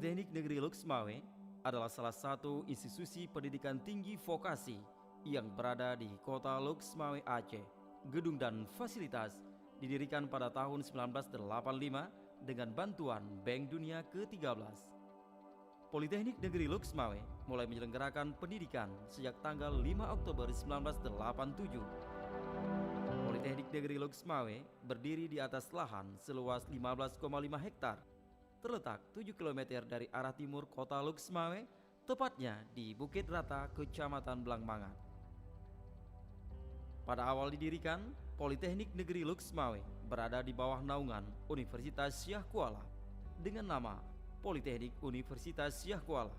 Politeknik Negeri Lhokseumawe adalah salah satu institusi pendidikan tinggi vokasi yang berada di kota Lhokseumawe, Aceh. Gedung dan fasilitas didirikan pada tahun 1985 dengan bantuan Bank Dunia ke-13. Politeknik Negeri Lhokseumawe mulai menyelenggarakan pendidikan sejak tanggal 5 Oktober 1987. Politeknik Negeri Lhokseumawe berdiri di atas lahan seluas 15,5 hektar, terletak 7 km dari arah timur kota Lhokseumawe, tepatnya di Bukit Rata, Kecamatan Blangmangat. Pada awal didirikan, Politeknik Negeri Lhokseumawe berada di bawah naungan Universitas Syah Kuala dengan nama Politeknik Universitas Syah Kuala.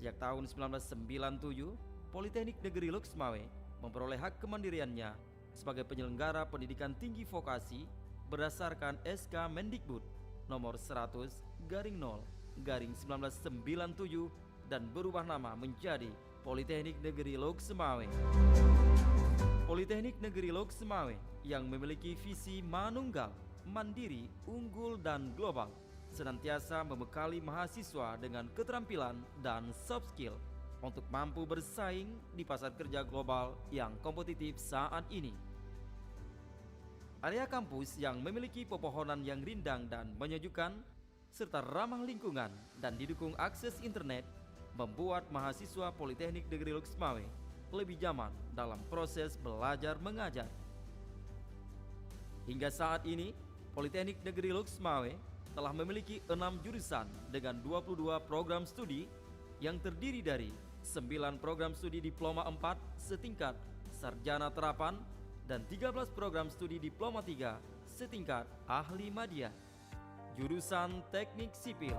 Sejak tahun 1997, Politeknik Negeri Lhokseumawe memperoleh hak kemandiriannya sebagai penyelenggara pendidikan tinggi vokasi berdasarkan SK Mendikbud nomor 100/0/1997 dan berubah nama menjadi Politeknik Negeri Lhokseumawe. Politeknik Negeri Lhokseumawe yang memiliki visi manunggal, mandiri, unggul, dan global senantiasa membekali mahasiswa dengan keterampilan dan soft skill untuk mampu bersaing di pasar kerja global yang kompetitif saat ini. Area kampus yang memiliki pepohonan yang rindang dan menyejukkan serta ramah lingkungan dan didukung akses internet membuat mahasiswa Politeknik Negeri Lhokseumawe lebih nyaman dalam proses belajar mengajar. Hingga saat ini, Politeknik Negeri Lhokseumawe telah memiliki 6 jurusan dengan 22 program studi yang terdiri dari 9 program studi diploma 4 setingkat sarjana terapan dan 13 program studi diploma 3 setingkat ahli madya. Jurusan Teknik Sipil,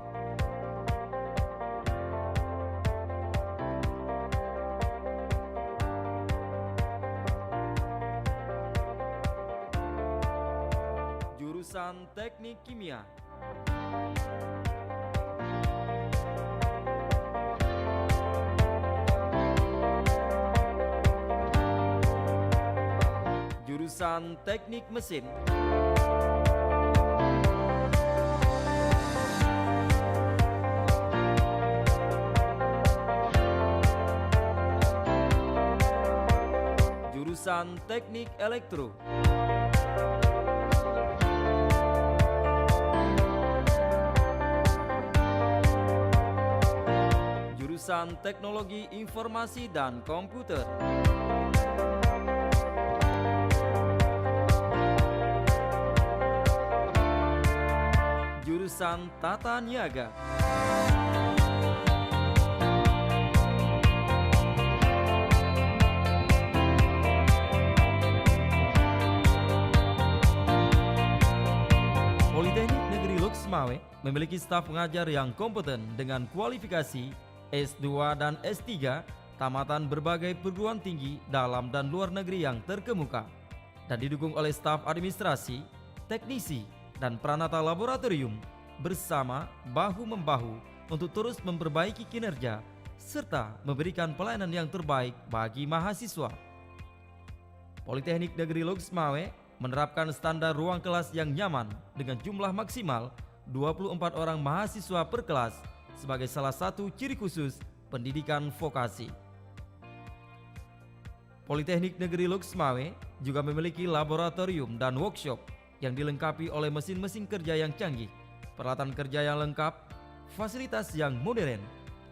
jurusan Teknik Kimia, jurusan Teknik Mesin, jurusan Teknik Elektro, jurusan Teknologi Informasi dan Komputer, jurusan Tata Niaga, Politeknik Negeri Lhokseumawe memiliki staf pengajar yang kompeten dengan kualifikasi S2 dan S3, tamatan berbagai perguruan tinggi dalam dan luar negeri yang terkemuka, dan didukung oleh staf administrasi, teknisi, dan peranata laboratorium bersama bahu-membahu untuk terus memperbaiki kinerja serta memberikan pelayanan yang terbaik bagi mahasiswa. Politeknik Negeri Lhokseumawe menerapkan standar ruang kelas yang nyaman dengan jumlah maksimal 24 orang mahasiswa per kelas sebagai salah satu ciri khusus pendidikan vokasi. Politeknik Negeri Lhokseumawe juga memiliki laboratorium dan workshop yang dilengkapi oleh mesin-mesin kerja yang canggih, peralatan kerja yang lengkap, fasilitas yang modern,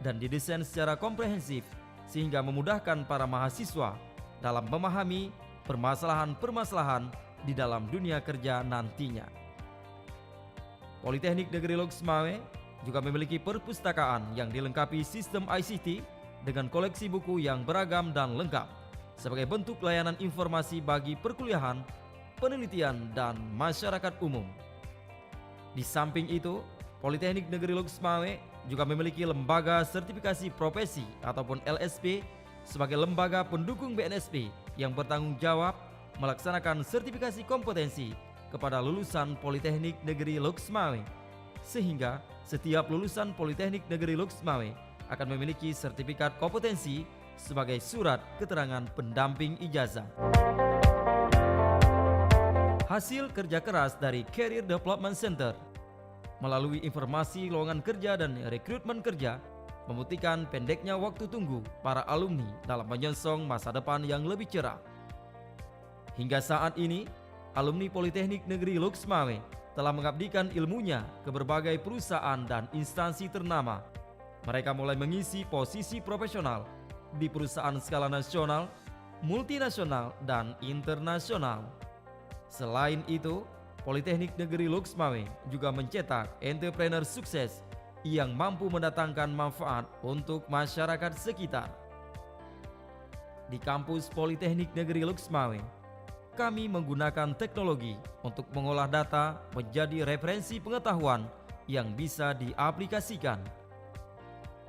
dan didesain secara komprehensif sehingga memudahkan para mahasiswa dalam memahami permasalahan-permasalahan di dalam dunia kerja nantinya. Politeknik Negeri Lhokseumawe juga memiliki perpustakaan yang dilengkapi sistem ICT dengan koleksi buku yang beragam dan lengkap sebagai bentuk layanan informasi bagi perkuliahan, penelitian, dan masyarakat umum. Di samping itu, Politeknik Negeri Lhokseumawe juga memiliki lembaga sertifikasi profesi ataupun LSP sebagai lembaga pendukung BNSP yang bertanggung jawab melaksanakan sertifikasi kompetensi kepada lulusan Politeknik Negeri Lhokseumawe, sehingga setiap lulusan Politeknik Negeri Lhokseumawe akan memiliki sertifikat kompetensi sebagai surat keterangan pendamping ijazah. Hasil kerja keras dari Career Development Center melalui informasi lowongan kerja dan rekrutmen kerja, membuktikan pendeknya waktu tunggu para alumni dalam menyongsong masa depan yang lebih cerah. Hingga saat ini, alumni Politeknik Negeri Lhokseumawe telah mengabdikan ilmunya ke berbagai perusahaan dan instansi ternama. Mereka mulai mengisi posisi profesional di perusahaan skala nasional, multinasional, dan internasional. Selain itu, Politeknik Negeri Lhokseumawe juga mencetak entrepreneur sukses yang mampu mendatangkan manfaat untuk masyarakat sekitar. Di kampus Politeknik Negeri Lhokseumawe, kami menggunakan teknologi untuk mengolah data menjadi referensi pengetahuan yang bisa diaplikasikan.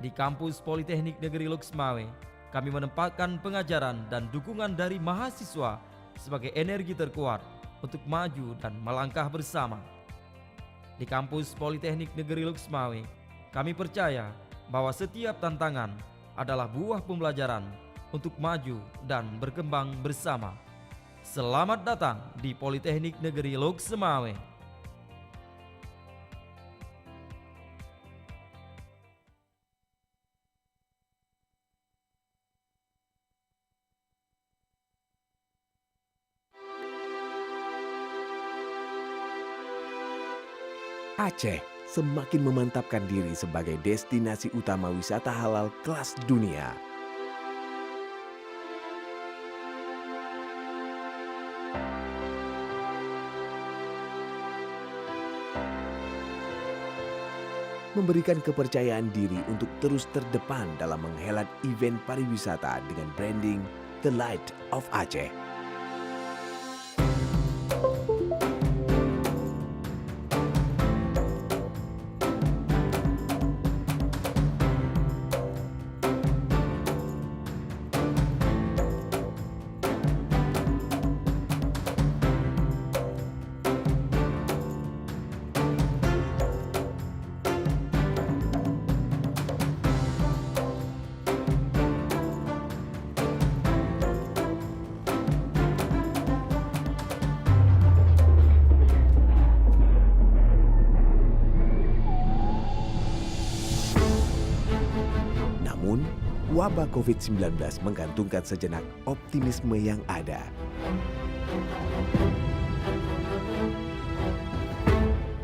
Di kampus Politeknik Negeri Lhokseumawe, kami menempatkan pengajaran dan dukungan dari mahasiswa sebagai energi terkuat untuk maju dan melangkah bersama. Di kampus Politeknik Negeri Lhokseumawe, kami percaya bahwa setiap tantangan adalah buah pembelajaran untuk maju dan berkembang bersama. Selamat datang di Politeknik Negeri Lhokseumawe. Aceh semakin memantapkan diri sebagai destinasi utama wisata halal kelas dunia. Memberikan kepercayaan diri untuk terus terdepan dalam menghelat event pariwisata dengan branding The Light of Aceh. Namun, wabah COVID-19 menggantungkan sejenak optimisme yang ada.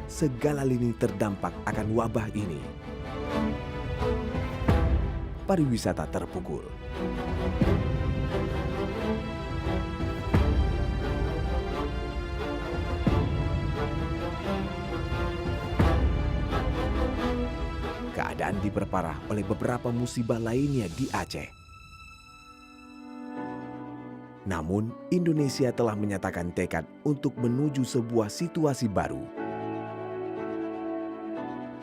Segala lini terdampak akan wabah ini. Pariwisata terpukul. Keadaan diperparah oleh beberapa musibah lainnya di Aceh. Namun, Indonesia telah menyatakan tekad untuk menuju sebuah situasi baru.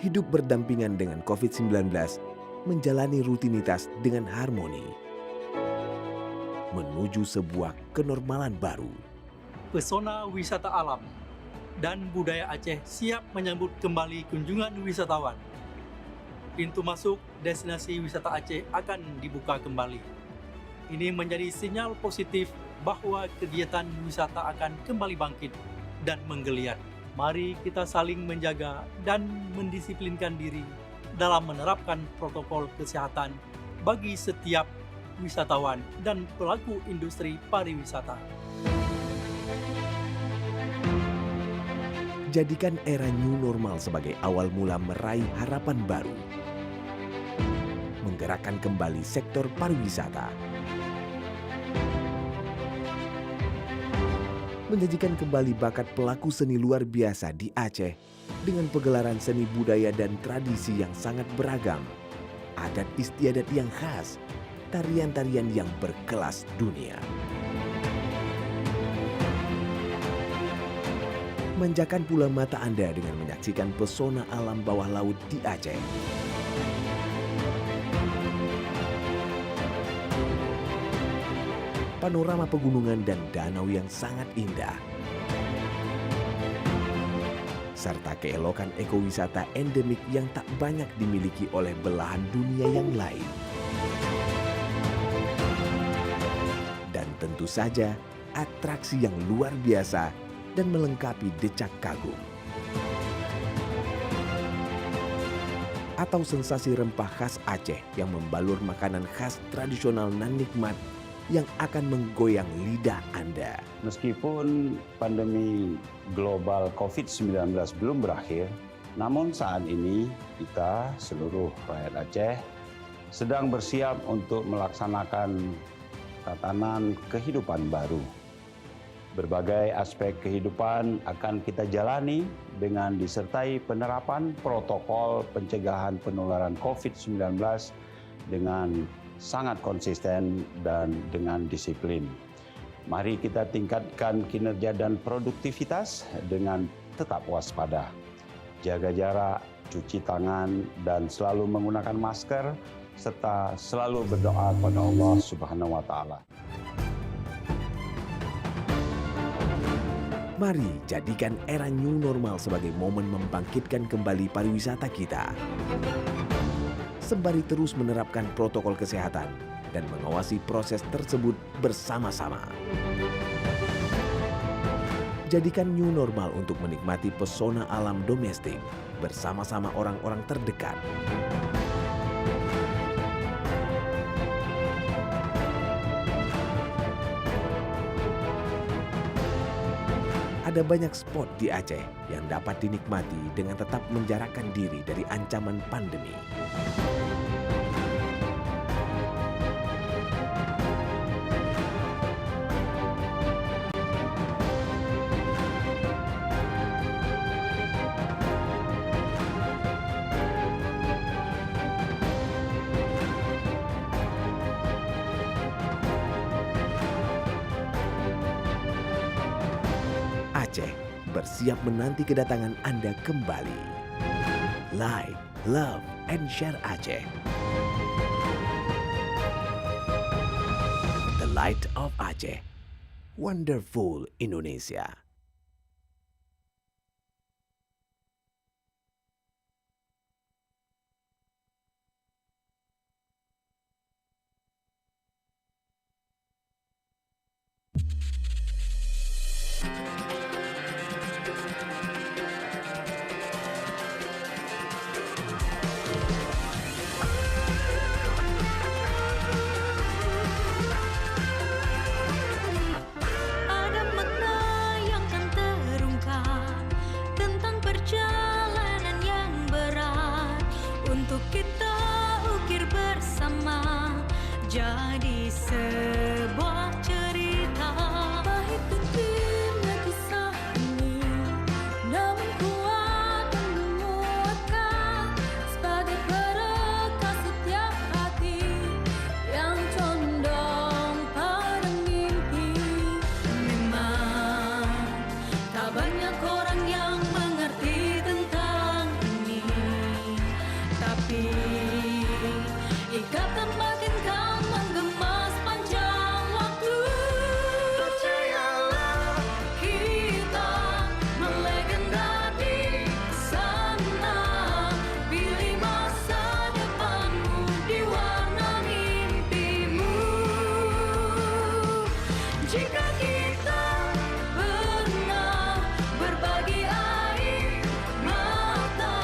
Hidup berdampingan dengan COVID-19, menjalani rutinitas dengan harmoni. Menuju sebuah kenormalan baru. Pesona wisata alam dan budaya Aceh siap menyambut kembali kunjungan wisatawan. Pintu masuk destinasi wisata Aceh akan dibuka kembali. Ini menjadi sinyal positif bahwa kegiatan wisata akan kembali bangkit dan menggeliat. Mari kita saling menjaga dan mendisiplinkan diri dalam menerapkan protokol kesehatan bagi setiap wisatawan dan pelaku industri pariwisata. Jadikan era new normal sebagai awal mula meraih harapan baru. Menggerakkan kembali sektor pariwisata. Menyajikan kembali bakat pelaku seni luar biasa di Aceh dengan pegelaran seni budaya dan tradisi yang sangat beragam, adat istiadat yang khas, tarian-tarian yang berkelas dunia. Manjakan pula mata Anda dengan menyaksikan pesona alam bawah laut di Aceh. Panorama pegunungan dan danau yang sangat indah. Serta keelokan ekowisata endemik yang tak banyak dimiliki oleh belahan dunia yang lain. Dan tentu saja atraksi yang luar biasa dan melengkapi decak kagum. atau sensasi rempah khas Aceh yang membalur makanan khas tradisional nan nikmat yang akan menggoyang lidah Anda. Meskipun pandemi global COVID-19 belum berakhir, namun saat ini kita seluruh rakyat Aceh sedang bersiap untuk melaksanakan tatanan kehidupan baru. Berbagai aspek kehidupan akan kita jalani dengan disertai penerapan protokol pencegahan penularan COVID-19 dengan sangat konsisten dan dengan disiplin. Mari kita tingkatkan kinerja dan produktivitas dengan tetap waspada. Jaga jarak, cuci tangan, dan selalu menggunakan masker, serta selalu berdoa kepada Allah Subhanahu wa Ta'ala. Mari jadikan era new normal sebagai momen membangkitkan kembali pariwisata kita. Sembari terus menerapkan protokol kesehatan dan mengawasi proses tersebut bersama-sama. Jadikan new normal untuk menikmati pesona alam domestik bersama-sama orang-orang terdekat. Ada banyak spot di Aceh yang dapat dinikmati dengan tetap menjarakkan diri dari ancaman pandemi. Aceh bersiap menanti kedatangan Anda kembali. Like, love, and share Aceh. The Light of Aceh. Wonderful Indonesia. Ada makna yang kan terungkap tentang perjalanan yang berat untuk kita ukir bersama jadi sebuah cerita. Pahit getirnya kisah ini, namun kuat dan menguatkan sebagai perekas setiap hati yang condong pada mimpi. Memang tak banyak orang yang mengerti tentang ini, tapi ikatan batin kan menggema sepanjang waktu. Percayalah, kita melegenda di sana. Pilih masa depanmu di warna mimpimu. Jika kita pernah berbagi air mata,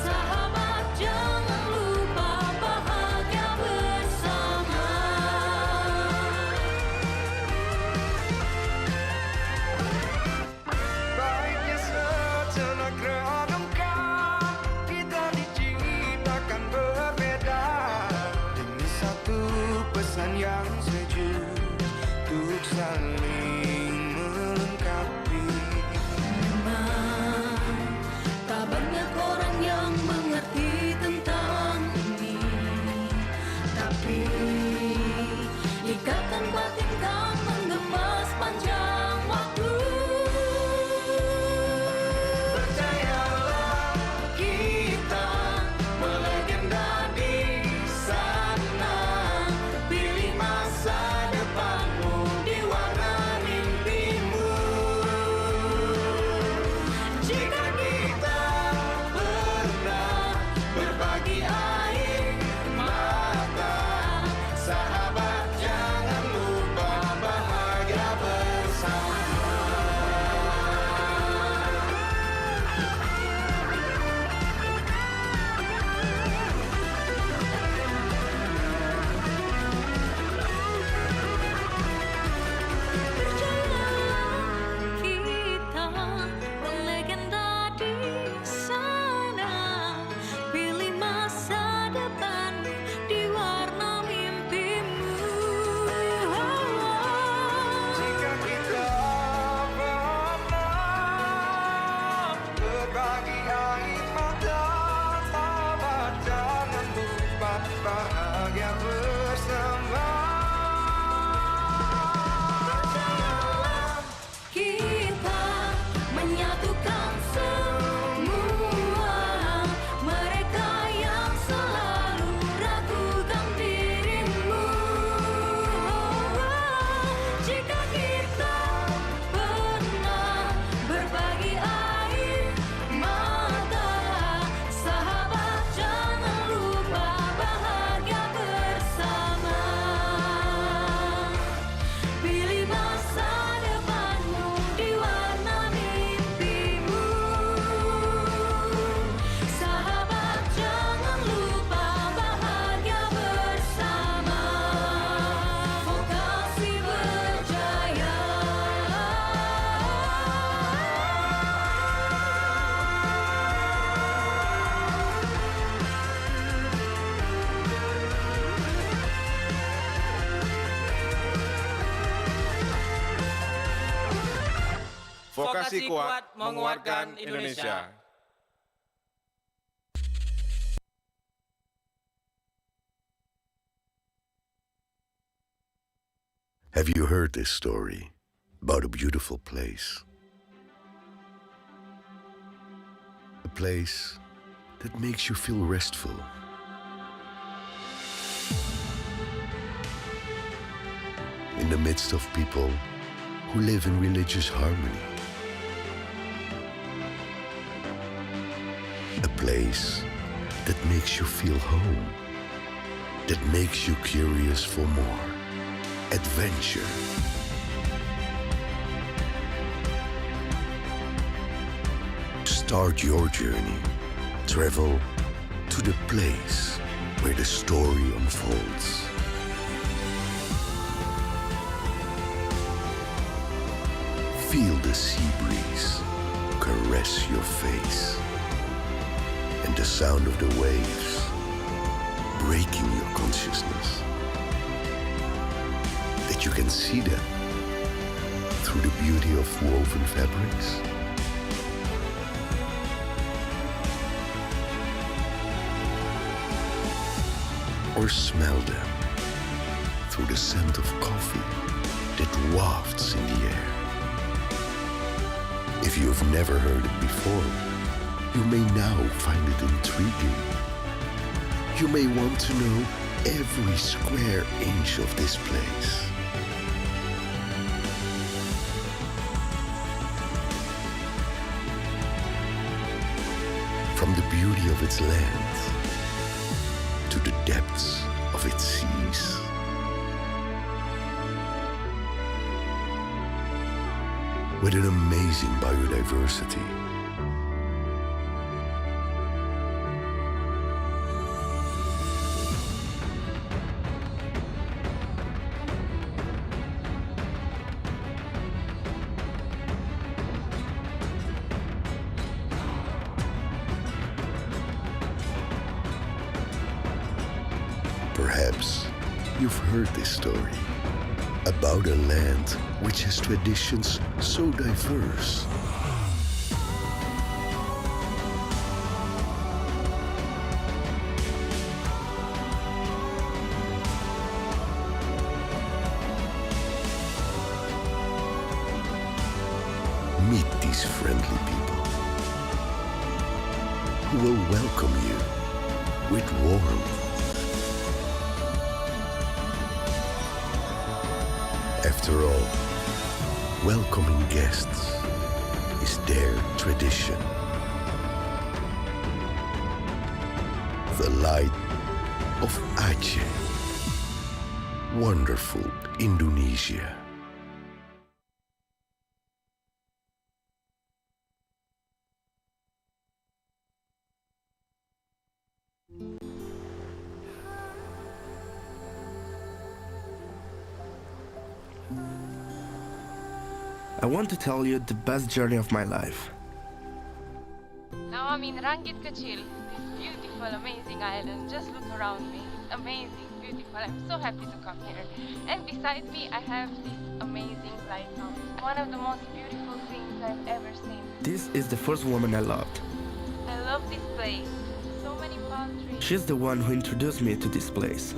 sahabat, jangan lupa bahagia bersama. Baiknya sejenak renungkan, kita diciptakan berbeda demi satu pesan yang sejuk untuk saling melengkapi. Memang tak banyak orang yang mengerti tentang ini, tapi ikatan batin kan menggema sepanjang waktu. Percayalah, kita melegenda di sana. Pilih masa depanmu di warna bahagia bersama. Percayalah, kita menyatukan semua mereka yang selalu ragukan dirimu. Jika kita pernah berbagi air mata, sahabat, jangan lupa bahagia bersama. Pilih masa depanmu di warna mimpimu. Sahabat, jangan lupa bahagia bersama. Vokasi berjaya. Vokasi kuat menguatkan Indonesia. Have you heard this story about a beautiful place? A place that makes you feel restful. In the midst of people who live in religious harmony. A place that makes you feel home. That makes you curious for more. Adventure. Start your journey. Travel to the place where the story unfolds. Feel the sea breeze caress your face and the sound of the waves breaking your consciousness. That you can see them through the beauty of woven fabrics. Or smell them through the scent of coffee that wafts in the air. If you have never heard it before, you may now find it intriguing. You may want to know every square inch of this place. From the beauty of its land to the depths of its seas. With an amazing biodiversity. Perhaps you've heard this story about a land which has traditions so diverse. Meet these friendly people who will welcome you with warmth. After all, welcoming guests is their tradition. The light of Aceh. Wonderful Indonesia. I want to tell you the best journey of my life. Now I'm in Rangit Kecil, this beautiful, amazing island. Just look around me. Amazing, beautiful. I'm so happy to come here. And beside me, I have this amazing lighthouse. One of the most beautiful things I've ever seen. This is the first woman I loved. I love this place. So many palm trees. She's the one who introduced me to this place.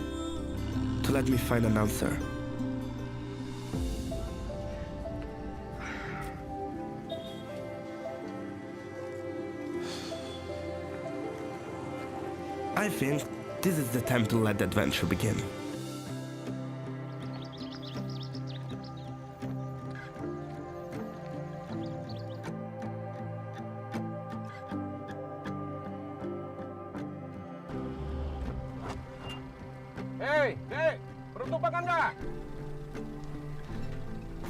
to let me find an answer. I think this is the time to let the adventure begin. Hey, Dek, beruntung makan nggak?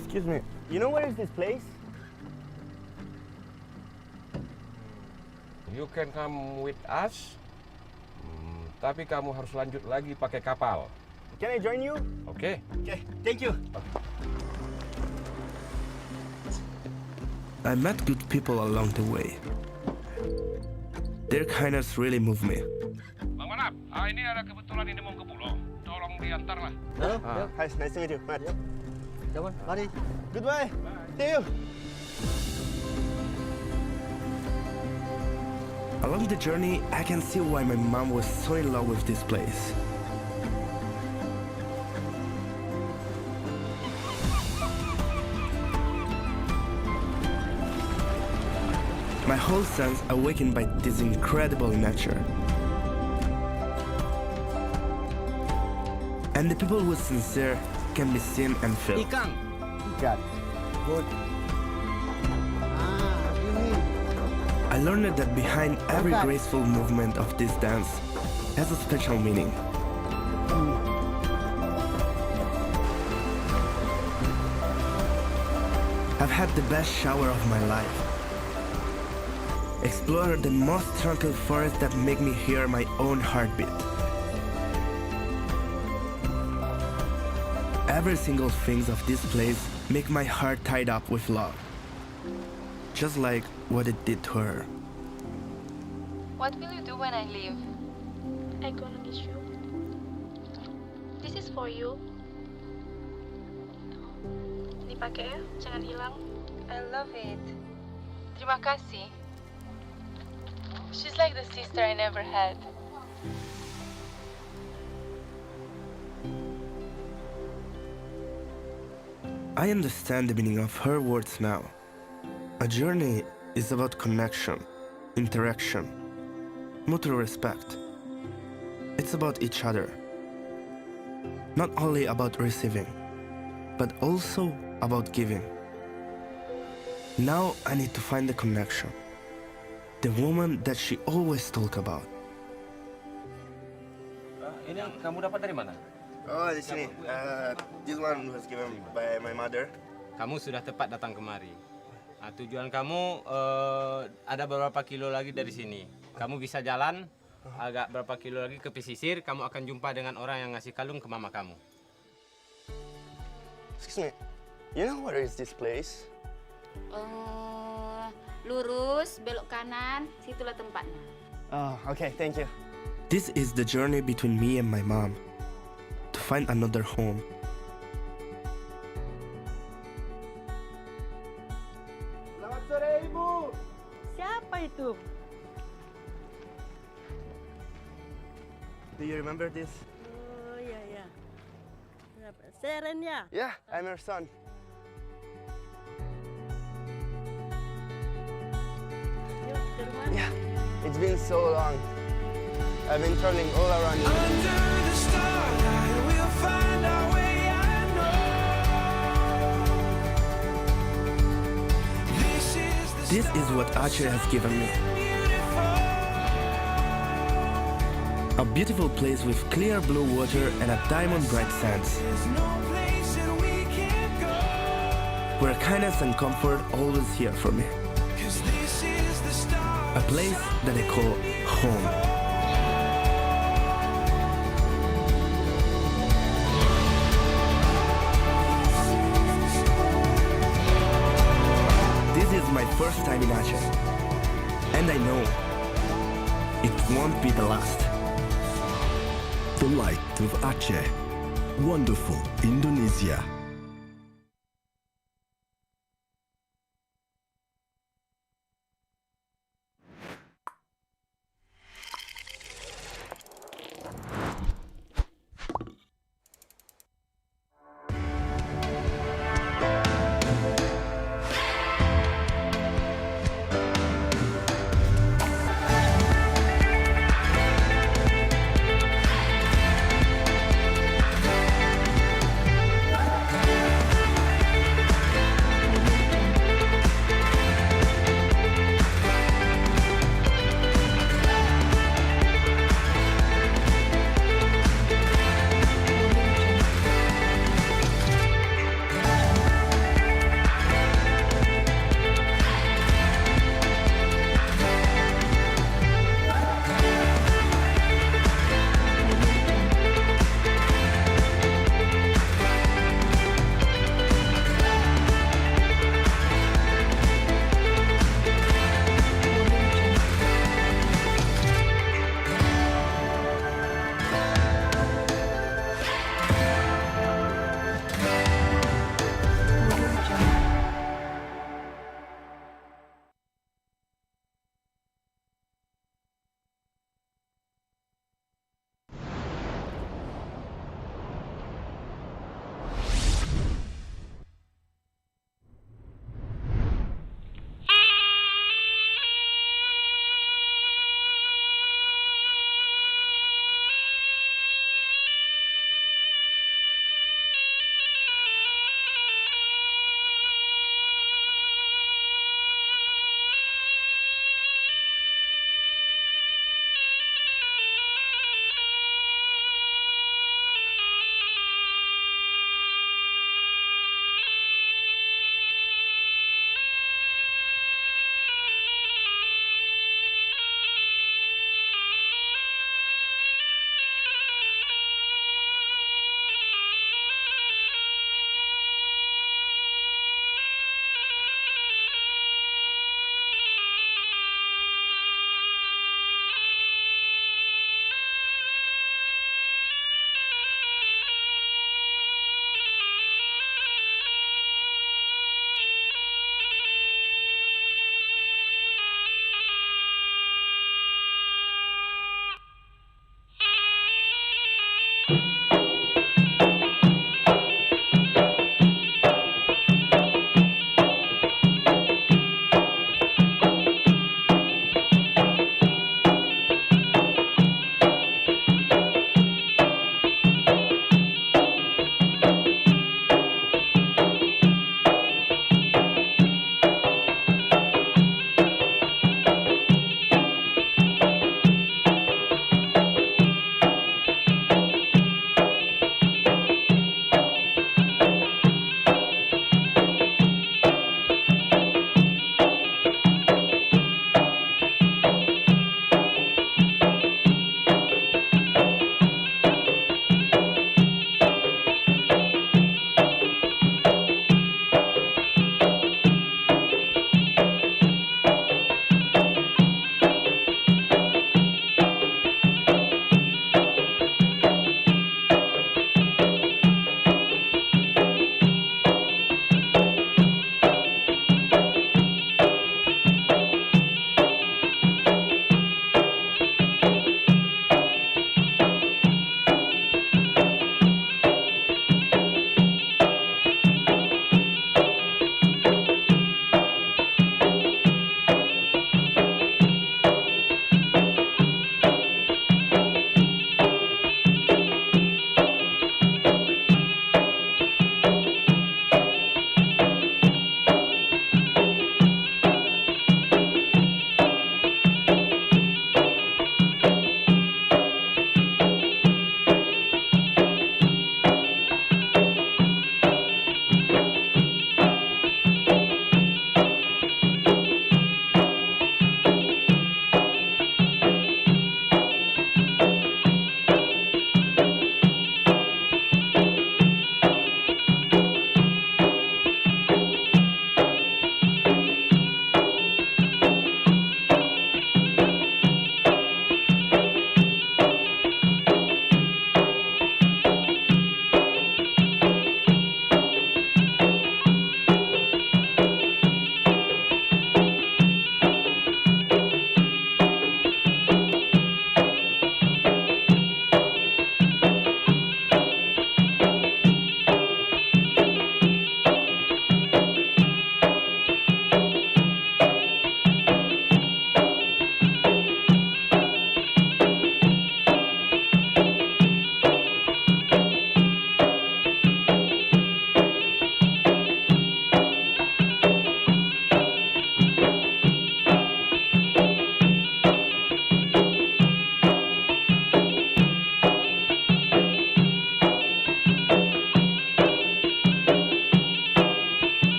Excuse me, you know where is this place? You can come with us, tapi kamu harus lanjut lagi pakai kapal. Can I join you? Oke. Okay, thank you. I met good people along the way. Their kindness really moved me. Bang Manap, ini ada kebetulan ini mau ke pulau. Tolong diantar lah. Hello, hi, nice to meet you, Matt. Come on, mari. Goodbye. See you. Along the journey, I can see why my mom was so in love with this place. My whole sense awakened by this incredible nature. And the people who are sincere can be seen and felt. Ikan. Good. I learned that behind every graceful movement of this dance has a special meaning. I've had the best shower of my life. Explored the most tranquil forest that make me hear my own heartbeat. Every single thing of this place make my heart tied up with love. Just like what it did to her. What will you do when I leave? I'm gonna miss you. This is for you. Dipakai ya, jangan hilang. I love it. Terima kasih. She's like the sister I never had. I understand the meaning of her words now. A journey is about connection, interaction, mutual respect. It's about each other. Not only about receiving, but also about giving. Now I need to find the connection. The woman that she always talk about. Ini kamu dapat dari mana? Oh, di sini. This one was given by my mother. Kamu sudah tepat datang kemari. Nah, tujuan kamu ada beberapa kilo lagi dari sini. Kamu bisa jalan agak berapa kilo lagi ke pesisir. Kamu akan jumpa dengan orang yang ngasih kalung ke mama kamu. Excuse me, you know where is this place? Lurus, belok kanan, situlah tempatnya. Oh, okay, thank you. This is the journey between me and my mom. To find another home. Selamat sore, Ibu. Siapa itu? Do you remember this? Oh, iya, iya. Seren ya? Yeah, I'm her son. Yuk, ke rumah. Yeah, it's been so long. I've been traveling all around you. Under the starlight, we'll find our way, I know. This is what Aceh has given me. A beautiful place with clear blue water and a diamond bright sands. Where kindness and comfort always here for me. A place that I call home. This is my first time in Aceh, and I know it won't be the last. The light of Aceh. Wonderful Indonesia.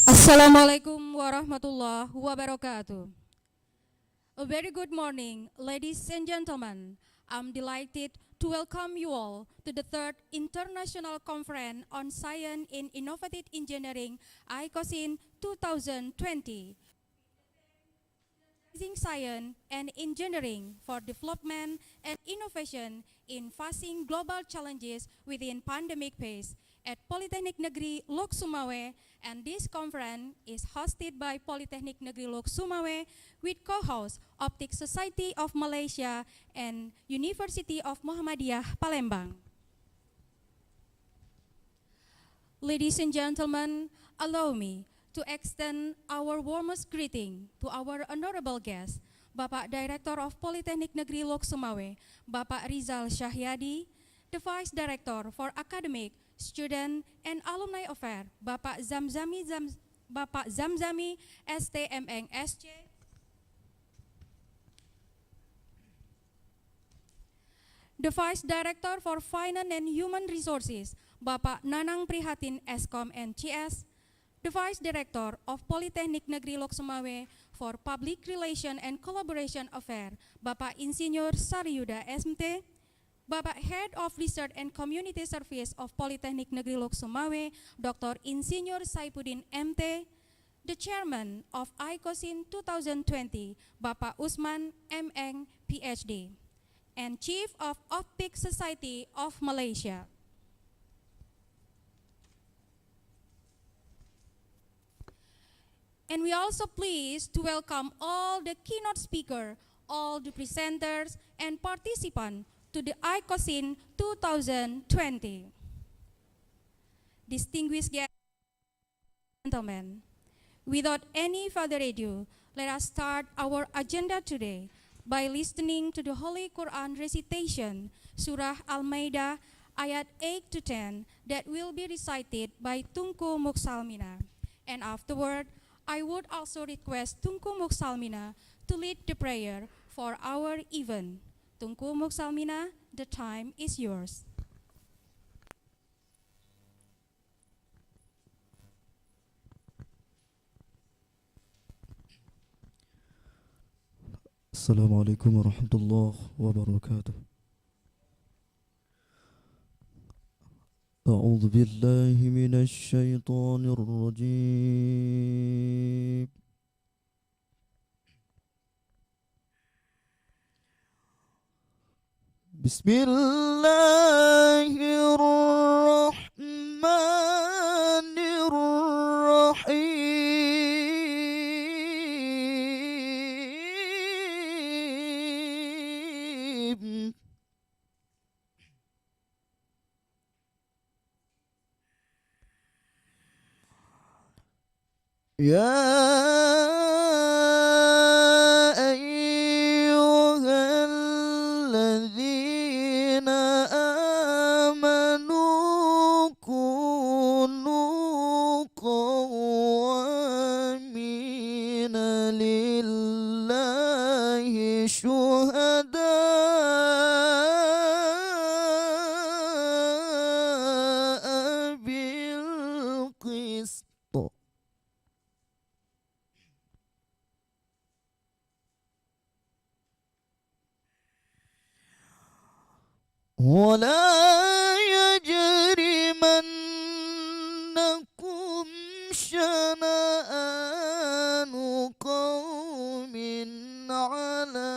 Assalamualaikum warahmatullahi wabarakatuh. A very good morning, ladies and gentlemen. I'm delighted to welcome you all to the third International Conference on Science in Innovative Engineering, ICOSIN 2020. science and engineering for development and innovation in facing global challenges within pandemic phase at Politeknik Negeri Lhokseumawe, and this conference is hosted by Politeknik Negeri Lhokseumawe with co-host Optic Society of Malaysia and University of Muhammadiyah Palembang. Ladies and gentlemen, allow me to extend our warmest greeting to our honorable guest, Bapak Director of Politeknik Negeri Lhokseumawe, Bapak Rizal Syahyadi, the Vice Director for Academic, Student and Alumni Affairs, Bapak Zamzami STMN SC, the Vice Director for Finance and Human Resources, Bapak Nanang Prihatin Eskom and CS, the Vice Director of Politeknik Negeri Lhokseumawe for Public Relation and Collaboration Affairs, Bapak Insinyur Saryuda SMT, Bapak Head of Research and Community Service of Politeknik Negeri Lhokseumawe, Dr. Insinyur Saipuddin MT, the Chairman of ICOSIN 2020, Bapak Usman MN PhD, and Chief of Optic Society of Malaysia. And we also pleased to welcome all the keynote speakers, all the presenters and participants to the ICOSIN 2020. Distinguished guests and gentlemen, without any further ado, let us start our agenda today by listening to the Holy Quran recitation, Surah Al-Maidah, ayat 8 to 10, that will be recited by Tunku Muksalmina. And afterward, I would also request Tunku Muksalmina to lead the prayer for our event. Tunku Muksalmina, the time is yours. Assalamualaikum warahmatullahi wabarakatuh. أعوذ بالله من الشيطان الرجيم. بسم الله الرحمن الرحيم. يا أيها الذين آمنوا كونوا قوامين لله شهداء بالقسط ولا يجرمنكم شنآن قوم على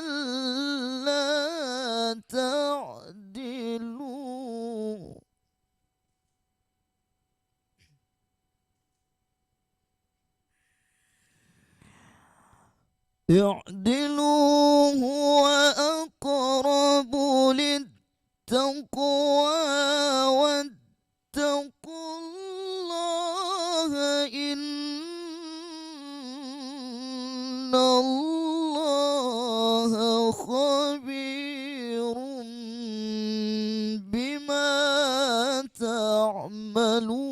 ألا تعدلوا اعدلوا هو أقرب للتقوى واتقوا الله إن الله خبير بما تعملون.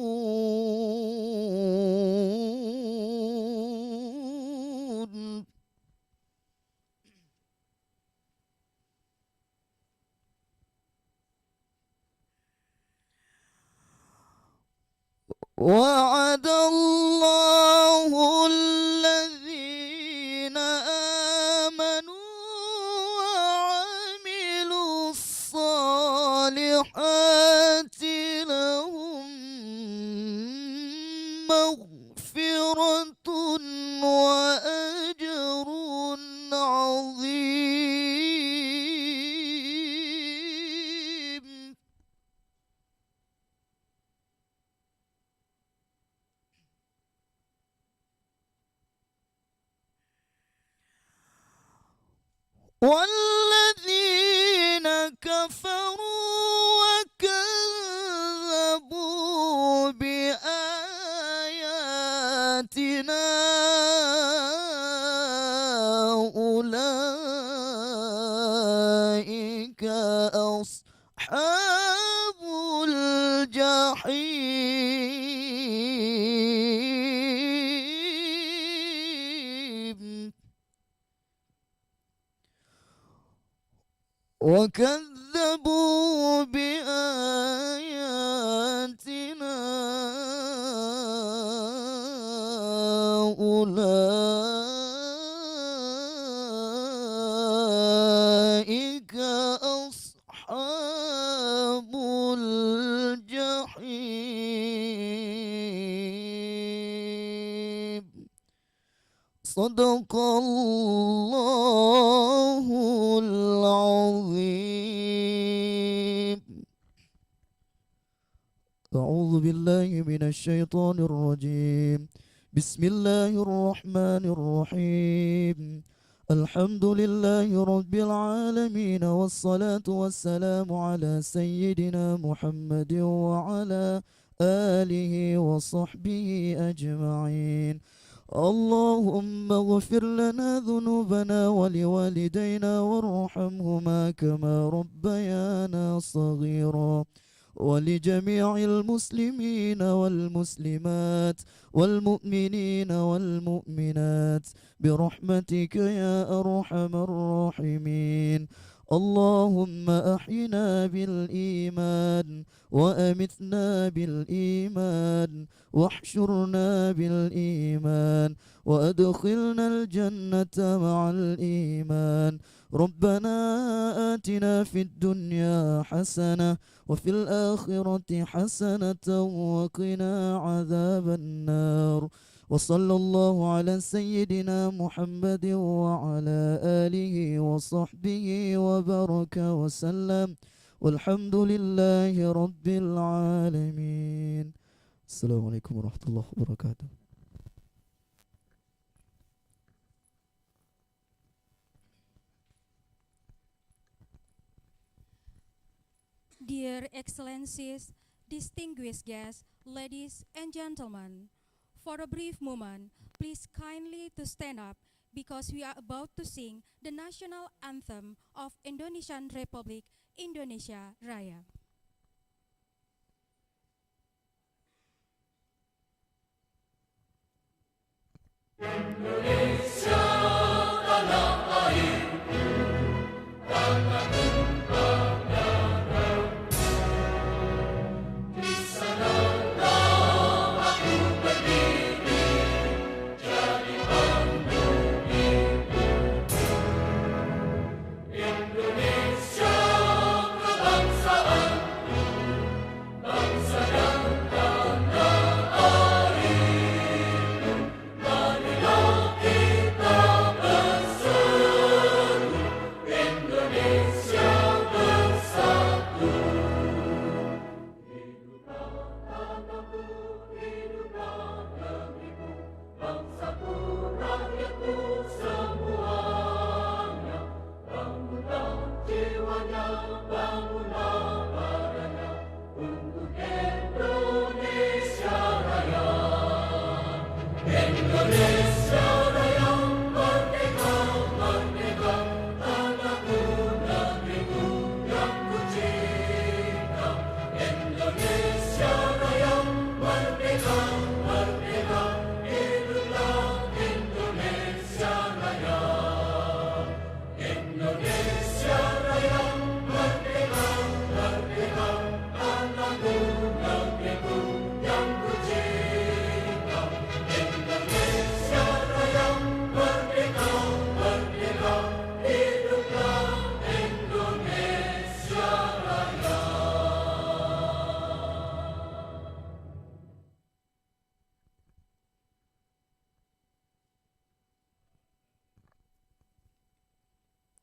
وعد الله الذين آمنوا وعملوا الصالحات لهم مغفرة وأجر عظيم. والذين كفروا وكذبوا بآياتنا أولئك أصحاب الجحيم. وكذبوا بآياتنا أولئك أصحاب الجحيم. صدق الله العظيم. أعوذ بالله من الشيطان الرجيم. بسم الله الرحمن الرحيم. الحمد لله رب العالمين، والصلاة والسلام على سيدنا محمد وعلى آله وصحبه أجمعين. اللهم اغفر لنا ذنوبنا ولوالدينا وارحمهما كما ربيانا صغيرا، ولجميع المسلمين والمسلمات والمؤمنين والمؤمنات برحمتك يا أرحم الراحمين. اللهم أحينا بالإيمان وأمتنا بالإيمان واحشرنا بالإيمان وأدخلنا الجنة مع الإيمان. ربنا آتنا في الدنيا حسنة وفي الآخرة حسنة وقنا عذاب النار. وصلى الله على سيدنا محمد وعلى آله وصحبه وبارك وسلم، والحمد لله رب العالمين. السلام عليكم ورحمة الله وبركاته. Dear Excellencies, distinguished guests, ladies and gentlemen, for a brief moment, please kindly to stand up because we are about to sing the national anthem of Indonesian Republic, Indonesia Raya. Indonesia tanah airku, tanah tumpah darah. Di sanalah aku berdiri, jadi pandu hidup. Indonesia kebangsaan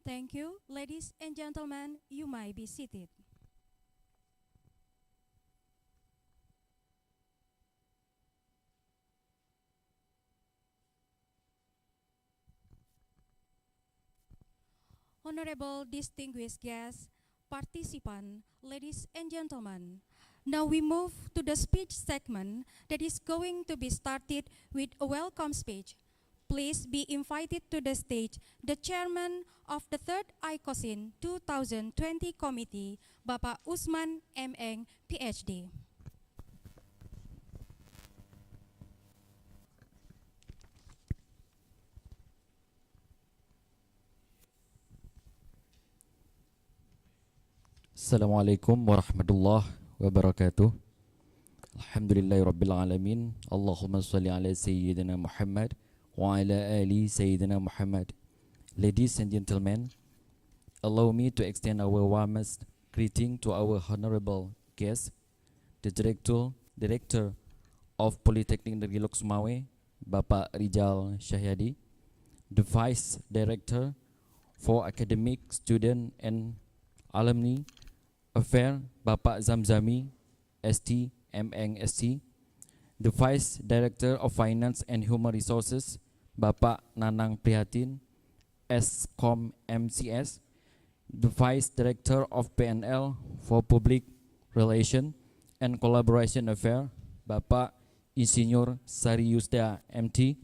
Thank you. Ladies and gentlemen, you may be seated. Honorable distinguished guests, participants, ladies and gentlemen, now we move to the speech segment that is going to be started with a welcome speech. Please be invited to the stage the chairman of the third ICOSIN 2020 committee, Bapak Usman M. Eng, PhD. Assalamualaikum warahmatullahi wabarakatuh. Alhamdulillahirabbil alamin. Allahumma shalli ala sayyidina Muhammad wa ala ali sayyidina Muhammad. Ladies and gentlemen, allow me to extend our warmest greeting to our honorable guest, the Director of Politeknik Negeri Lhokseumawe, Bapak Rijal Syahyadi, the Vice Director for Academic, Student and Alumni Affair, Bapak Zamzami, ST, MN ST, the Vice Director of Finance and Human Resources, Bapak Nanang Prihatin, SCOM MCS, the Vice Director of PNL for Public Relation and Collaboration Affair, Bapak Insinyur Sari Yusda MT,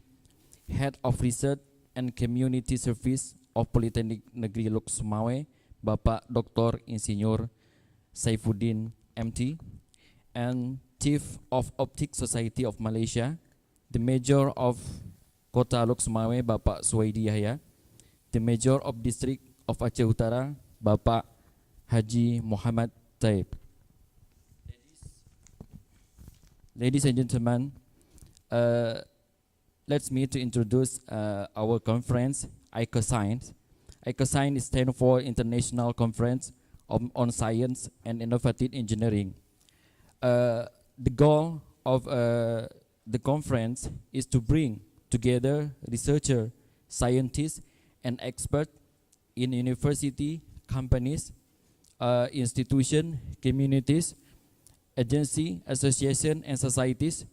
Head of Research and Community Service of Politeknik Negeri Lhokseumawe, Bapak Dr. Insinyur Saifuddin MT, and Chief of Optic Society of Malaysia, the Major of Kota Lhokseumawe, Bapak Suwaidi Yahya, the Major of District of Aceh Utara, Bapak Haji Muhammad Taib. Ladies and gentlemen, let's me to introduce our conference, ICOSIN. ICOSIN stands for International Conference on Science and Innovative Engineering. The goal of the conference is to bring together researchers, scientists, and experts in university, companies, institutions, communities, agencies, associations, and societies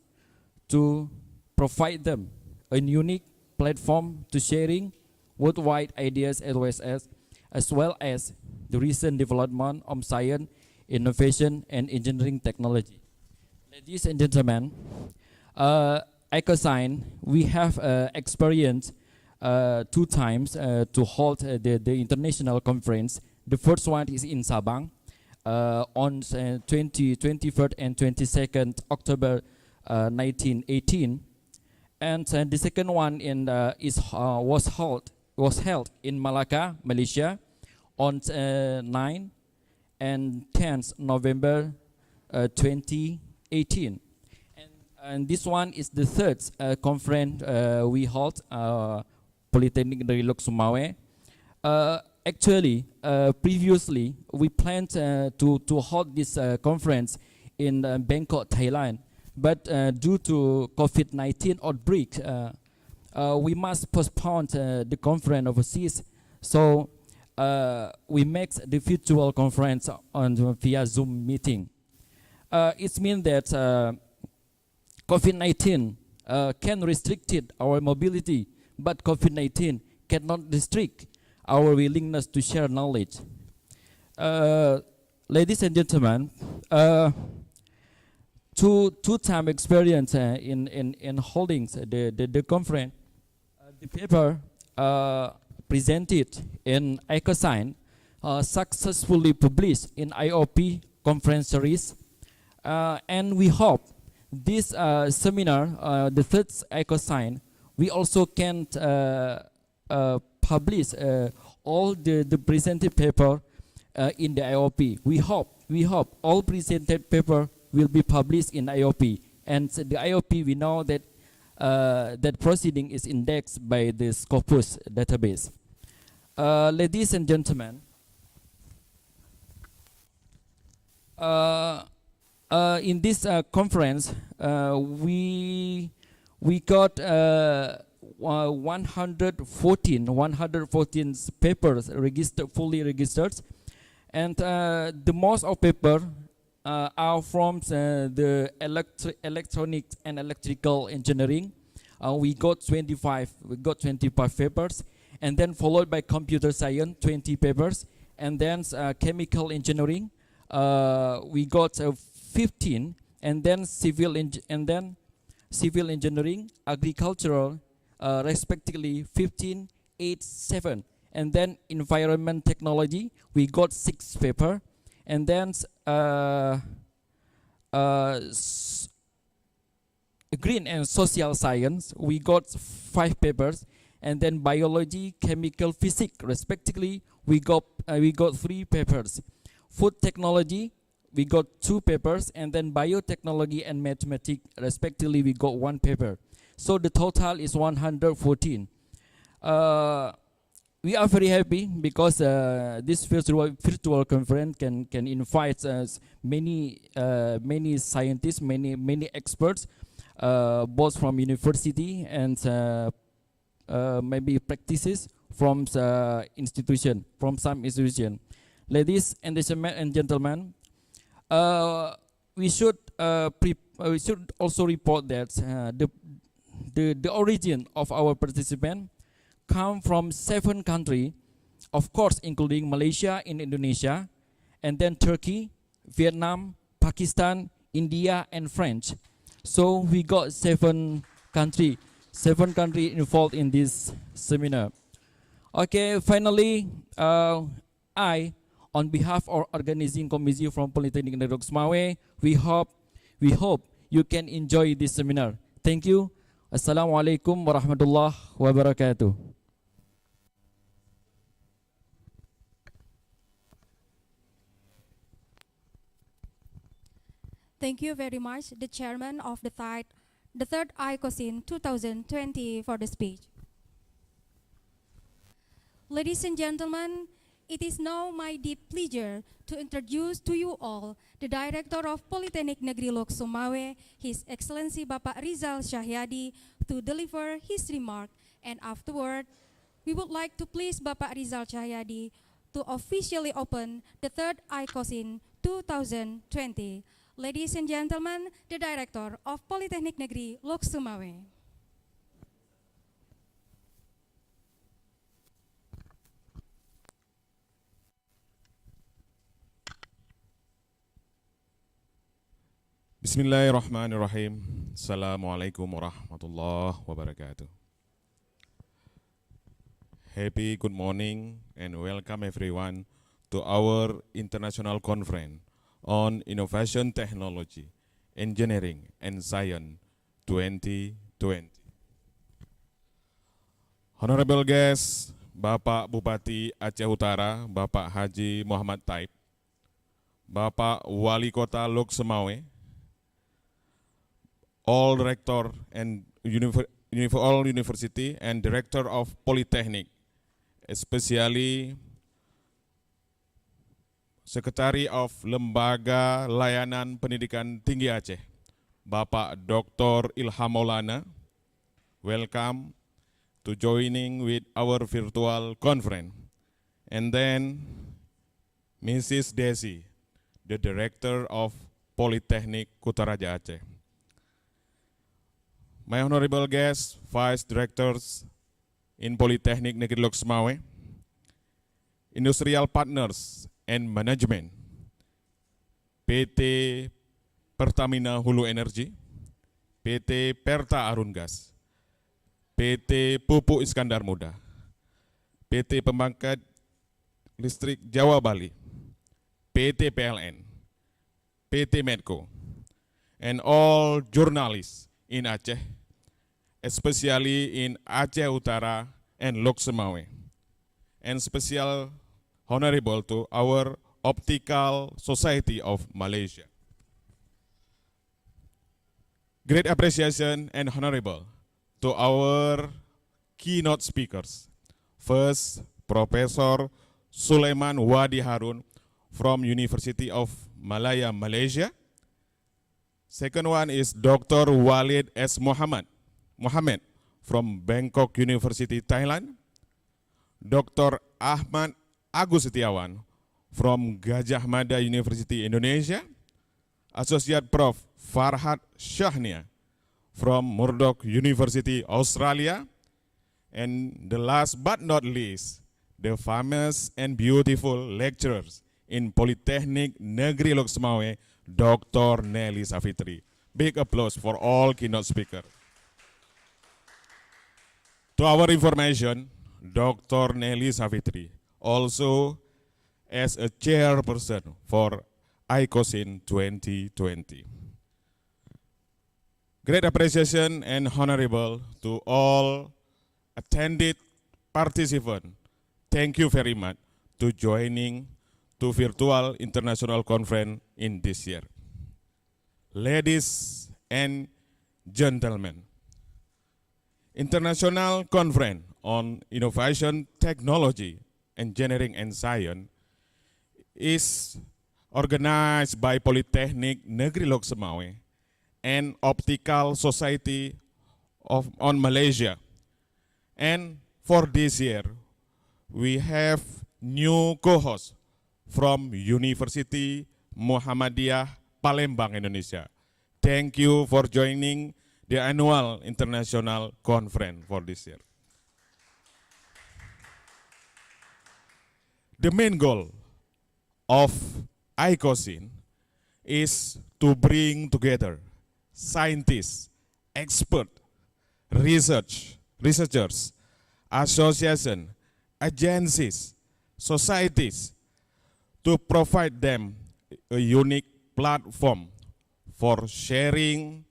to provide them a unique platform to sharing worldwide ideas as well as the recent development of science, innovation, and engineering technology. Ladies and gentlemen, ICOSIN, we have experienced 2 times to hold the international conference. The first one is in Sabang on 21st and 22nd October 1918, and the second one was held in Malacca, Malaysia, on 9 and 10th November 2018. And this one is the third conference we hold, Politeknik Negeri Lhokseumawe. Actually, previously we planned to hold this conference in Bangkok, Thailand, but due to COVID-19 outbreak, we must postpone the conference overseas. So we make the virtual conference via Zoom meeting. It means that COVID-19 can restrict our mobility, but COVID-19 cannot restrict our willingness to share knowledge. Ladies and gentlemen, two-time experience in holding the conference. The paper presented in ICOSIN successfully published in IOP conference series, and we hope this seminar, the third ICOSIN, we also can publish all the presented paper in the IOP. We hope all presented paper will be published in IOP, and the IOP, we know that that proceeding is indexed by the Scopus database. Ladies and gentlemen, in this conference, we got 114 papers registered, fully registered, and the most of paper are from the electronics and electrical engineering. We got 25 papers, and then followed by computer science 20 papers, and then chemical engineering we got 15, and then civil engineering, agricultural respectively 15, 8, 7, and then environment technology we got 6 paper, and then green and social science we got 5 papers, and then biology, chemical, physics respectively we got 3 papers. Food technology we got 2 papers, and then biotechnology and mathematics respectively we got 1 paper. So the total is 114. We are very happy because this virtual conference can invite many scientists, many experts, both from university and maybe practices from some institution. Ladies and gentlemen, we should also report that the origin of our participant come from 7 countries, of course including Malaysia and Indonesia, and then Turkey, Vietnam, Pakistan, India, and French. So we got 7 countries involved in this seminar. Okay, finally, I, on behalf of organizing committee from Politeknik Negeri Lhokseumawe, we hope you can enjoy this seminar. Thank you. Assalamualaikum warahmatullahi wabarakatuh. Thank you very much, the chairman of the third ICOSIN 2020 for the speech. Ladies and gentlemen, it is now my deep pleasure to introduce to you all the Director of Politeknik Negeri Lhokseumawe, His Excellency Bapak Rizal Syahyadi, to deliver his remark, and afterward, we would like to please Bapak Rizal Syahyadi to officially open the third ICOSIN 2020. Ladies and gentlemen, the Director of Politeknik Negeri Lhokseumawe. Bismillahirrahmanirrahim. Assalamualaikum warahmatullahi wabarakatuh. Happy good morning and welcome everyone to our international conference on Innovation Technology, Engineering and Science 2020. Honorable guests, Bapak Bupati Aceh Utara, Bapak Haji Muhammad Taib, Bapak Wali Kota Lhokseumawe, all rector and all university and director of Polytechnic, especially Secretary of Lembaga Layanan Pendidikan Tinggi Aceh, Bapak Dr. Ilham Maulana, welcome to joining with our virtual conference. And then Mrs. Desi, the Director of Politeknik Kutaraja Aceh. My honorable guests, Vice Directors in Politeknik Negeri Lhokseumawe, industrial partners and management, PT Pertamina Hulu Energi, PT Perta Arun Gas, PT Pupuk Iskandar Muda, PT Pembangkit Listrik Jawa Bali, PT PLN, PT Medco, and all journalists in Aceh, especially in Aceh Utara and Lhokseumawe, and special honorable to our Optical Society of Malaysia. Great appreciation and honorable to our keynote speakers. First, Professor Sulaiman Wadi Harun from University of Malaya, Malaysia. Second one is Dr. Walid S. Muhammad from Bangkok University, Thailand, Dr. Ahmad Agus Setiawan from Gajah Mada University, Indonesia, Associate Prof. Farhad Shahnia from Murdoch University, Australia, and the last but not least, the famous and beautiful lecturers in Politeknik Negeri Lhokseumawe, Dr. Nelly Savitri. Big applause for all keynote speakers. To our information, Dr. Nelly Savitri also as a chairperson for ICOSIN 2020. Great appreciation and honorable to all attended participants. Thank you very much to joining to virtual international conference in this year. Ladies and gentlemen, International Conference on Innovation, Technology, Engineering and Science is organized by Politeknik Negeri Lhokseumawe and Optical Society on Malaysia. And for this year, we have new co-host from University Muhammadiyah Palembang, Indonesia. Thank you for joining the annual international conference for this year. The main goal of ICOSIN is to bring together scientists, experts, researchers, associations, agencies, societies, to provide them a unique platform for sharing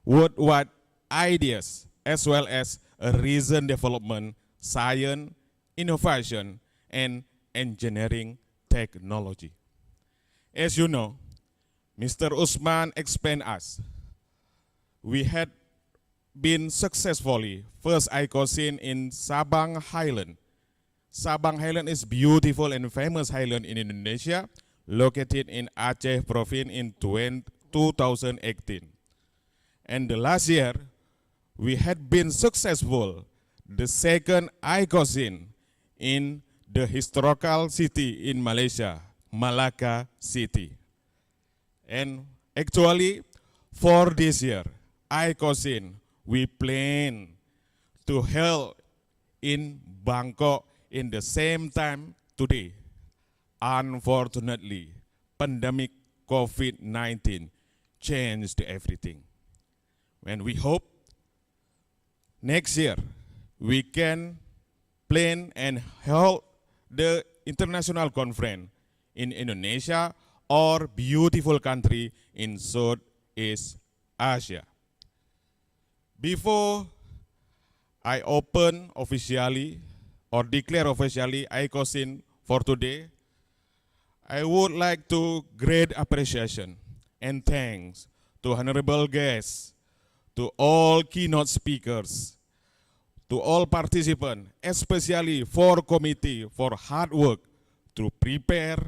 worldwide ideas as well as a recent development, science, innovation, and engineering technology. As you know, Mr. Usman explained us, we had been successfully first ICOSIN in Sabang Highland. Sabang Highland is beautiful and famous highland in Indonesia, located in Aceh province in 2018. And the last year, we had been successful, the second ICOSIN in the historical city in Malaysia, Malacca City. And actually, for this year, ICOSIN, we plan to hold in Bangkok in the same time today. Unfortunately, pandemic COVID-19 changed everything. And we hope next year we can plan and hold the international conference in Indonesia or beautiful country in Southeast Asia. Before I open officially or declare officially ICOSIN for today, I would like to great appreciation and thanks to honorable guests, to all keynote speakers, to all participants, especially for committee for hard work to prepare,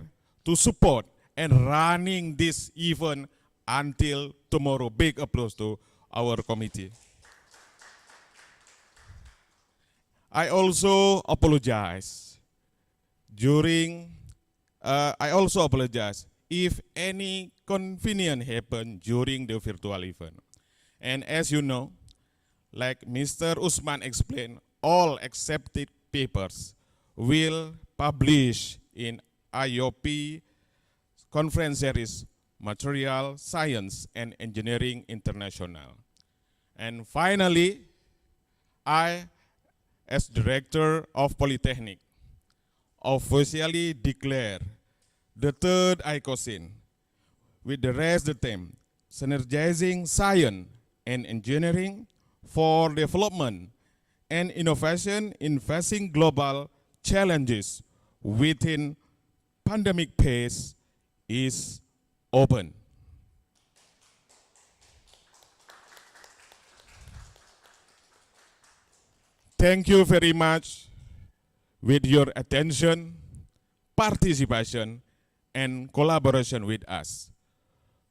to support, and running this event until tomorrow. Big applause to our committee. I also apologize if any inconvenience happened during the virtual event. And as you know, like Mr. Usman explained, all accepted papers will publish in IOP Conference Series Material Science and Engineering International. And finally, I, as Director of Polytechnic, officially declare the third ICOSIN with the rest of the theme, Synergizing Science and Engineering for Development and Innovation in Facing Global Challenges within Pandemic Phase is open. Thank you very much with your attention, participation, and collaboration with us.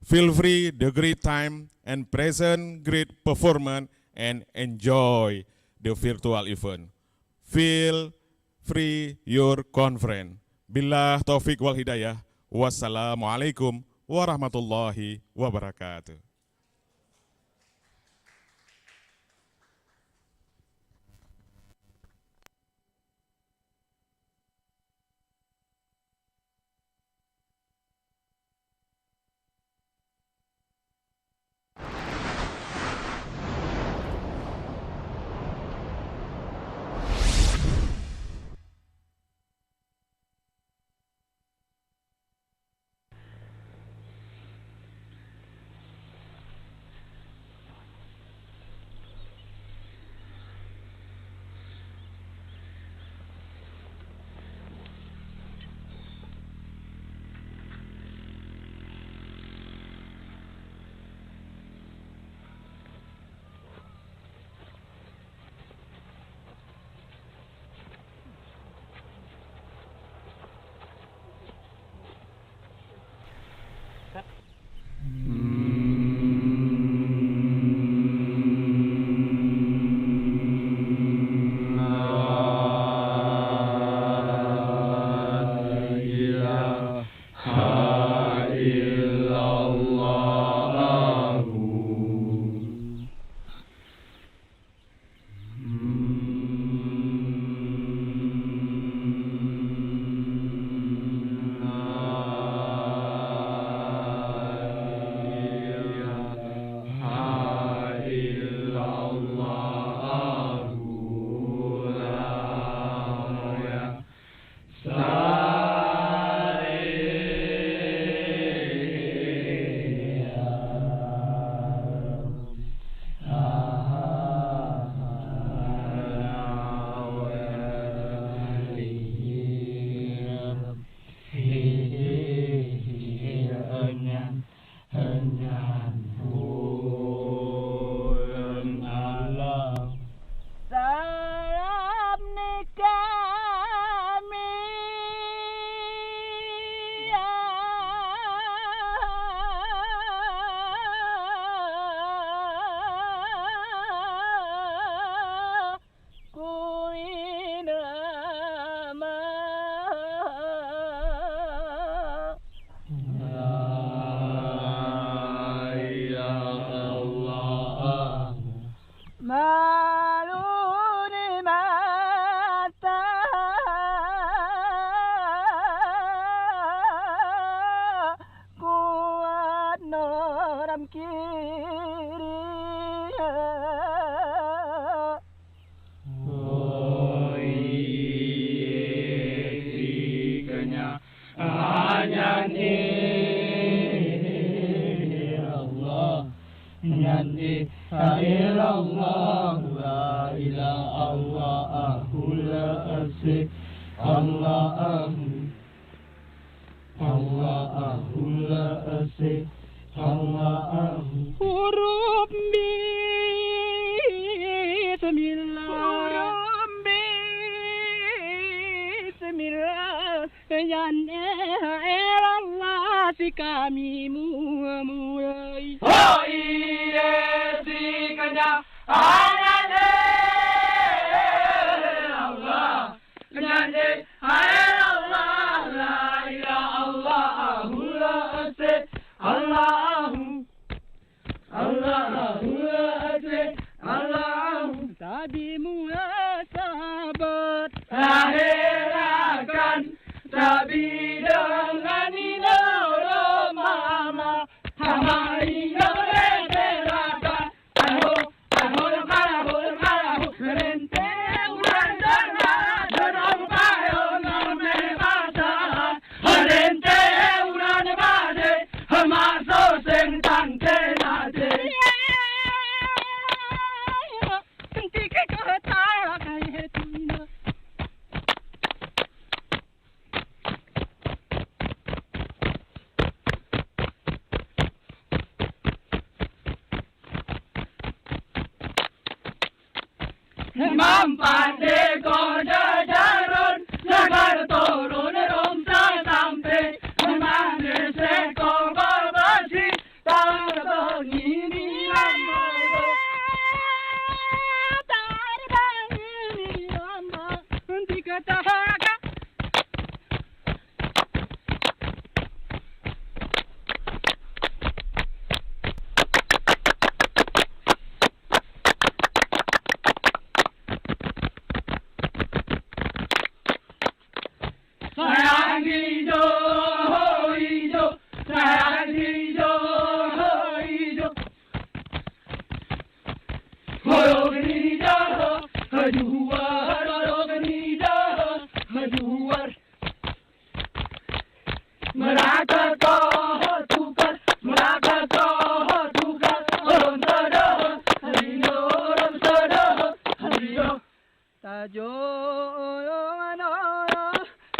Feel free the great time and present great performance and enjoy the virtual event. Feel free your conference. Billah taufik wal hidayah. Wassalamualaikum warahmatullahi wabarakatuh.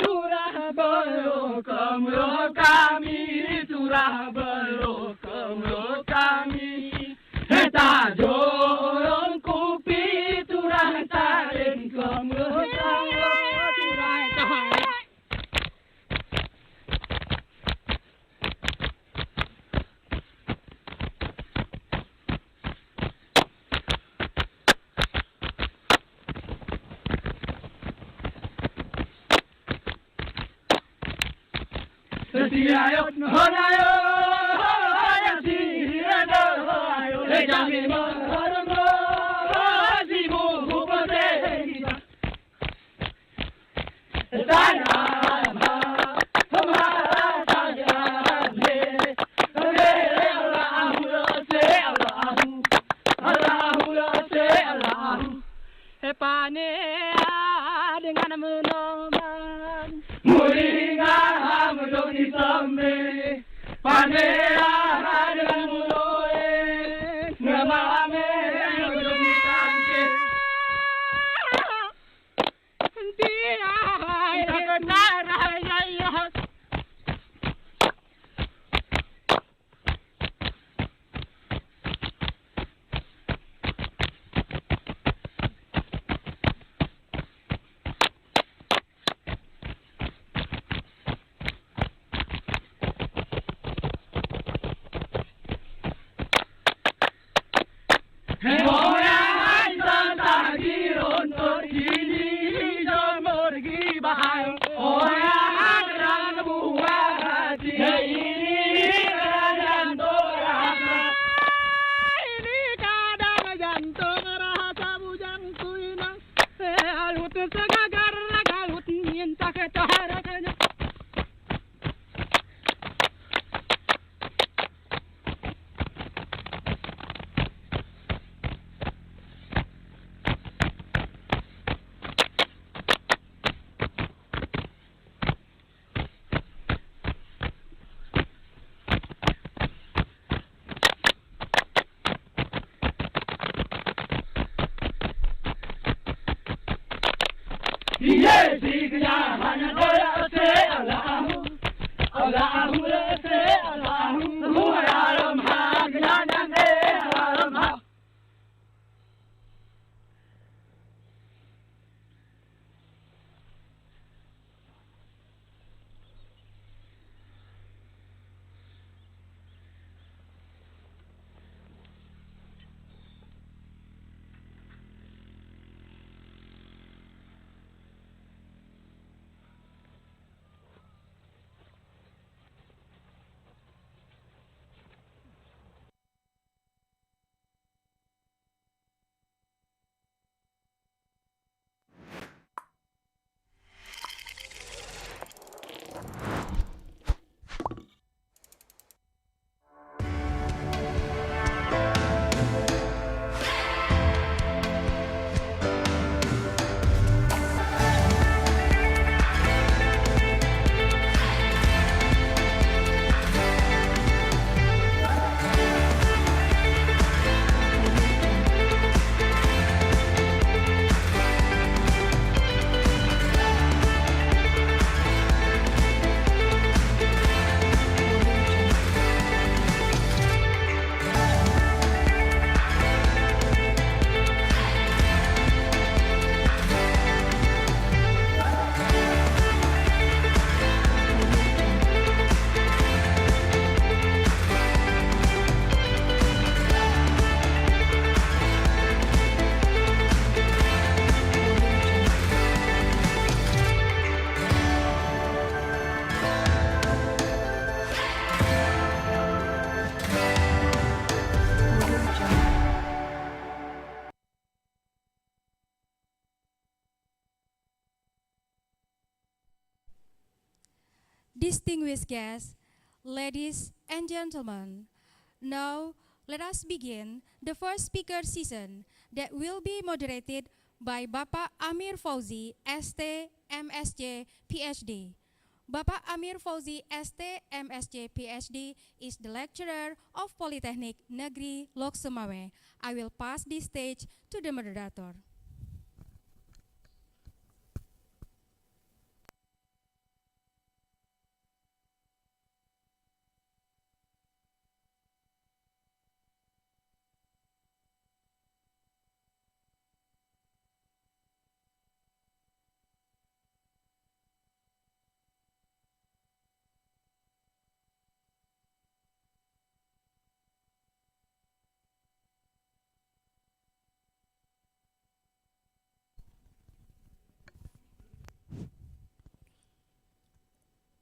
Surah belokam kami, surah belokam kami. Heta jorong kupi, surah tarik kami. Ayo, honayo, ayo sirado, ayo lejami maharango, simu kupate kita. Sana ma, hamara saja le, Allahu se Allahu, Allahu se Allahu. Hepane dengan menoman, muringan hamdoni sambe, panera dengan muloe, ngamame hamdoni tangke. Dia kenara ya. Distinguished guests, ladies and gentlemen, now let us begin the first speaker session that will be moderated by Bapak Amir Fauzi, ST, MSc, PhD. Bapak Amir Fauzi, ST, MSc, PhD is the lecturer of Politeknik Negeri Lhokseumawe. I will pass this stage to the moderator.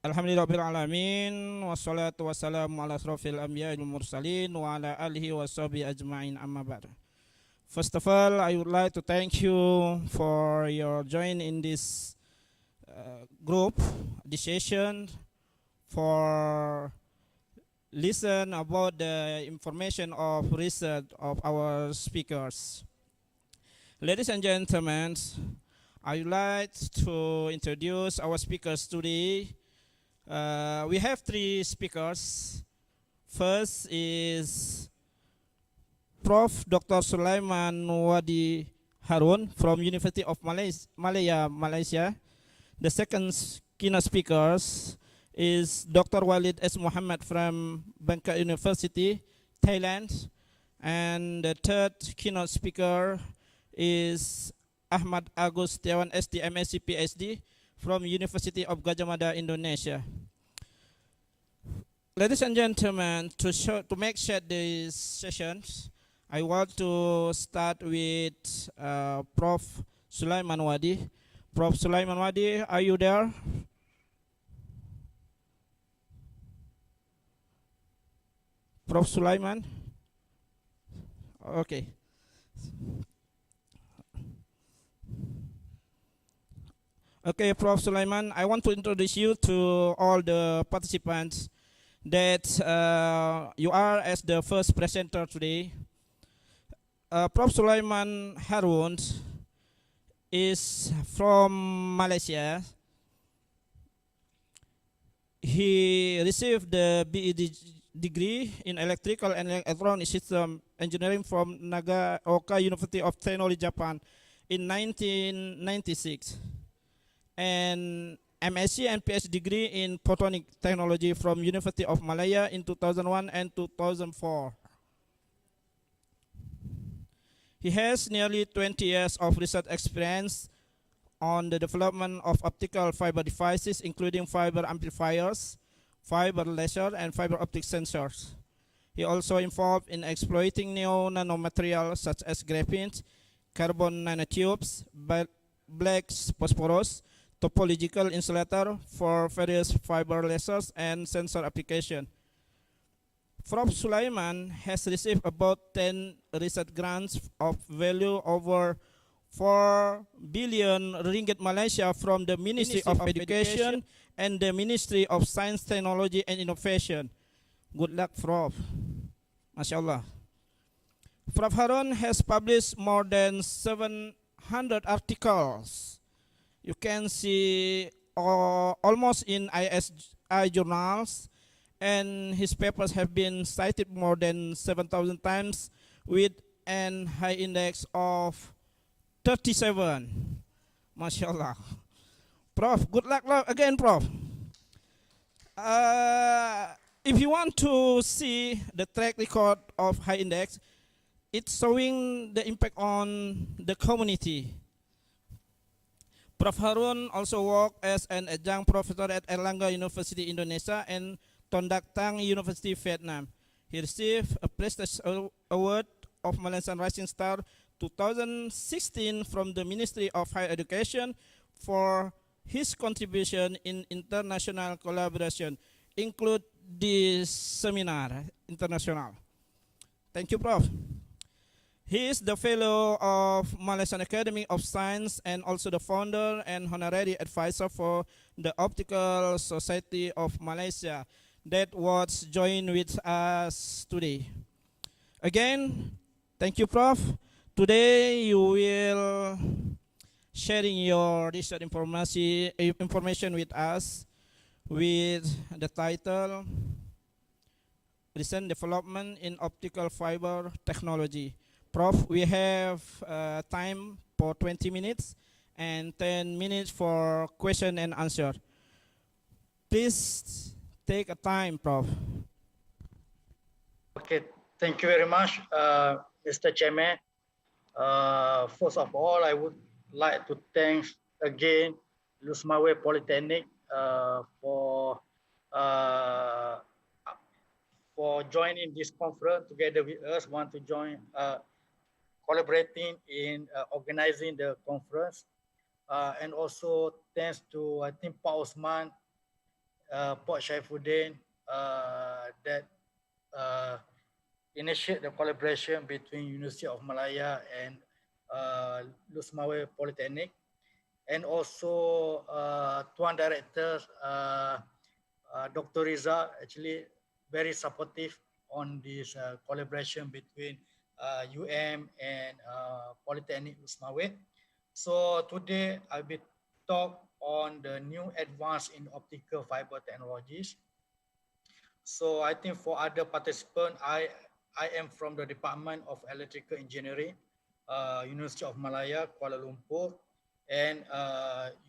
Alhamdulillahirabbil alamin wassalatu wassalamu ala asrofil anbiya'i wal mursalin wa ala alihi washabihi ajma'in amma ba'd. First of all, I would like to thank you for your join in this group, this session, for listen about the information of research of our speakers. Ladies and gentlemen, I would like to introduce our speakers today. We have three speakers. First is Prof. Dr. Sulaiman Wadi Harun from University of Malaya, Malaysia. The second keynote speakers is Dr. Walid S. Muhammad from Bangkok University, Thailand. And the third keynote speaker is Ahmad Agus Setiawan SD MSc PhD from University of Gadjah Mada, Indonesia. Ladies and gentlemen, to make short these sessions, I want to start with Prof. Sulaiman Wadi. Prof. Sulaiman Wadi, are you there? Prof. Sulaiman? Okay. Okay, Prof. Sulaiman, I want to introduce you to all the participants that you are as the first presenter today. Prof. Sulaiman Harun is from Malaysia. He received the BE degree in Electrical and Electronic System Engineering from Nagaoka University of Technology, Japan in 1996. And MSc and PhD degree in Photonic Technology from University of Malaya in 2001 and 2004. He has nearly 20 years of research experience on the development of optical fiber devices, including fiber amplifiers, fiber laser, and fiber optic sensors. He also involved in exploiting new nanomaterials such as graphene, carbon nanotubes, black phosphorus, topological insulator for various fiber lasers and sensor application. Prof. Sulaiman has received about 10 research grants of value over 4 billion ringgit Malaysia from the Ministry of Education and the Ministry of Science, Technology and Innovation. Good luck, Prof. MashaAllah. Prof. Harun has published more than 700 articles. You can see almost in ISI journals, and his papers have been cited more than 7,000 times with an high index of 37. MashaAllah. Prof, good luck again, Prof. If you want to see the track record of high index, it's showing the impact on the community. Prof. Harun also worked as an adjunct professor at Erlangga University, Indonesia, and Ton Trắc University, Vietnam. He received a prestigious award of Malaysian Rising Star 2016 from the Ministry of Higher Education for his contribution in international collaboration, include this seminar international. Thank you, Prof. He is the fellow of Malaysian Academy of Science and also the founder and honorary advisor for the Optical Society of Malaysia that was joined with us today. Again, thank you, Prof. Today you will sharing your research information with us with the title Recent Development in Optical Fiber Technology. Prof, we have time for 20 minutes and 10 minutes for question and answer. Please take a time, Prof. Okay, thank you very much, Mr. Chairman. First of all, I would like to thank again Lhokseumawe Politeknik for joining this conference together with us. Want to join collaborating in organizing the conference, and also thanks to I think Pak Osman Port Saifuddin that initiate the collaboration between University of Malaya and Lhokseumawe Polytechnic, and also Tuan Director Dr. Riza actually very supportive on this collaboration between and Polytechnic Lhokseumawe. So today I will talk on the new advance in optical fiber technologies. So I think for other participants, I am from the Department of Electrical Engineering, University of Malaya, Kuala Lumpur, and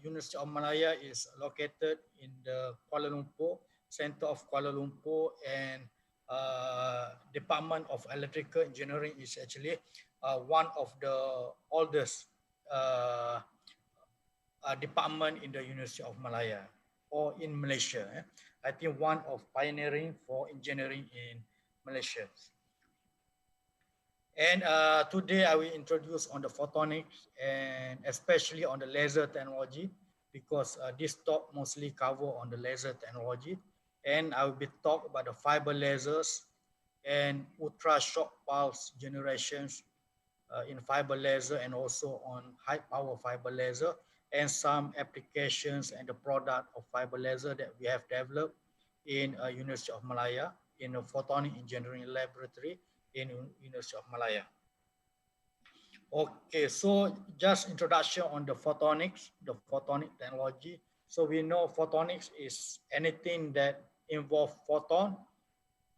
University of Malaya is located in the Kuala Lumpur, center of Kuala Lumpur, and Department of Electrical Engineering is actually one of the oldest department in the University of Malaya or in Malaysia. I think one of pioneering for engineering in Malaysia. And today I will introduce on the photonics and especially on the laser technology, because this talk mostly cover on the laser technology. And I will be talk about the fiber lasers and ultra short pulse generations in fiber laser, and also on high power fiber laser, and some applications and the product of fiber laser that we have developed in University of Malaya in a photonic engineering laboratory in University of Malaya. Okay, so just introduction on the photonics, the photonic technology. So we know photonics is anything that involve photon.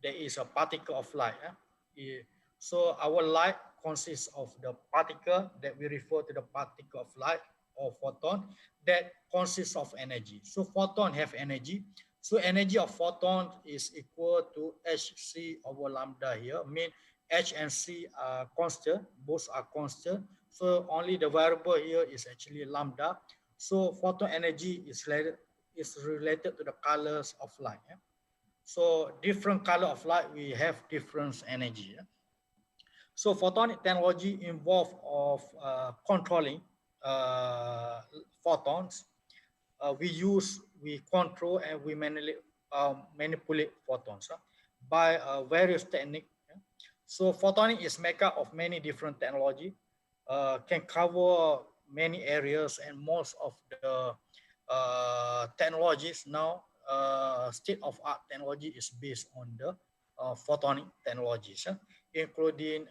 There is a particle of light. So our light consists of the particle that we refer to the particle of light or photon that consists of energy. So photon have energy. So energy of photon is equal to hc over lambda here. Mean h and c are constant, both are constant. So only the variable here is actually lambda. So photon energy is related to the colors of light. So different color of light, we have different energy. So photonic technology involve of controlling photons. We control and we manipulate photons by various techniques. So photonic is made up of many different technology, can cover many areas, and most of the technologies now, state-of-art technology is based on the photonic technologies, including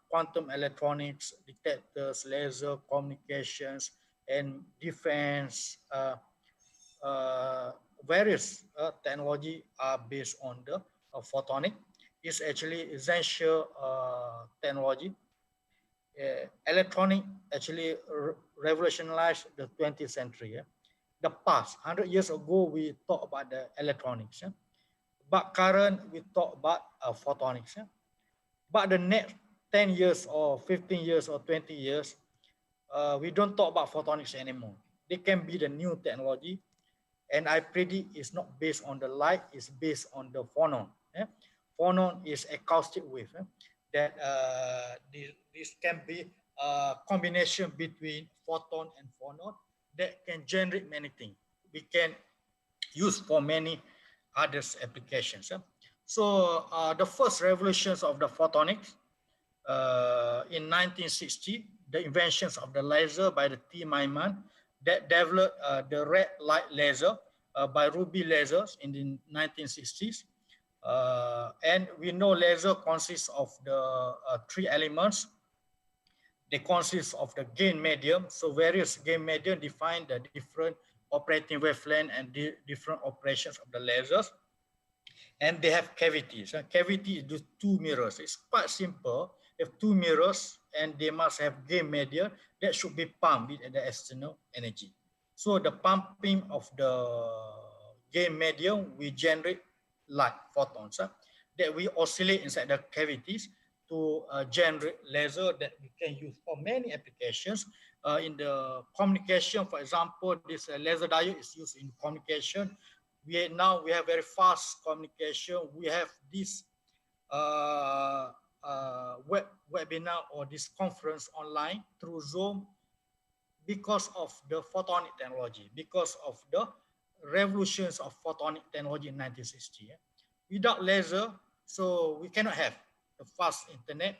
quantum electronics, detectors, laser communications, and defense. Various technology are based on the photonic. It's actually essential technology. Electronic actually revolutionized the 20th century. The past 100 years ago we talk about the electronics, but current we talk about photonics. But the next 10 years or 15 years or 20 years, we don't talk about photonics anymore. They can be the new technology, and I predict it's not based on the light, it's based on the phonon. Phonon is acoustic wave. That this can be a combination between photon and phonon that can generate many things. We can use for many others applications. So the first revolutions of the photonics in 1960, the inventions of the laser by the T. Maiman that developed the red light laser by Ruby lasers in the 1960s. And we know laser consists of the three elements. They consist of the gain medium. So various gain medium define the different operating wavelength and different operations of the lasers. And they have cavities. Cavity is the two mirrors. It's quite simple. If two mirrors and they must have gain medium that should be pumped with the external energy. So the pumping of the gain medium, we generate light photons that we oscillate inside the cavities to generate laser that we can use for many applications. In the communication, for example, this laser diode is used in communication. Now we have very fast communication. We have this webinar or this conference online through Zoom because of the photonic technology, because of the revolutions of photonic technology in 1960. Without laser, so we cannot have the fast internet,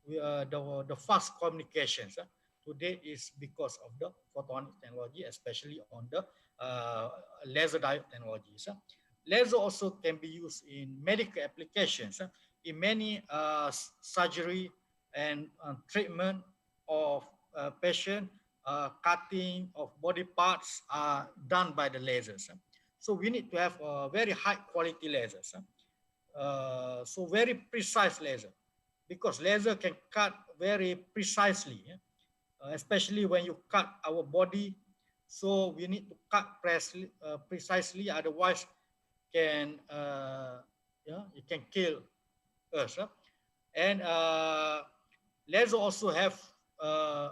the fast communications. Today is because of the photonic technology, especially on the laser diode technologies. Laser also can be used in medical applications, in many surgery and treatment of patient. Cutting of body parts are done by the lasers. So we need to have very high quality lasers. So very precise laser, because laser can cut very precisely, especially when you cut our body. So we need to cut precisely, otherwise it can kill us. And laser also have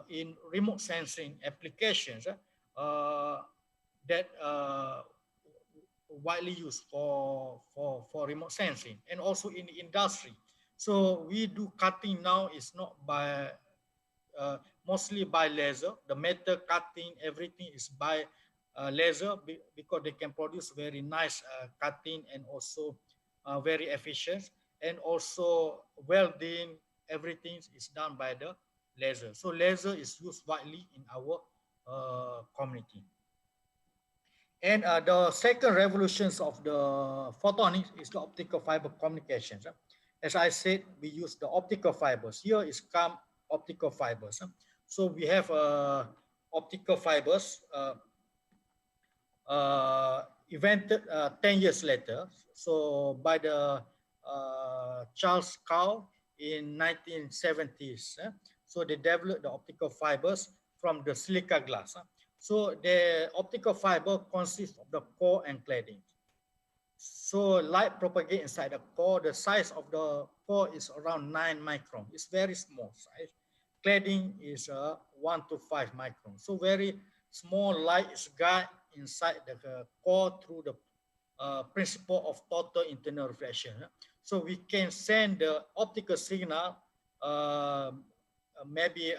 in remote sensing applications that widely used for remote sensing, and also in the industry. So we do cutting now is not by mostly by laser. The metal cutting, everything is by laser, because they can produce very nice cutting, and also very efficient, and also welding, everything is done by the laser. So laser is used widely in our community. And the second revolutions of the photonics is the optical fiber communications. As I said, we use the optical fibers. Here is come optical fibers. So we have optical fibers invented 10 years later. So by the Charles Cow in 1970s. So they developed the optical fibers from the silica glass. So the optical fiber consists of the core and cladding. So light propagates inside the core. The size of the core is around 9 micron. It's very small size. Cladding is 1 to 5 micron. So very small light is guided inside the core through the principle of total internal reflection. So we can send the optical signal maybe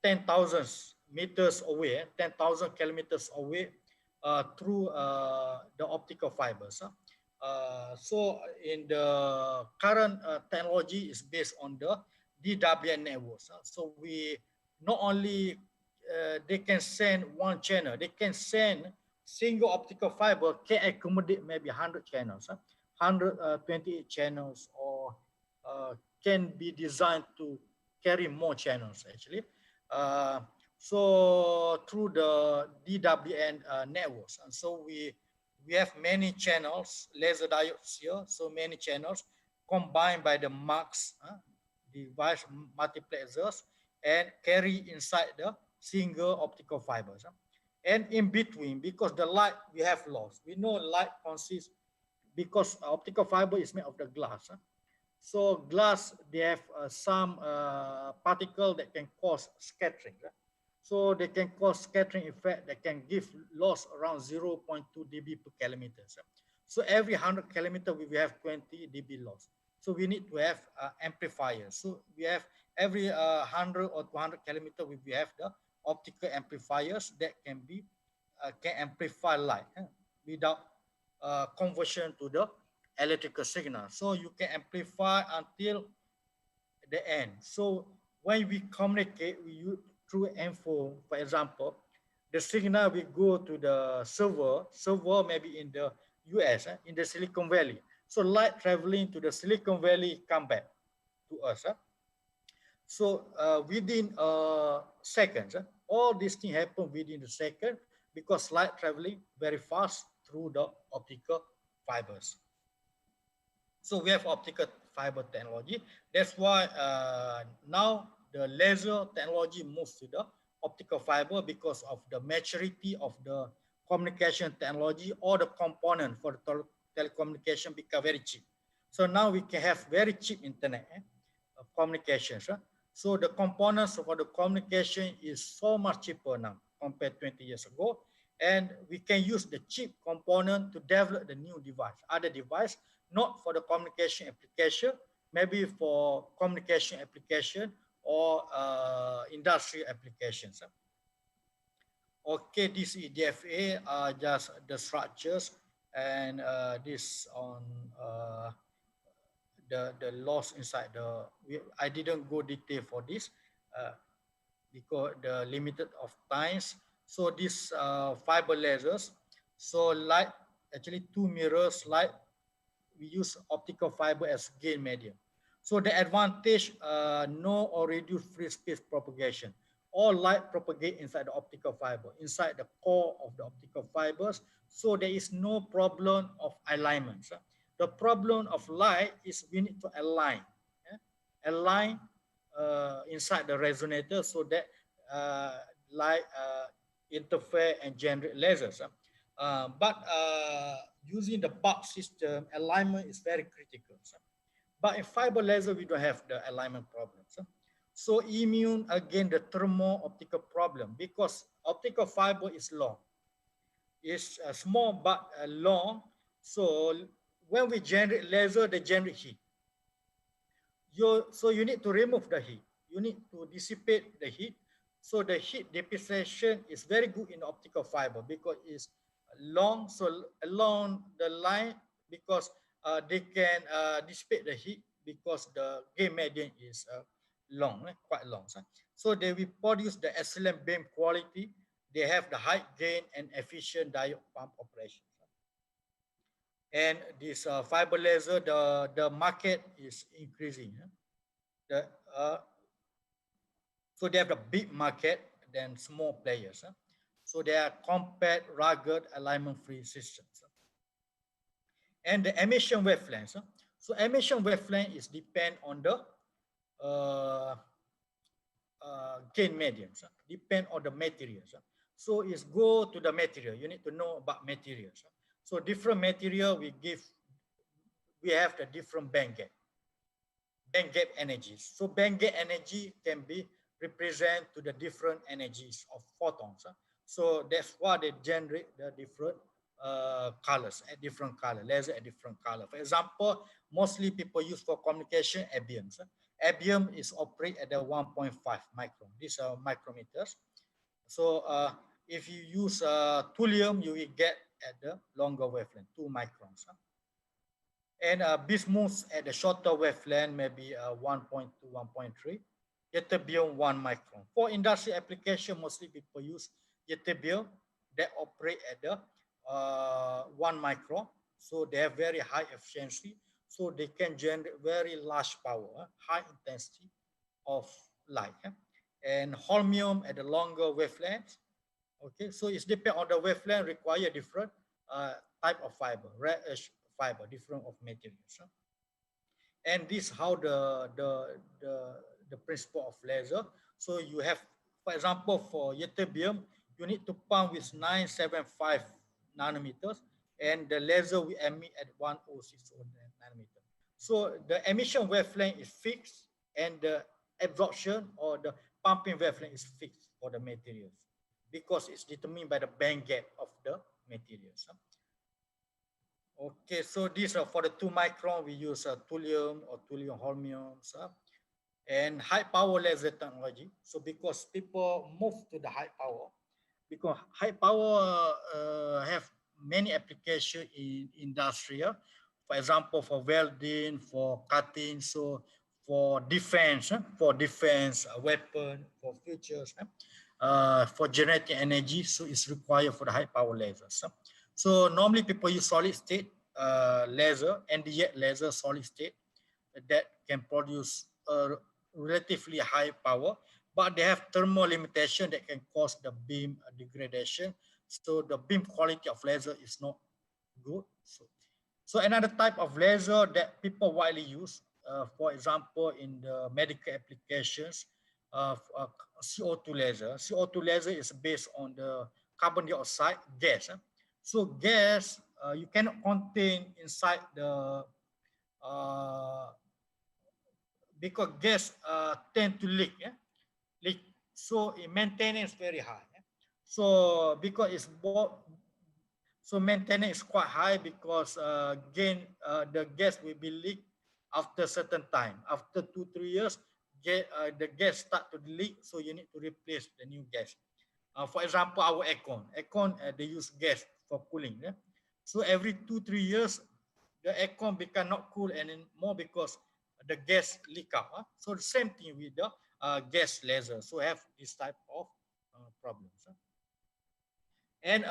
10,000 meters away, 10,000 kilometers away through the optical fibers. So in the current technology is based on the DWN networks. So we not only they can send one channel, they can send single optical fiber can accommodate maybe 100 channels, 128 channels, or can be designed to carry more channels actually. So through the DWN networks, and so we have many channels, laser diodes here, so many channels combined by the MUX device multiplexers and carry inside the single optical fibers. And in between, because the light we have lost, we know light consists, because optical fiber is made of the glass. So glass, they have some particle that can cause scattering. So they can cause scattering effect that can give loss around 0.2 dB per kilometer. So every 100 kilometer we have 20 dB loss. So we need to have amplifiers. So we have every 100 or 200 kilometer we have the optical amplifiers that can be can amplify light without conversion to the electrical signal. So you can amplify until the end. So when we communicate, we use through info, for example, the signal will go to the server maybe in the US, in the Silicon Valley. So light traveling to the Silicon Valley come back to us. So within seconds, all these things happen within the second, because light traveling very fast through the optical fibers. So we have optical fiber technology. That's why now the laser technology moves to the optical fiber, because of the maturity of the communication technology, or the component for the telecommunication become very cheap. So now we can have very cheap internet communications. So the components for the communication is so much cheaper now compared to 20 years ago. And we can use the cheap component to develop the new device, other device, not for the communication application, maybe for communication application or industry applications. Okay, this EDFA are just the structures, and this on the loss inside the. I didn't go detail for this because the limited of times. So this fiber lasers. So light, actually two mirrors light, we use optical fiber as gain medium. So the advantage, no or reduced free space propagation. All light propagate inside the optical fiber, inside the core of the optical fibers. So there is no problem of alignment. The problem of light is we need to align, align inside the resonator so that light interfere and generate lasers. But using the bulk system, alignment is very critical. But in fiber laser, we don't have the alignment problems. So immune again the thermo optical problem because optical fiber is long. It's small but long. So when we generate laser, they generate heat. So you need to remove the heat. You need to dissipate the heat. So the heat dissipation is very good in optical fiber because it's long. So along the line, because they can dissipate the heat because the gain medium is long, quite long. So they will produce the excellent beam quality. They have the high gain and efficient diode pump operation. And this fiber laser, the market is increasing. The, so they have a big market than small players. So they are compact, rugged, alignment-free systems. And the emission wavelengths. So emission wavelength is depend on the gain mediums, depend on the materials. So it's go to the material. You need to know about materials. So different material we have the different band gap energies. So band gap energy can be represent to the different energies of photons. So that's why they generate the different colors at different color, laser at different color. For example, mostly people use for communication erbiums. Erbium is operate at the 1.5 micron. These are micrometers. So if you use thulium, you will get at the longer wavelength, 2 microns. And bismuth at the shorter wavelength, maybe 1.2, 1.3. Ytterbium 1 micron. For industrial application, mostly people use ytterbium that operate at the 1 micron. So they have very high efficiency. So they can generate very large power, high intensity of light. And holmium at the longer wavelength. Okay, so it's depend on the wavelength require different type of fiber, fiber, different of materials. And this how the principle of laser. So you have, for example, for ytterbium, you need to pump with 975 nanometers, and the laser will emit at 1060 nanometer. So the emission wavelength is fixed, and the absorption or the pumping wavelength is fixed for the materials because it's determined by the band gap of the materials. Okay, so these are for the 2 micron, we use thulium or thulium holmium, and high power laser technology. So because people move to the high power, because high power have many applications in industrial, for example, for welding, for cutting, so for defense, weapon, for futures, for generating energy, so it's required for the high power lasers. So normally people use solid state laser, Nd:YAG laser solid state that can produce relatively high power, but they have thermal limitation that can cause the beam degradation. So the beam quality of laser is not good. So another type of laser that people widely use, for example, in the medical applications, CO2 laser. CO2 laser is based on the carbon dioxide gas. So gas, you cannot contain inside the, because gas tend to leak. Leak. So maintenance very high. So because it's so maintenance is quite high because the gas will be leaked after certain time. After 2-3 years, the gas start to leak, so you need to replace the new gas. For example, our aircon, they use gas for cooling. Yeah? So every 2-3 years, the aircon become not cool anymore because the gas leak out. So the same thing with the gas laser. So have this type of problems. And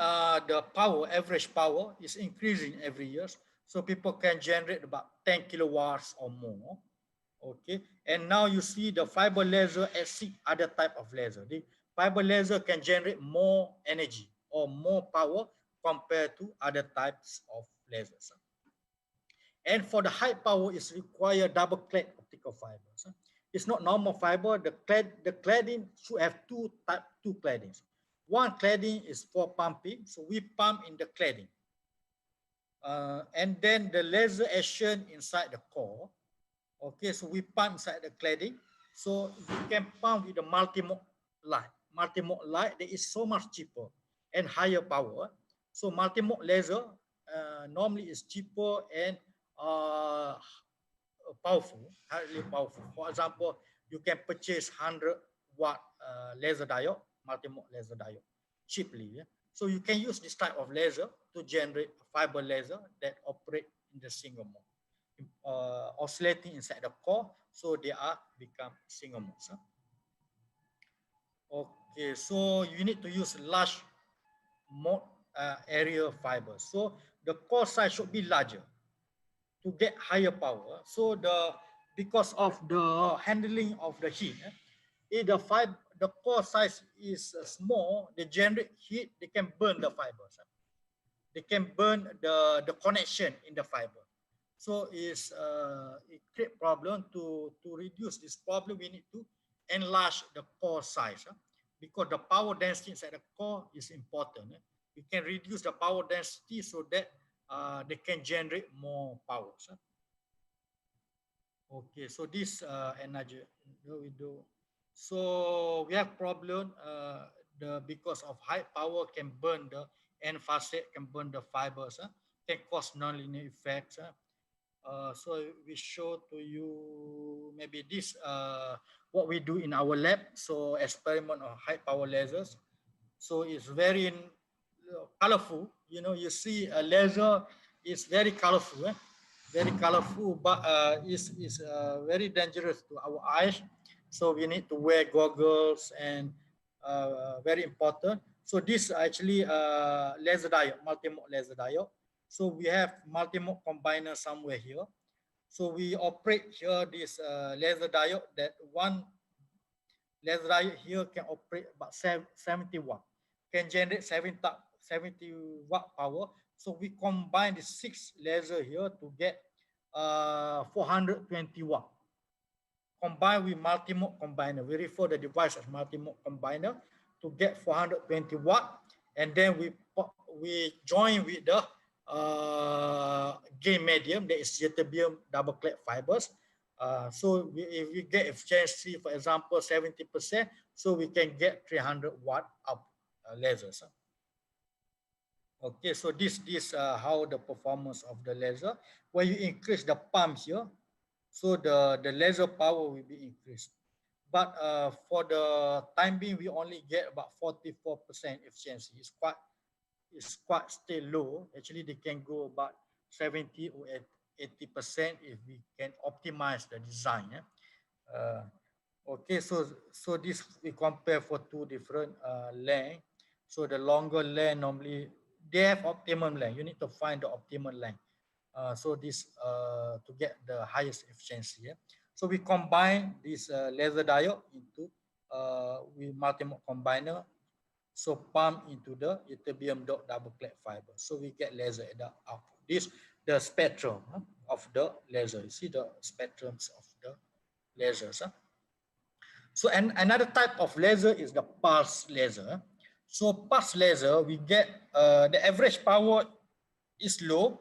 the power, average power is increasing every year. So people can generate about 10 kilowatts or more. Okay, and now you see the fiber laser exceed other type of laser. The fiber laser can generate more energy or more power compared to other types of lasers. And for the high power, is require double clad optical fibers. It's not normal fiber. The cladding should have two claddings. One cladding is for pumping, so we pump in the cladding. And then the laser action inside the core. Okay, so we pump inside the cladding. So we can pump with the multi-mode light. Multi-mode light that is so much cheaper and higher power. So multi-mode laser normally is cheaper and powerful, highly powerful. For example, you can purchase 100-watt laser diode, multi-mode laser diode, cheaply. Yeah? So you can use this type of laser to generate a fiber laser that operate in the single mode, oscillating inside the core, so they are become single modes. Huh? Okay, so you need to use large mode area fibers. So the core size should be larger to get higher power. So because of the handling of the heat, if the core size is small, they generate heat, they can burn the fibers. They can burn the connection in the fiber. So it create problem. To reduce this problem, we need to enlarge the core size, because the power density inside the core is important. We can reduce the power density so that they can generate more power. Okay, so this energy we do. So we have problem because of high power can burn the end facet, can burn the fibers, can cause nonlinear effects. So we show to you maybe this what we do in our lab. So experiment on high power lasers. So it's very colorful. You know, you see a laser is very colorful, very colorful, but is very dangerous to our eyes. So we need to wear goggles and very important. So this actually laser diode, multi-mode laser diode. So we have multi-mode combiner somewhere here. So we operate here this laser diode, that one laser diode here can operate about 70 watt, can generate 70 watt power. So we combine the 6 laser here to get 420 watt. Combined with multi-mode combiner, we refer the device as multi-mode combiner to get 420 watt, and then we join with the gain medium, that is ytterbium double clad fibers. So if we get efficiency, for example, 70%, so we can get 300 watt up lasers. Okay, so this how the performance of the laser. When you increase the pumps here, so the laser power will be increased. But for the time being, we only get about 44% efficiency. It's quite still low. Actually, they can go about 70 or 80% if we can optimize the design. Okay, so this we compare for two different length. So the longer length normally they have optimum length. You need to find the optimum length. So this to get the highest efficiency. So we combine this laser diode into with multi-mode combiner. So pump into the ytterbium double clad fiber. So we get laser at the output. This the spectrum of the laser. You see the spectrums of the lasers. So another type of laser is the pulse laser. So pulse laser, we get the average power is low,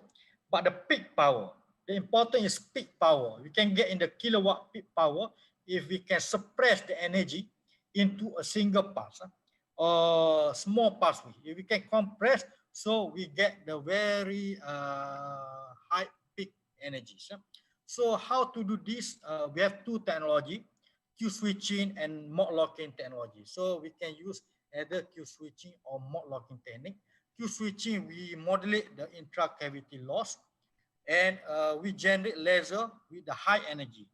but the peak power, the important is peak power. We can get in the kilowatt peak power if we can suppress the energy into a single pulse or small pulse width. If we can compress, so we get the very high peak energies. So how to do this? We have two technology, Q switching and mode locking technology. So we can use either Q switching or mode locking technique. Q switching, we modulate the intra-cavity loss, and we generate laser with the high energy.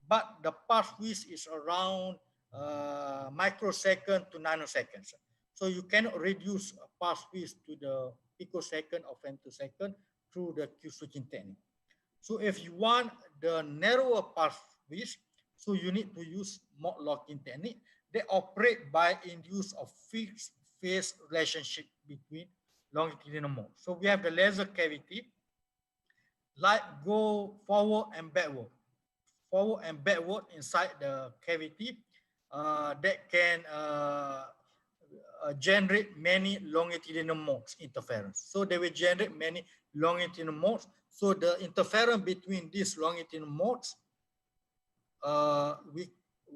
But the pulse width is around microsecond to nanoseconds. So you cannot reduce pulse width to the picosecond or femtosecond through the Q switching technique. So if you want the narrower pulse width, so you need to use mode locking technique. They operate by induce of fixed phase relationship between longitudinal modes. So we have the laser cavity, light go forward and backward inside the cavity that can generate many longitudinal modes interference. So they will generate many longitudinal modes. So the interference between these longitudinal modes,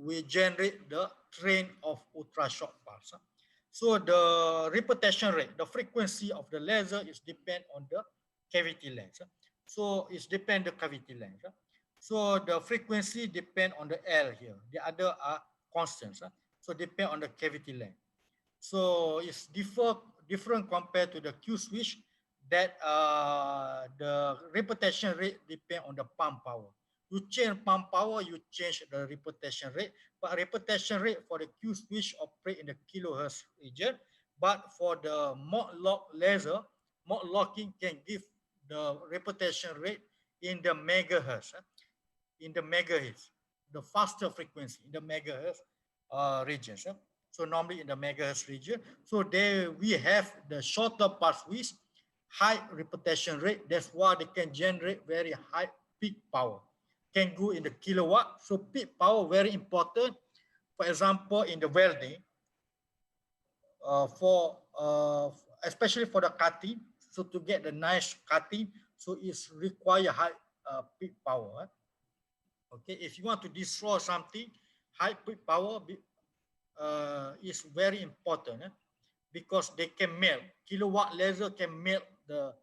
we generate the train of ultra short pulse. So the repetition rate, the frequency of the laser is depend on the cavity length. So it's depend the cavity length. So the frequency depend on the L here. The other are constants. So depend on the cavity length. So it's different compared to the Q switch that the repetition rate depend on the pump power. You change pump power, you change the repetition rate, but repetition rate for the Q switch operate in the kilohertz region. But for the mode lock laser, mode locking can give the repetition rate in the megahertz, the faster frequency in the megahertz regions. So normally in the megahertz region. So there we have the shorter pulse width, high repetition rate. That's why they can generate very high peak power. Can go in the kilowatt. So peak power very important. For example, in the welding, especially for the cutting. So to get the nice cutting, so it's require high peak power. Okay, if you want to destroy something, high peak power is very important because they can melt. Kilowatt laser can melt the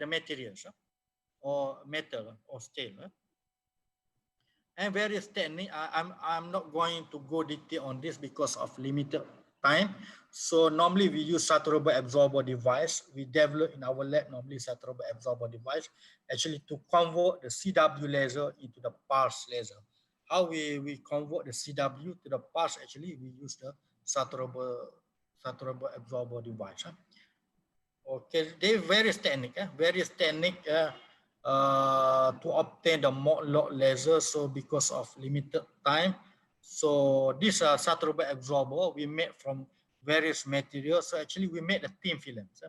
materials or metal or steel. And various technique. I'm not going to go detail on this because of limited time. So normally we use saturable absorber device. We develop in our lab normally saturable absorber device actually to convert the CW laser into the pulse laser. How we convert the CW to the pulse, actually we use the saturable absorber device. Okay, there are various technique to obtain the mode lock laser. So because of limited time, so this saturable absorber we made from various materials. So actually we made the thin films,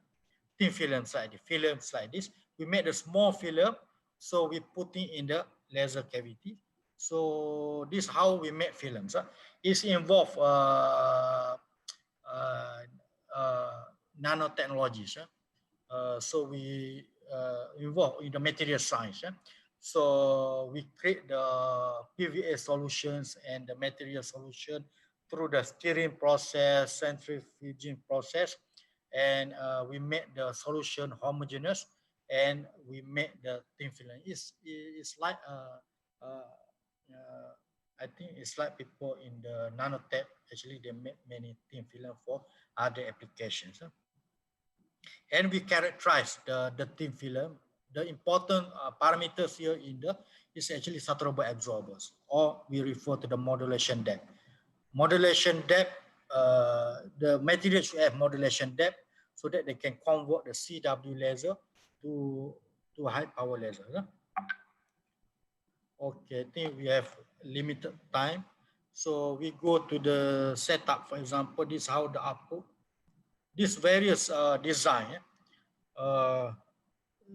films like this. We made a small film, so we put it in the laser cavity. So this is how we make films. It's involved nanotechnologies. So we involved in the material science. So we create the PVA solutions and the material solution through the stirring process, centrifuging process, and we make the solution homogeneous, and we make the thin film. It's like I think it's like people in the nanotech, actually they make many thin film for other applications. And we characterize the thin film. The important parameters here is actually saturable absorbers, or we refer to the modulation depth. Modulation depth, the material should have modulation depth so that they can convert the CW laser to high power laser. Okay, I think we have limited time. So we go to the setup. For example, this is how the output. This various design.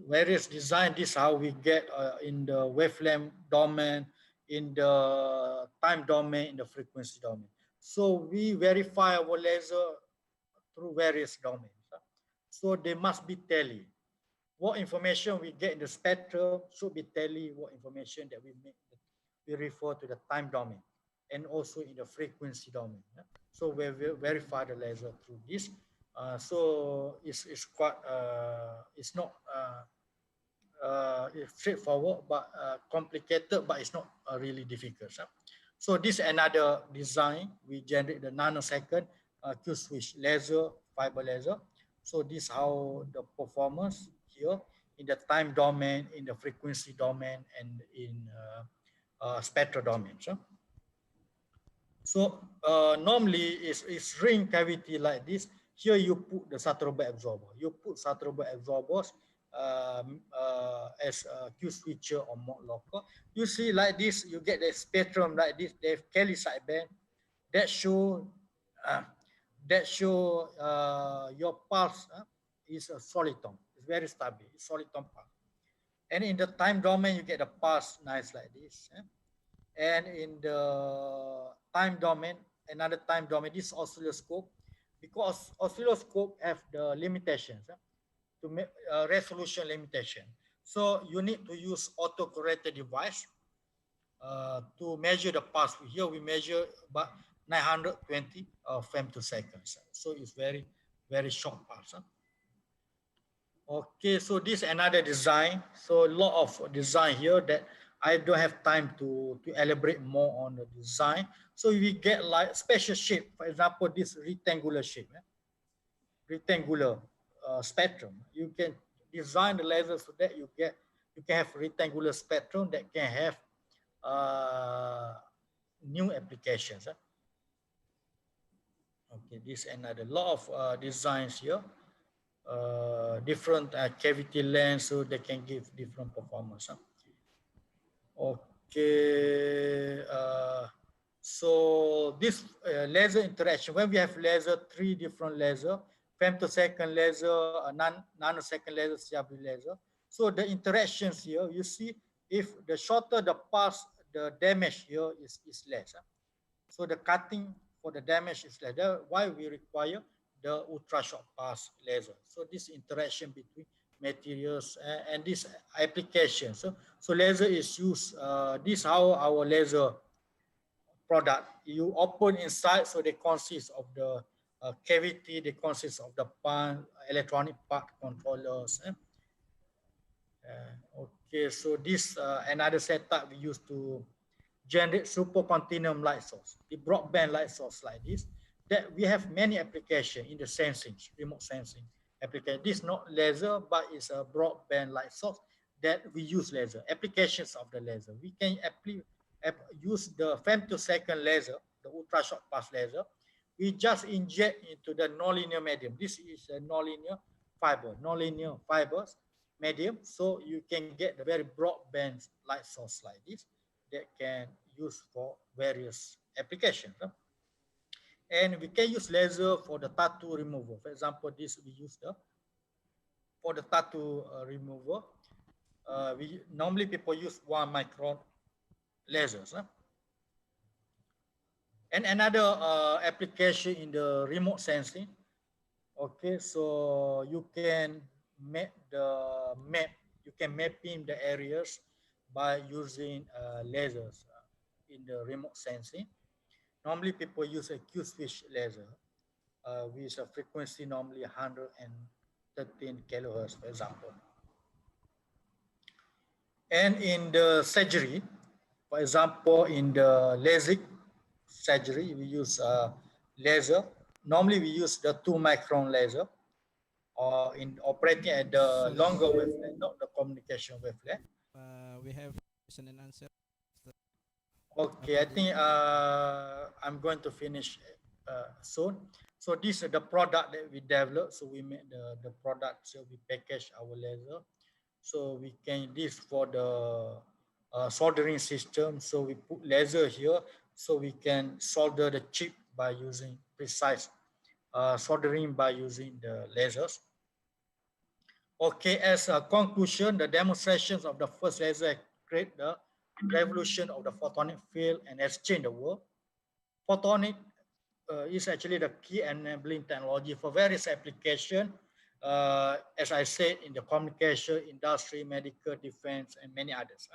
Various design, this is how we get in the wavelength domain, in the time domain, in the frequency domain. So we verify our laser through various domains. So they must be tally. What information we get in the spectrum should be tally what information that we refer to the time domain and also in the frequency domain. So we verify the laser through this. So it's quite it's not it's straightforward but complicated, but it's not really difficult. So this is another design. We generate the nanosecond Q switch laser, fiber laser. So this how the performance here in the time domain, in the frequency domain, and in spectral domain. So normally it's ring cavity like this. Here you put the Saturday absorber. You put Saturday absorbers as a Q switcher or mod locker. You see like this, you get the spectrum like this. They have Kelly sideband that show your pulse is a soliton. It's very stable. It's soliton pulse. And in the time domain, you get the pulse nice like this. And in the time domain, another time domain, this oscilloscope, because oscilloscope have the limitations to make resolution limitation. So you need to use autocorrected device to measure the pulse. Here we measure about 920 femtoseconds. So it's very, very short pulse. Okay, so this another design. So a lot of design here that I don't have time to elaborate more on the design. So we get like special shape. For example, this rectangular shape, rectangular spectrum. You can design the laser so that you can have rectangular spectrum that can have new applications. Okay, this another lot of designs here. Different cavity lengths, so they can give different performance. Okay, so this laser interaction, when we have laser, 3 different laser, femtosecond laser, nanosecond laser, CW laser. So the interactions here, you see, if the shorter the pulse, the damage here is less. So the cutting for the damage is less. That's why we require the ultra short pulse laser. So this interaction between materials and this application. So laser is used, this how our laser product, you open inside, so they consist of the cavity, they consist of the pan, electronic part controllers. Okay, so this another setup we use to generate super continuum light source, the broadband light source like this, that we have many applications in the sensing, remote sensing application. This is not laser, but it's a broadband light source that we use laser, applications of the laser. We can use the femtosecond laser, the ultra short pulse laser. We just inject into the nonlinear medium. This is a nonlinear fiber, nonlinear fibers medium. So you can get the very broadband light source like this that can use for various applications. And we can use laser for the tattoo removal. For example, this we use for the tattoo removal. We normally people use 1 micron lasers. And another application in the remote sensing. Okay, so you can map the map. You can mapping the areas by using lasers in the remote sensing. Normally, people use a Q switch laser with a frequency normally 113 kilohertz, for example. And in the surgery, for example, in the LASIK surgery, we use laser. Normally, we use the 2 micron laser, or in operating at the longer wavelength, not the communication wavelength. We have question and answer. Okay, I think I'm going to finish soon. So this is the product that we developed. So we made the product, so we package our laser. So we can, this for the soldering system. So we put laser here, so we can solder the chip by using precise soldering by using the lasers. Okay, as a conclusion, the demonstrations of the first laser create the revolution of the photonic field and has changed the world. Photonic is actually the key enabling technology for various applications, as I said, in the communication, industry, medical, defense, and many others.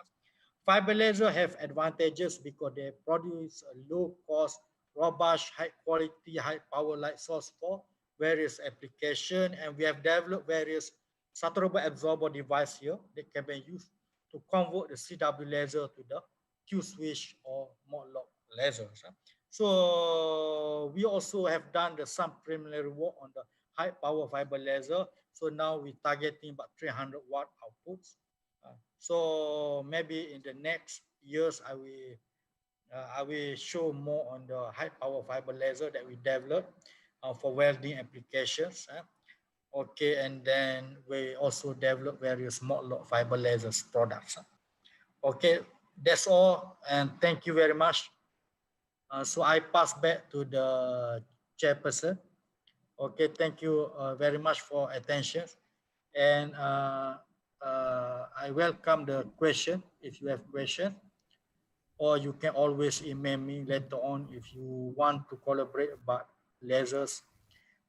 Fiber laser have advantages because they produce a low cost, robust, high quality, high power light source for various applications, and we have developed various saturable absorber device here that can be used to convert the CW laser to the Q switch or mod lock lasers. So we also have done some preliminary work on the high power fiber laser. So now we're targeting about 300 watt outputs. So maybe in the next years, I will show more on the high power fiber laser that we developed for welding applications. Okay, and then we also develop various small fiber lasers products. Okay, that's all, and thank you very much. So I pass back to the chairperson. Okay, thank you very much for attention, and I welcome the question if you have question, or you can always email me later on if you want to collaborate about lasers,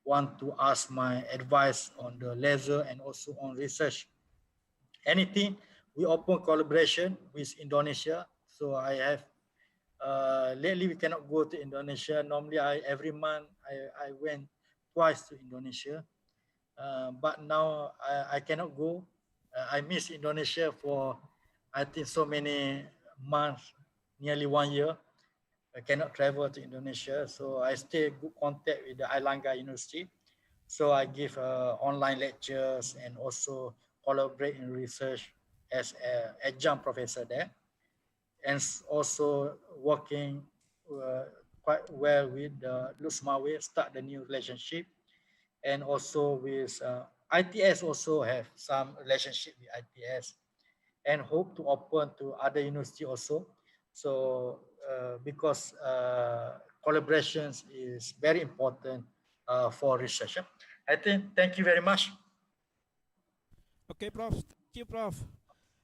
want to ask my advice on the laser and also on research. Anything, we open collaboration with Indonesia. So I have lately we cannot go to Indonesia. Normally, every month I went twice to Indonesia, but now I cannot go. I miss Indonesia for I think so many months, nearly 1 year. I cannot travel to Indonesia, so I stay good contact with the Airlangga University. So I give online lectures and also collaborate in research as an adjunct professor there, and also working quite well with Lhokseumawe, start the new relationship, and also with ITS also have some relationship with ITS, and hope to open to other university also. So because collaborations is very important for research. I think, thank you very much. Okay, Prof. Thank you, Prof.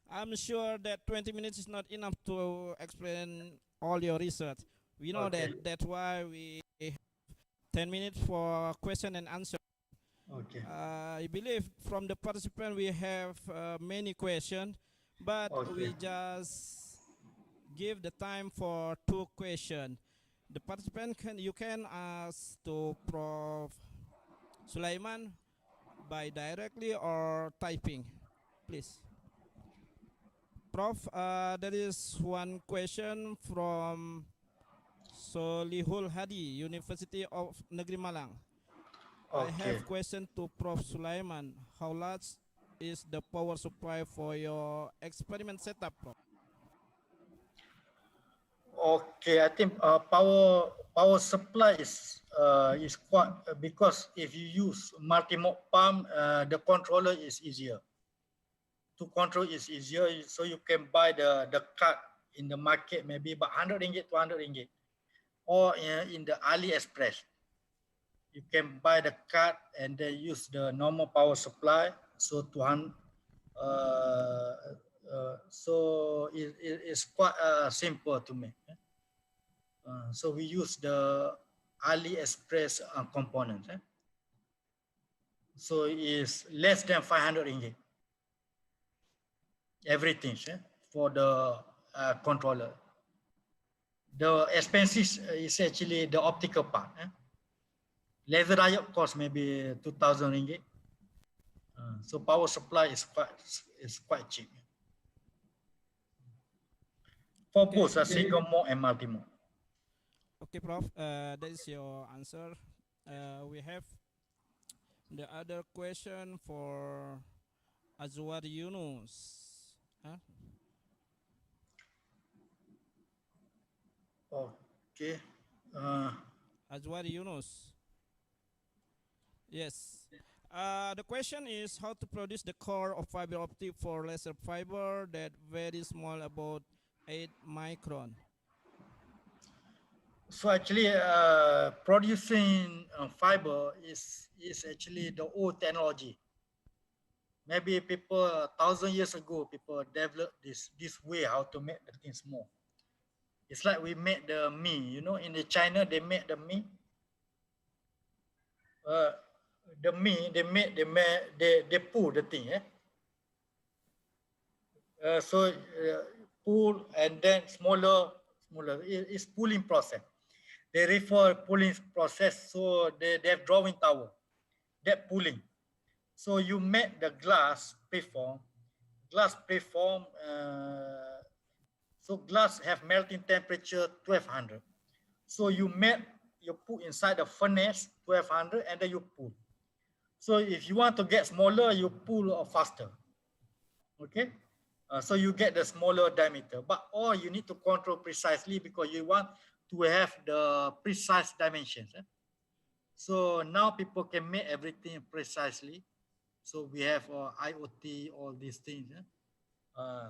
I'm sure that 20 minutes is not enough to explain all your research. We know Okay. that's why we have 10 minutes for question and answer. Okay. I believe from the participant we have many questions, but we Okay. just give the time for 2 questions. The participant you can ask to Prof. Sulaiman by directly or typing, please. Prof, there is one question from Solihul Hadi, University of Negeri Malang. I Okay. have question to Prof. Sulaiman. How large is the power supply for your experiment setup, Prof? Okay, I think power supply is quite because if you use multi-mode pump, the controller is easier. To control is easier, so you can buy the card in the market maybe about 100 ringgit, 200 ringgit, or in the AliExpress. You can buy the card and then use the normal power supply. So so it's quite simple to make. So we use the AliExpress component. So it's less than 500 ringgit. Everything for the controller. The expenses is actually the optical part. Laser diode cost maybe 2,000 ringgit. So power supply is quite cheap. For both single mode and multi mode. Okay, Prof. That is your answer. We have the other question for Azwar Yunus. Huh? Okay. Azwar Yunus. Yes. The question is how to produce the core of fiber optic for laser fiber that very small, about 8 micron. So actually, producing fiber is actually the old technology. Maybe people 1,000 years ago, people developed this way how to make the things small. It's like we made the me. In the China they made the me. The me they pull the thing. So pull and then smaller. It's pulling process. They refer pulling process. So they have drawing tower. That pulling. So you make the glass preform. So glass have melting temperature 1200. So you put inside the furnace 1200 and then you pull. So if you want to get smaller, you pull faster. Okay, so you get the smaller diameter, but all you need to control precisely because you want to have the precise dimensions. So now people can make everything precisely. So we have IoT, all these things.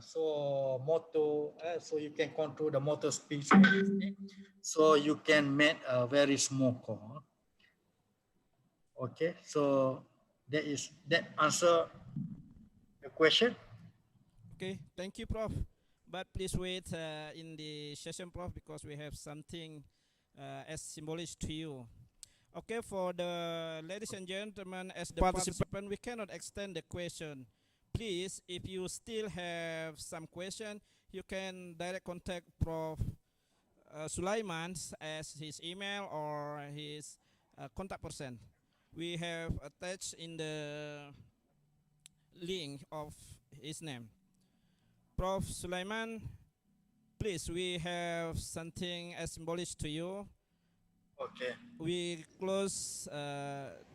So motor, so you can control the motor speed. So you can make a very small core. Okay, so that answer the question. Okay, thank you, Prof. But please wait in the session, Prof, because we have something as symbolic to you. Okay, for the ladies and gentlemen, as the participant, we cannot extend the question. Please, if you still have some question, you can direct contact Prof. Sulaiman as his email or his contact person. We have attached in the link of his name. Prof. Sulaiman, please, we have something as symbolic to you. Okay. We close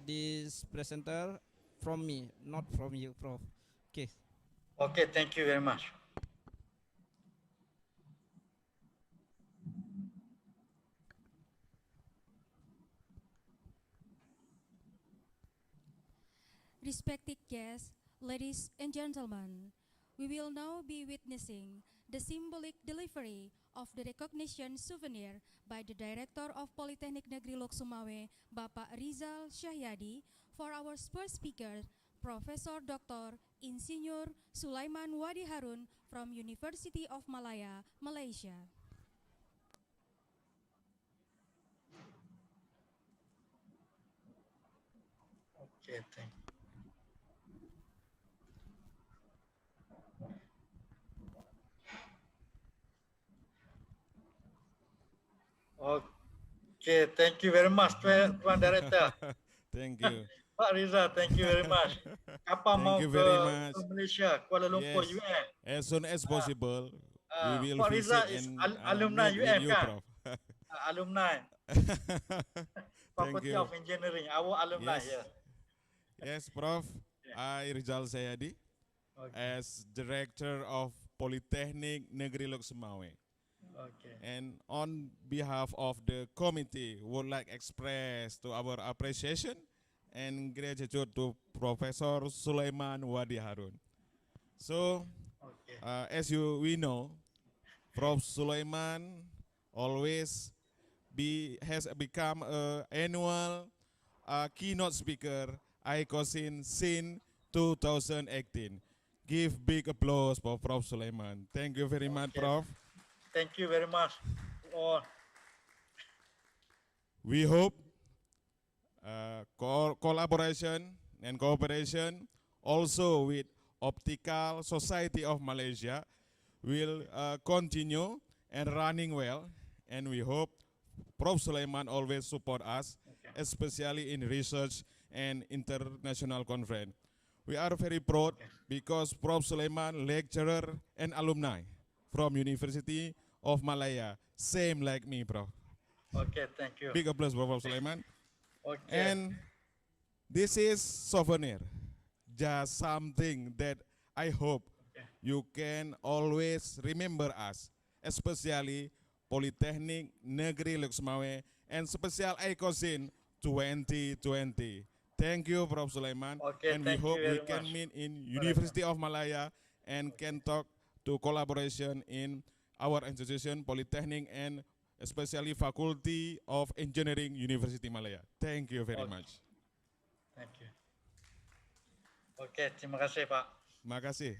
this presenter from me, not from you, Prof. Okay. Okay, thank you very much. Respected guests, ladies and gentlemen, we will now be witnessing the symbolic delivery of the recognition souvenir by the Director of Politeknik Negeri Lhokseumawe, Bapak Rizal Syahyadi, for our first speaker, Profesor Dr. Insinyur Sulaiman Wadi Harun from University of Malaya, Malaysia. Okay, thank you. Okay, thank you very much, Tuan Director. Thank you. Pak Rizal, thank you very much. Kapan Thank mau you ke very much. Malaysia, Kuala Lumpur, Yes. UM? As soon as possible, we will Pak Rizal visit is and alumni meet with UM you, kan? Prof. Alumni. Thank Faculty you. of Engineering, our alumni Yes. here. Yes, Prof. I Rizal Syahyadi, as Director of Politeknik Negeri Lhokseumawe. Okay. And on behalf of the committee, would like express to our appreciation and gratitude to Professor Sulaiman Wadi Harun. So, as we know, Prof. Sulaiman always has become an annual keynote speaker ICOSIN since 2018. Give big applause for Prof. Sulaiman. Thank you very much, Prof. Thank you very much to all. We hope collaboration and cooperation also with Optical Society of Malaysia will continue and running well, and we hope Prof. Sulaiman always support us, especially in research and international conference. We are very proud because Prof. Sulaiman lecturer and alumni from University of Malaya, same like me, Prof. Okay, thank you. Big applause for Prof. Sulaiman. Okay. And this is souvenir, just something that I hope you can always remember us, especially Politeknik Negeri Lhokseumawe and special ICOSIN 2020. Thank you, Prof. Sulaiman. Okay, and we thank hope you we very can much. meet in University of Malaya and can talk to collaboration in our institution, Polytechnic, and especially Faculty of Engineering, University Malaya. Thank you very much. Thank you. Okay, terima kasih, Pak. Terima kasih.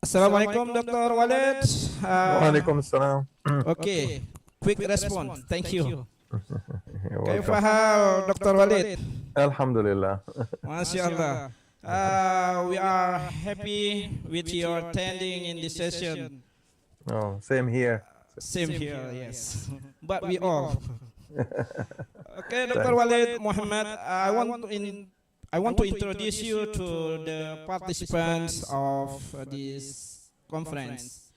Assalamualaikum, Dr. Walid. Waalaikumsalam. Okay, quick response. Thank you. You're كيف welcome. حال دكتور وليد؟ Alhamdulillah. ما شاء الله. We are happy with your attending in this session. Oh, same here. Same here, yes. But we all. Okay, Dr. Thanks. Walid Muhammad, I want to introduce you to the participants of this conference.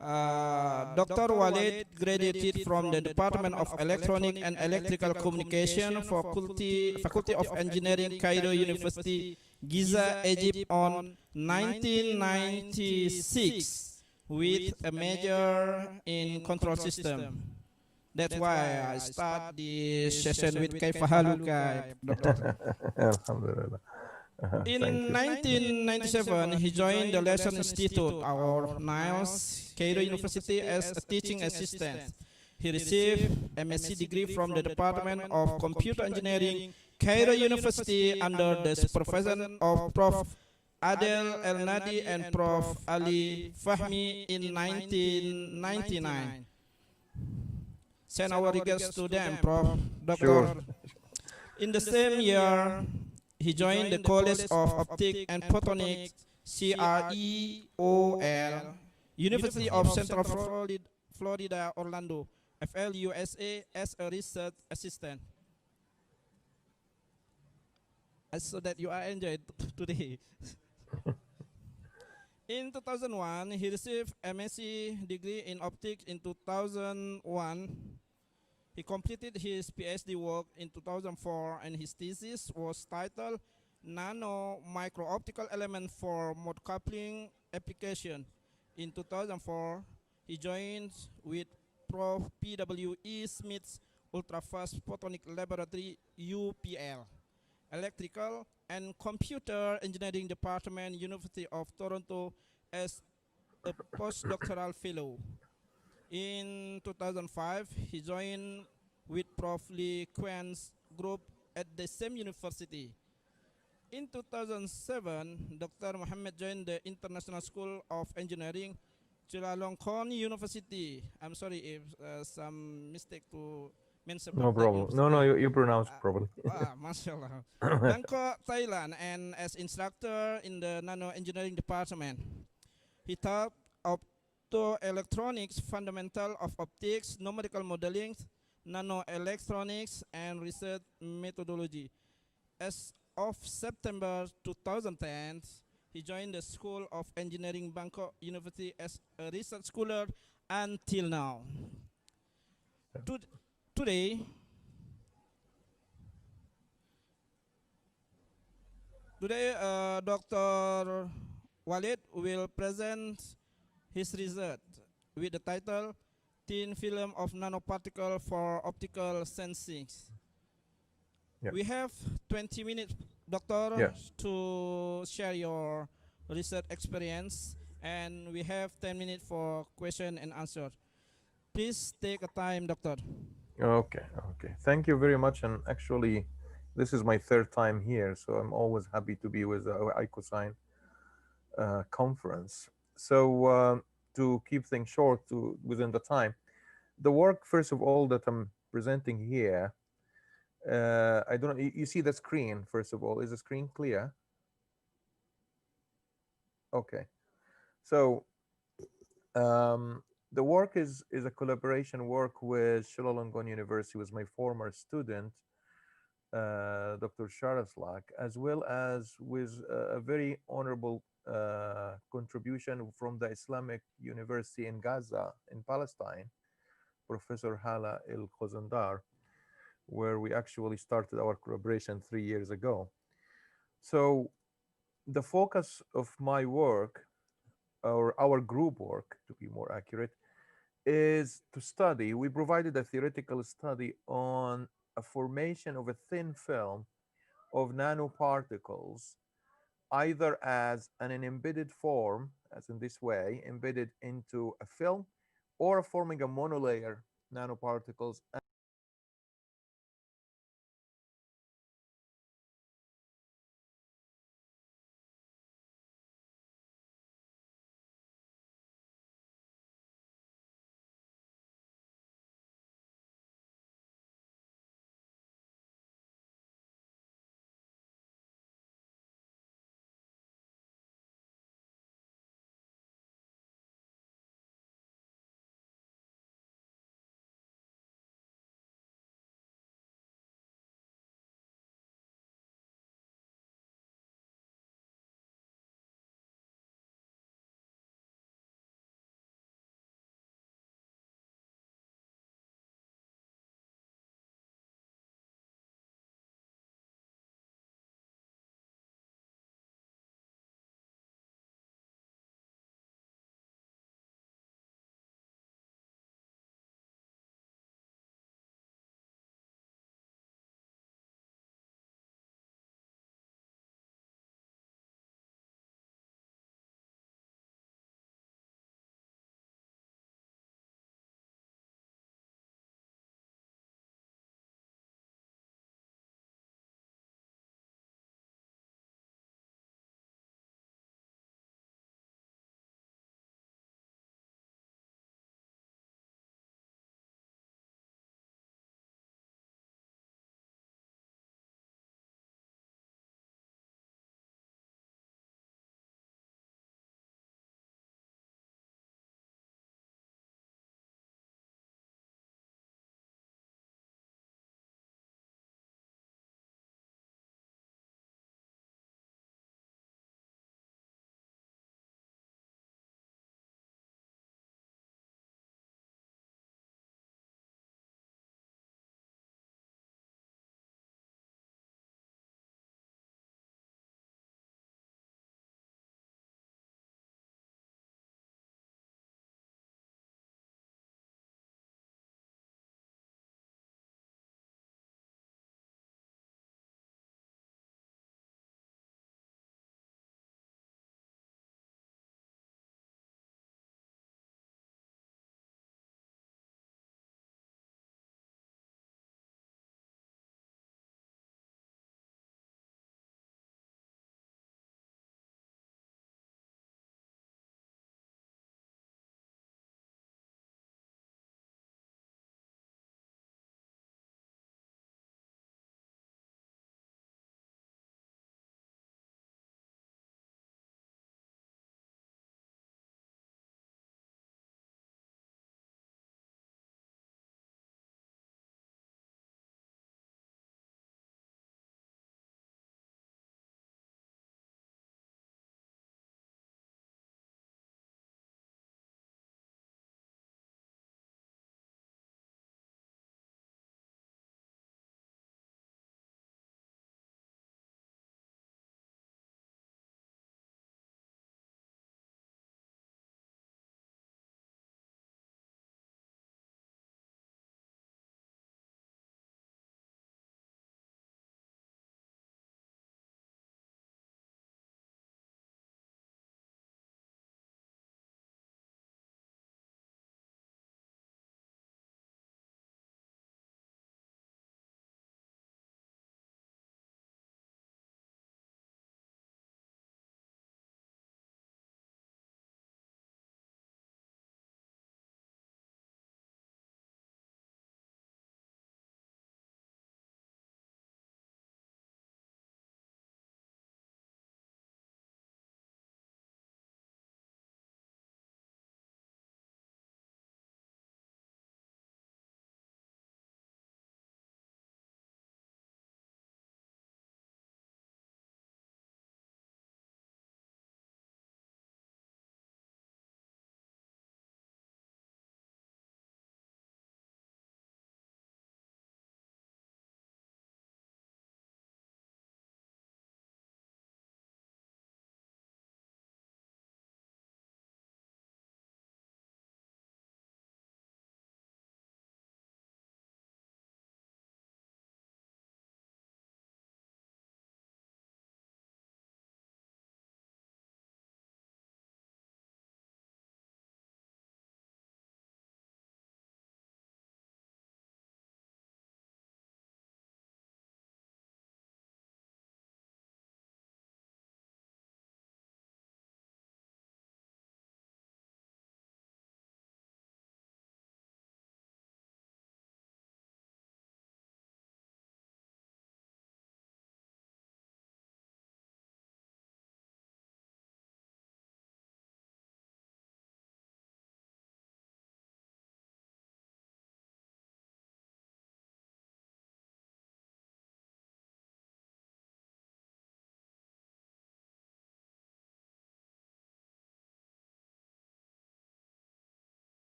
Dr. Walid graduated from the Department of Electronic and Electrical Communication, Faculty of Engineering, Cairo University, Giza, Egypt on 1996 with a major in control system. That's why I start the session with Kaifa haluka, Doctor. Alhamdulillah. In 1997, he joined the Lesson Institute, our NILS, Cairo University, as a teaching assistant. He received a MSc degree from the Department of Computer Engineering, Cairo University, under the supervision of Prof. Adel El Nadi and Prof. Ali Fahmi in 1999. Send our regards to them, Prof. Doctor. Sure. In the same year, he joined the College of Optics and Photonics, CREOL, University of Central Florida, Orlando, FLUSA, as a research assistant. So that you are enjoyed today. In 2001, he received MSc degree in optics. In 2001, he completed his PhD work in 2004, and his thesis was titled Nano Micro-Optical Element for Mode Coupling Application. In 2004, he joined with Prof. P.W.E. Smith's Ultrafast Photonic Laboratory, UPL, Electrical and Computer Engineering Department, University of Toronto, as a postdoctoral fellow. In 2005, he joined with Prof. Lee Quan's group at the same university. In 2007, Dr. Muhammad joined the International School of Engineering, Chulalongkorn University. I'm sorry if some mistake to mention. No problem. No, you pronounce properly. Mashallah. Bangkok, Thailand, and as instructor in the Nano Engineering Department. He taught optoelectronics, fundamental of optics, numerical modeling, nanoelectronics, and research methodology. As of September 2010, he joined the School of Engineering Bangkok University as a research scholar until now. Today, Dr. Walid will present his research with the title Thin Film of Nanoparticle for Optical Sensing. Yeah. We have 20 minutes, Doctor, Yes. to share your research experience, and we have 10 minutes for question and answer. Please take a time, Doctor. Okay. Thank you very much. And actually, this is my third time here, so I'm always happy to be with the ICOSIGN conference. So to keep things short within the time, the work, first of all, that I'm presenting here, I don't know, you see the screen, first of all. Is the screen clear? Okay. So the work is a collaboration work with Chulalongkorn University, with my former student, Dr. Sharaslak, as well as with a very honorable contribution from the Islamic University in Gaza, in Palestine, Professor Hala El Khozandar, where we actually started our collaboration 3 years ago. So the focus of my work, or our group work, to be more accurate, is to study. We provided a theoretical study on a formation of a thin film of nanoparticles, either as an embedded form, as in this way, embedded into a film, or forming a monolayer nanoparticles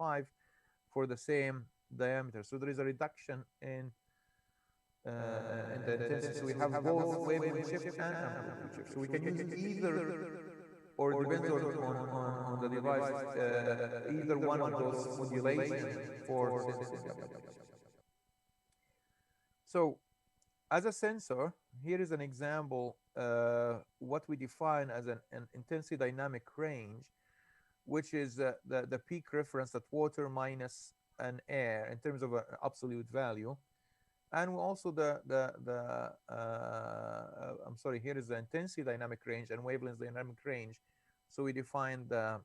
0.5 for the same diameter. So there is a reduction in the intensity. So we have both wavelength shift and amplitude shift. So we can use either, or it depends on the device, either one of those modulation for sensing the amplitude. So as a sensor, here is an example, what we define as an intensity dynamic range, which is the peak reference at water minus an air in terms of an absolute value. And also I'm sorry, here is the intensity dynamic range and wavelength dynamic range. So we define the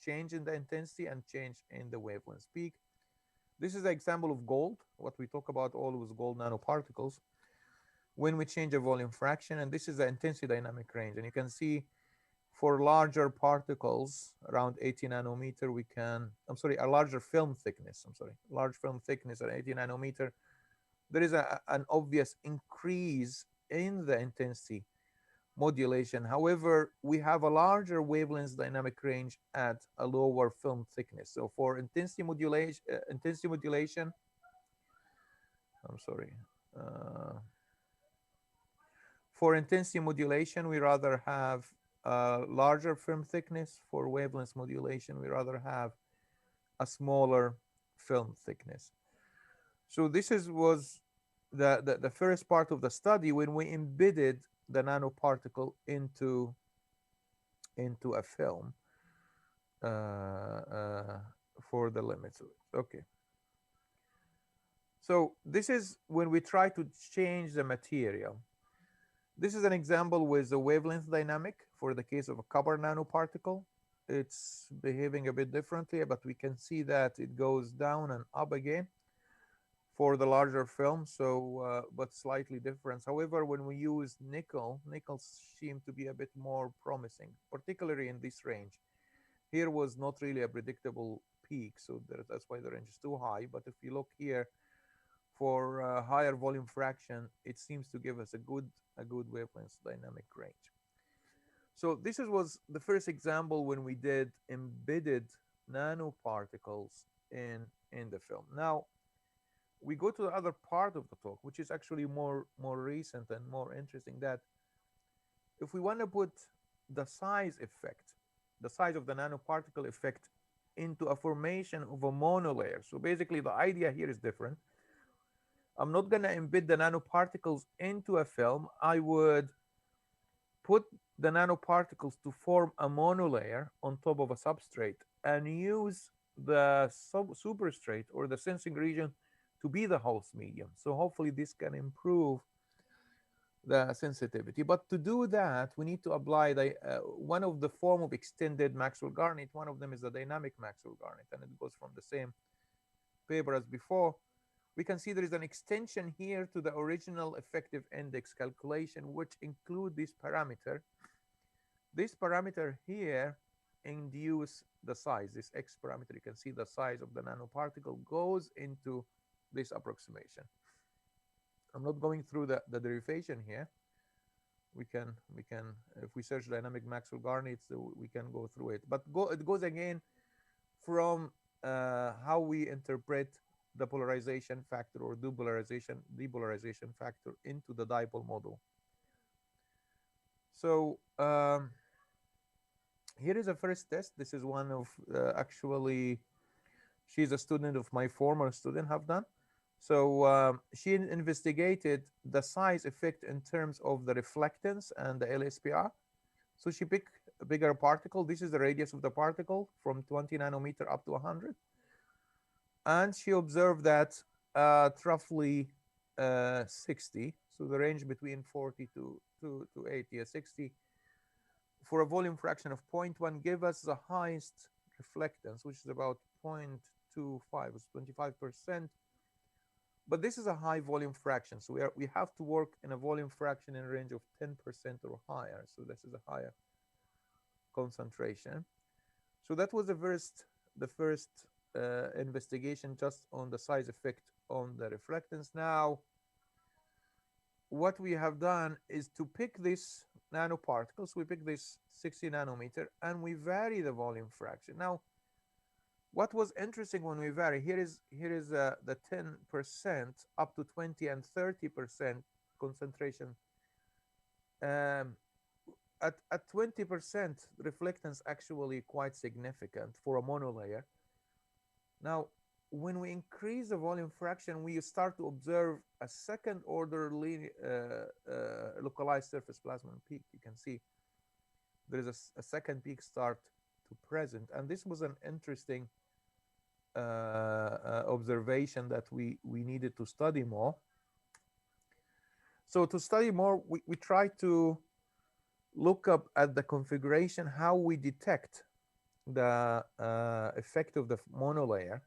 change in the intensity and change in the wavelength peak. This is an example of gold. What we talk about always gold nanoparticles. When we change a volume fraction, and this is the intensity dynamic range. And you can see for larger particles around 80 nanometer, we can, I'm sorry, a larger film thickness, large film thickness at 80 nanometer, there is an obvious increase in the intensity modulation. However, we have a larger wavelength dynamic range at a lower film thickness. So for intensity modulation, I'm sorry, for intensity modulation, we rather have a larger film thickness. For wavelength modulation, we rather have a smaller film thickness. So this was the first part of the study when we embedded the nanoparticle into a film for the limits. Okay. So this is when we try to change the material. This is an example with the wavelength dynamic for the case of a copper nanoparticle. It's behaving a bit differently, but we can see that it goes down and up again for the larger film, so but slightly different. However, when we use nickel seem to be a bit more promising, particularly in this range. Here was not really a predictable peak, so that's why the range is too high. But if you look here for a higher volume fraction, it seems to give us a good wavelength dynamic range. So this was the first example when we did embedded nanoparticles in the film. Now we go to the other part of the talk, which is actually more recent and more interesting, that if we want to put the size effect, the size of the nanoparticle effect into a formation of a monolayer. So basically the idea here is different. I'm not going to embed the nanoparticles into a film. I would put the nanoparticles to form a monolayer on top of a substrate and use the superstrate or the sensing region to be the host medium. So hopefully this can improve the sensitivity. But to do that, we need to apply one of the form of extended Maxwell Garnett. One of them is the dynamic Maxwell Garnett, and it goes from the same paper as before. We can see there is an extension here to the original effective index calculation, which include this parameter. This parameter here induce the size, this X parameter. You can see the size of the nanoparticle goes into this approximation. I'm not going through the derivation here. We can, if we search dynamic Maxwell Garnett, so we can go through it. But it goes again from how we interpret the polarization factor or depolarization factor into the dipole model. So here is a first test. This is one of actually, she's a student of my former student have done. So she investigated the size effect in terms of the reflectance and the LSPR. So she picked a bigger particle. This is the radius of the particle from 20 nanometer up to 100. And she observed that roughly 60, so the range between 40 to 80, 60, for a volume fraction of 0.1 give us the highest reflectance, which is about 0.25, it's 25%. But this is a high volume fraction, so we have to work in a volume fraction in a range of 10% or higher. So this is a higher concentration. So that was the first investigation just on the size effect on the reflectance. Now, what we have done is to pick this nanoparticles. We pick this 60 nanometer and we vary the volume fraction. Now, What was interesting when we vary, here is the 10% up to 20 and 30% concentration. Um, at 20%, reflectance actually quite significant for a monolayer. Now, when we increase the volume fraction, we start to observe a second order localized surface plasma peak. You can see there is a second peak start to present, and this was an interesting observation that we needed to study more. So to study more, we try to look up at the configuration, how we detect the effect of the monolayer.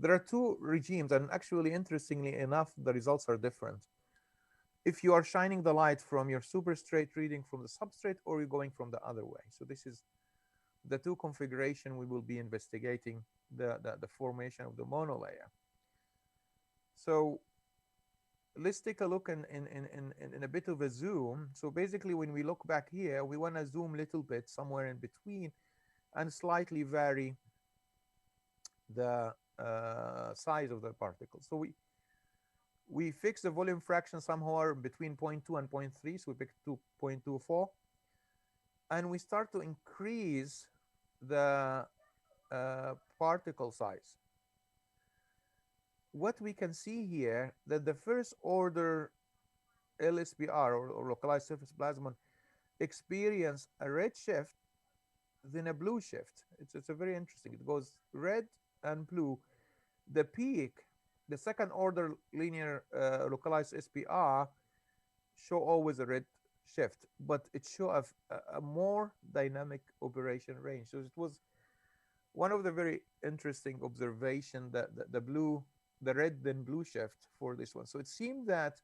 There are two regimes, and actually, interestingly enough, the results are different. If you are shining the light from your superstrate reading from the substrate, or you're going from the other way. So this is the two configuration we will be investigating the formation of the monolayer. So let's take a look in a bit of a zoom. So basically, when we look back here, we want to zoom a little bit somewhere in between and slightly vary the size of the particle. So we fix the volume fraction somewhere between 0.2 and 0.3, so we pick 2.24, and we start to increase the particle size. What we can see here, that the first order LSPR, or localized surface plasmon, experience a red shift, then a blue shift. It's a very interesting. It goes red and blue. The peak, the second order linear localized SPR, show always a red shift, but it show a more dynamic operation range. So it was one of the very interesting observation, that the red then blue shift for this one. So it seemed that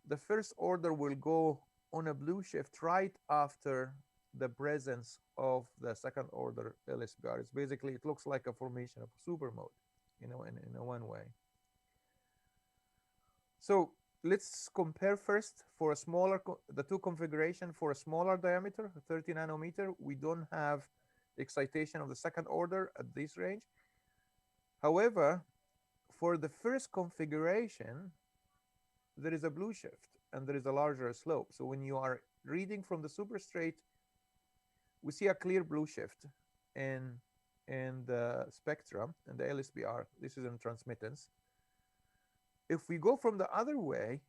the first order will go on a blue shift right after the presence of the second order LSPR. It's basically, it looks like a formation of super mode, in a one way. So let's compare first for a smaller, the two configuration. For a smaller diameter, 30 nanometer, we don't have excitation of the second order at this range. However, for the first configuration, there is a blue shift and there is a larger slope. So when you are reading from the superstrate, we see a clear blue shift in the spectrum and the LSPR. This is in transmittance. If we go from the other way,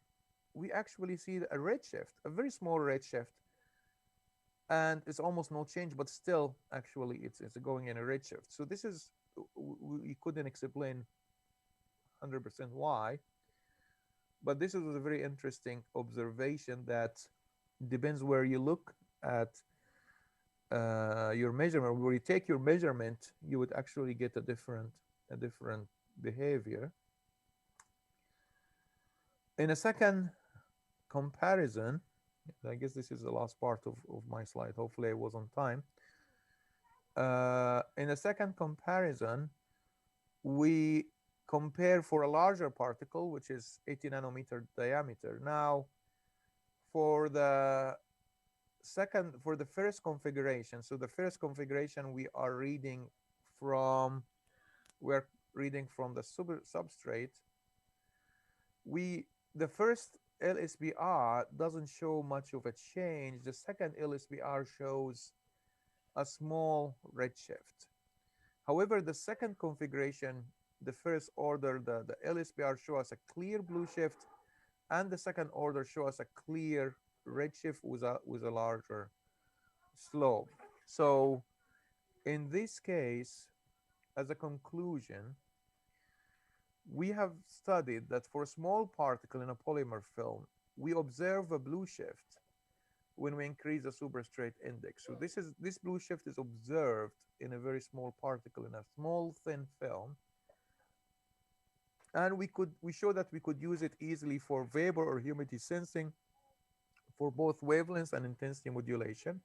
we actually see a red shift, a very small red shift, and it's almost no change, but still, actually, it's going in a red shift. So this is, we couldn't explain 100% why, but this is a very interesting observation that depends where you look at your measurement. Where you take your measurement, you would actually get a different behavior. In a second comparison, I guess this is the last part of my slide. Hopefully I was on time. In a second comparison, we compare for a larger particle, which is 80 nanometer diameter. Now, for the first configuration, so the first configuration we are reading from, we're reading from the substrate. The first LSPR doesn't show much of a change. The second LSPR shows a small red shift. However, the second configuration, the first order, the LSPR show us a clear blue shift, and the second order show us a clear red shift with a larger slope. So in this case, as a conclusion, we have studied that for a small particle in a polymer film, we observe a blue shift when we increase the superstrate index. So this blue shift is observed in a very small particle in a small thin film, and we show that we could use it easily for vapor or humidity sensing, for both wavelengths and intensity modulation.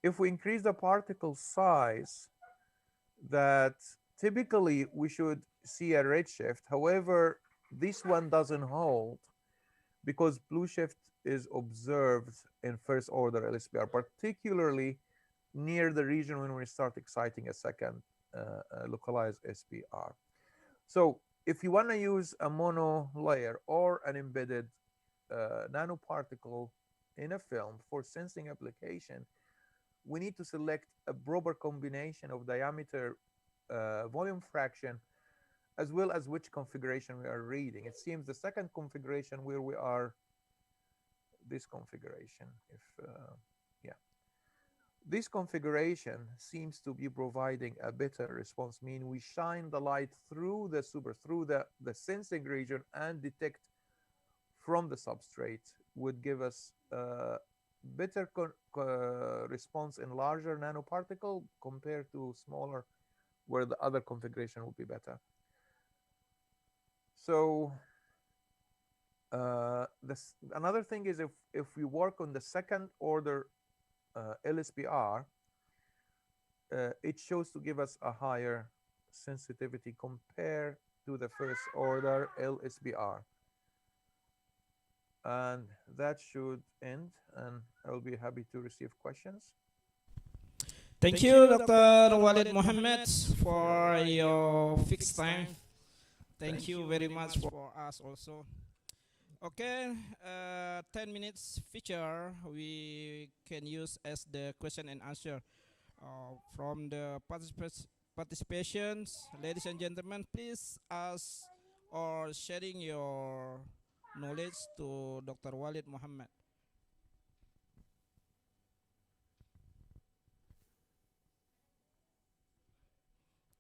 If we increase the particle size, that typically we should see a red shift. However, this one doesn't hold because blue shift is observed in first order LSPR, particularly near the region when we start exciting a second localized SPR. So if you want to use a mono layer or an embedded nanoparticle in a film for sensing application, we need to select a proper combination of diameter, volume fraction, as well as which configuration we are reading. It seems the second configuration where we are, this configuration, if yeah, this configuration seems to be providing a better response, meaning we shine the light through the sensing region and detect from the substrate, would give us better response in larger nanoparticle compared to smaller, where the other configuration will be better. So another thing is, if we work on the second order LSPR, it shows to give us a higher sensitivity compared to the first order LSPR. And that should end, and I will be happy to receive questions. Thank you, Dr. Walid Mohammed, for your fixed time. Thank you very much for us also. Okay, 10 minutes feature we can use as the question and answer from the participations. Ladies and gentlemen, please ask or sharing your knowledge to Dr. Walid Mohammed.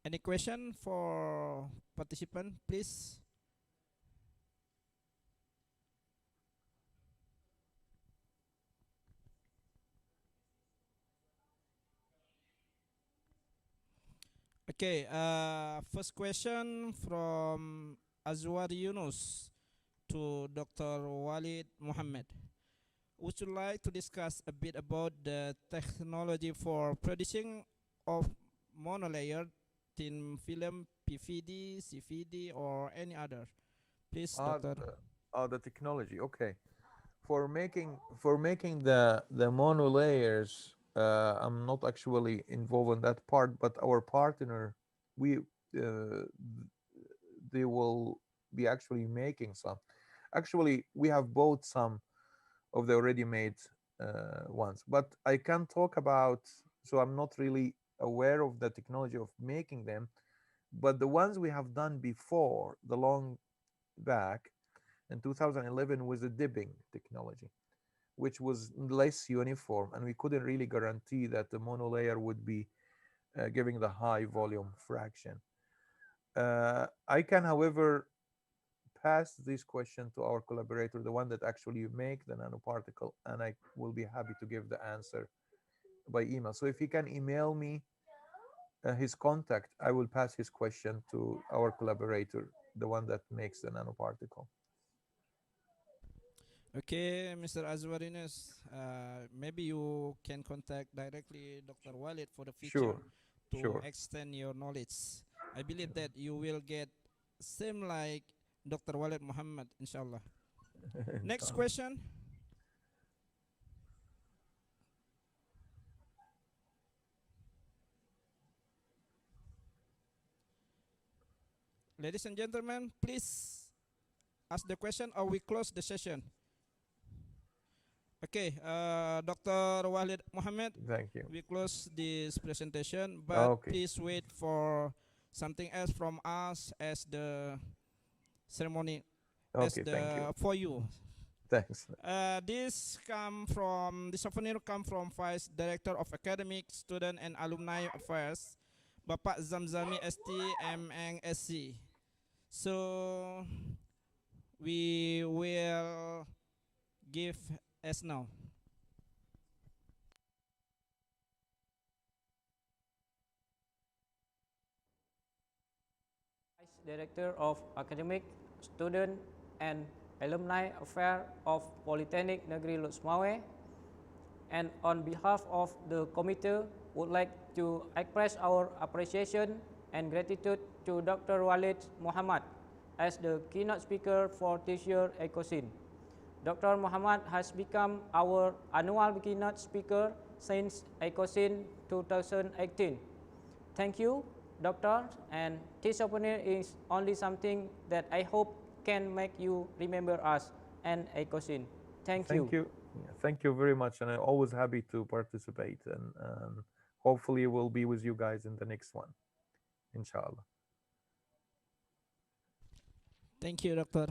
Any question for participant, please? Okay, first question from Azwar Yunus to Dr. Walid Mohammed. Would you like to discuss a bit about the technology for producing of monolayer thin film, PVD, CVD, or any other? Please, Doctor. The technology. Okay. For making the monolayers, I'm not actually involved in that part, but our partner, they will be actually making some. Actually, we have bought some of the already made ones, but I can talk about. So I'm not really aware of the technology of making them, but the ones we have done before, the long back in 2011, was a dipping technology, which was less uniform, and we couldn't really guarantee that the monolayer would be giving the high volume fraction. I can, however, pass this question to our collaborator, the one that actually make the nanoparticle, and I will be happy to give the answer by email. So if he can email me his contact, I will pass his question to our collaborator, the one that makes the nanoparticle. Okay, Mr. Azwarines, maybe you can contact directly Dr. Walid for the future to extend your knowledge. I believe that you will get same like Dr. Walid Mohammed, inshallah. Next question. Ladies and gentlemen, please ask the question or we close the session. Okay, Dr. Walid Mohammed. Thank you. We close this presentation, but please wait for something else from us as the ceremony. Okay, thank you. For you. Thanks. This souvenir come from Vice Director of Academic, Student and Alumni Affairs, Bapak Zamzami ST MNSC. So we will give as now. Vice Director of Academic, Student and Alumni Affairs of Politeknik Negeri Lhokseumawe, and on behalf of the committee, would like to express our appreciation and gratitude to Dr. Walid Mohammed as the keynote speaker for this year's ECOSYN. Dr. Mohammed has become our annual keynote speaker since ECOSYN 2018. Thank you doctor, and this souvenir is only something that I hope can make you remember us and a cousin. Thank you. Thank you. Yeah, thank you very much, and I'm always happy to participate. And hopefully, we'll be with you guys in the next one, inshallah. Thank you, Doctor.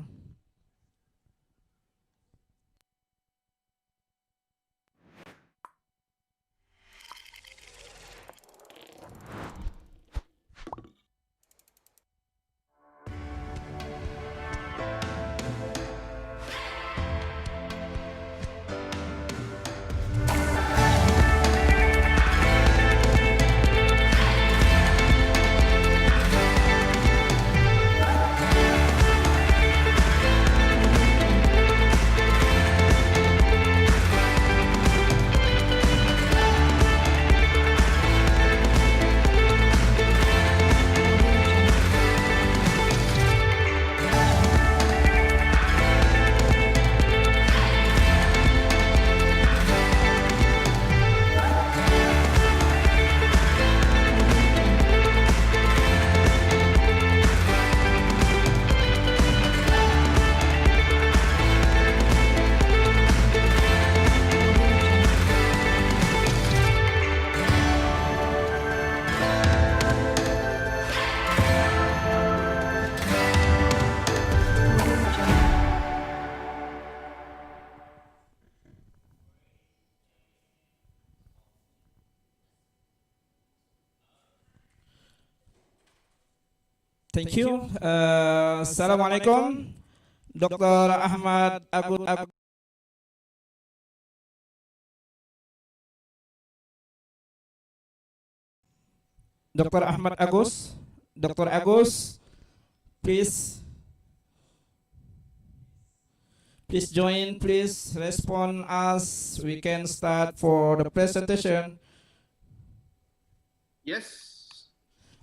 Thank you. Assalamualaikum, Dr. Ahmad Agus. Dr. Ahmad Agus. Dr. Agus, please join. Please respond as we can start for the presentation. Yes.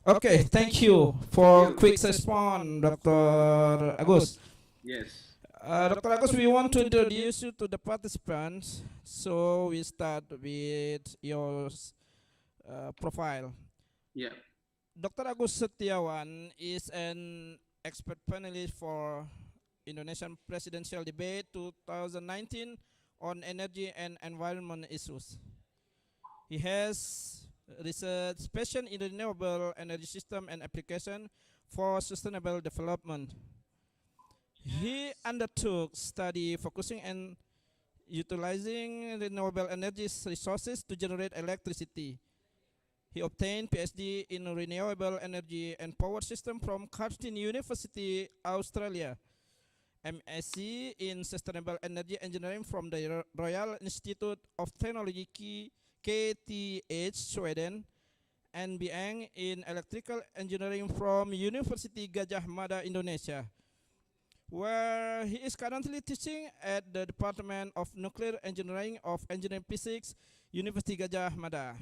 Okay, thank you for quick response, Dr. Agus. Yes. Dr. Agus, we want to introduce you to the participants, so we start with your profile. Yeah. Dr. Agus Setiawan is an expert panelist for Indonesian presidential debate 2019 on energy and environment issues. He has research passion in renewable energy system and application for sustainable development. He undertook study focusing on utilizing renewable energy resources to generate electricity. He obtained PhD in renewable energy and power system from Cardiff University, Australia. MSc in sustainable energy engineering from the Royal Institute of Technology KTH, Sweden, and MBA in electrical engineering from University Gajah Mada, Indonesia, where he is currently teaching at the Department of Nuclear Engineering of Engineering Physics, University Gajah Mada.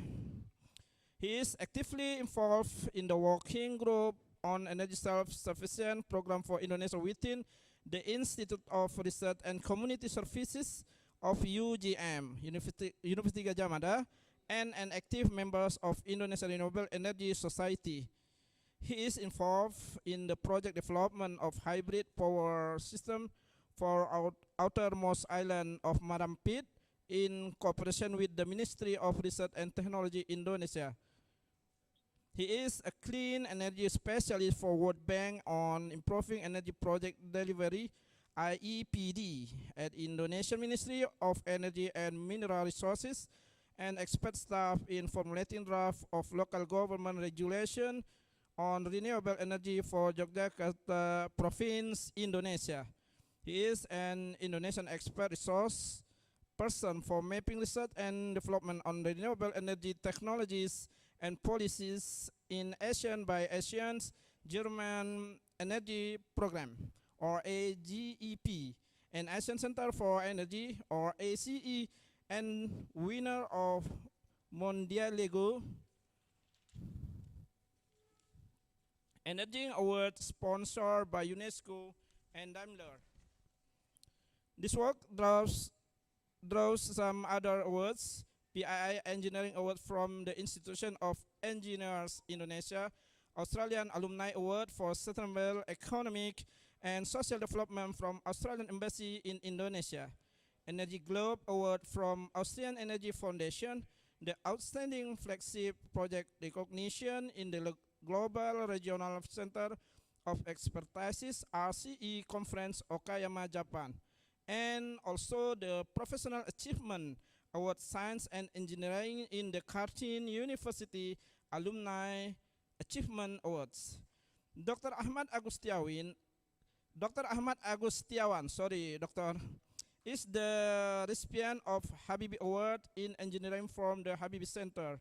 He is actively involved in the working group on energy self-sufficient program for Indonesia within the Institute of Research and Community Services of UGM, University Gajah Mada, and an active member of Indonesia Renewable Energy Society. He is involved in the project development of hybrid power system for our outermost island of Marampit in cooperation with the Ministry of Research and Technology Indonesia. He is a clean energy specialist for World Bank on improving energy project delivery (IEPD) at Indonesian Ministry of Energy and Mineral Resources, and expert staff in formulating draft of local government regulation on renewable energy for Yogyakarta Province, Indonesia. He is an Indonesian expert resource person for mapping research and development on renewable energy technologies and policies in Asian by Asian's German Energy Program, or AGEP, and Asian Center for Energy, or ACE, and winner of Mondialego Energy Award sponsored by UNESCO and Daimler. This work draws some other awards: PII Engineering Award from the Institution of Engineers Indonesia, Australian Alumni Award for Sustainable Economic and Social Development from Australian Embassy in Indonesia, Energy Globe Award from Austrian Energy Foundation, the Outstanding Flagship Project Recognition in the Global Regional Center of Expertise RCE Conference, Okayama, Japan, and also the Professional Achievement Award Science and Engineering in the Curtin University Alumni Achievement Awards. Dr. Ahmad Agustiawan, is the recipient of Habibi Award in Engineering from the Habibi Center,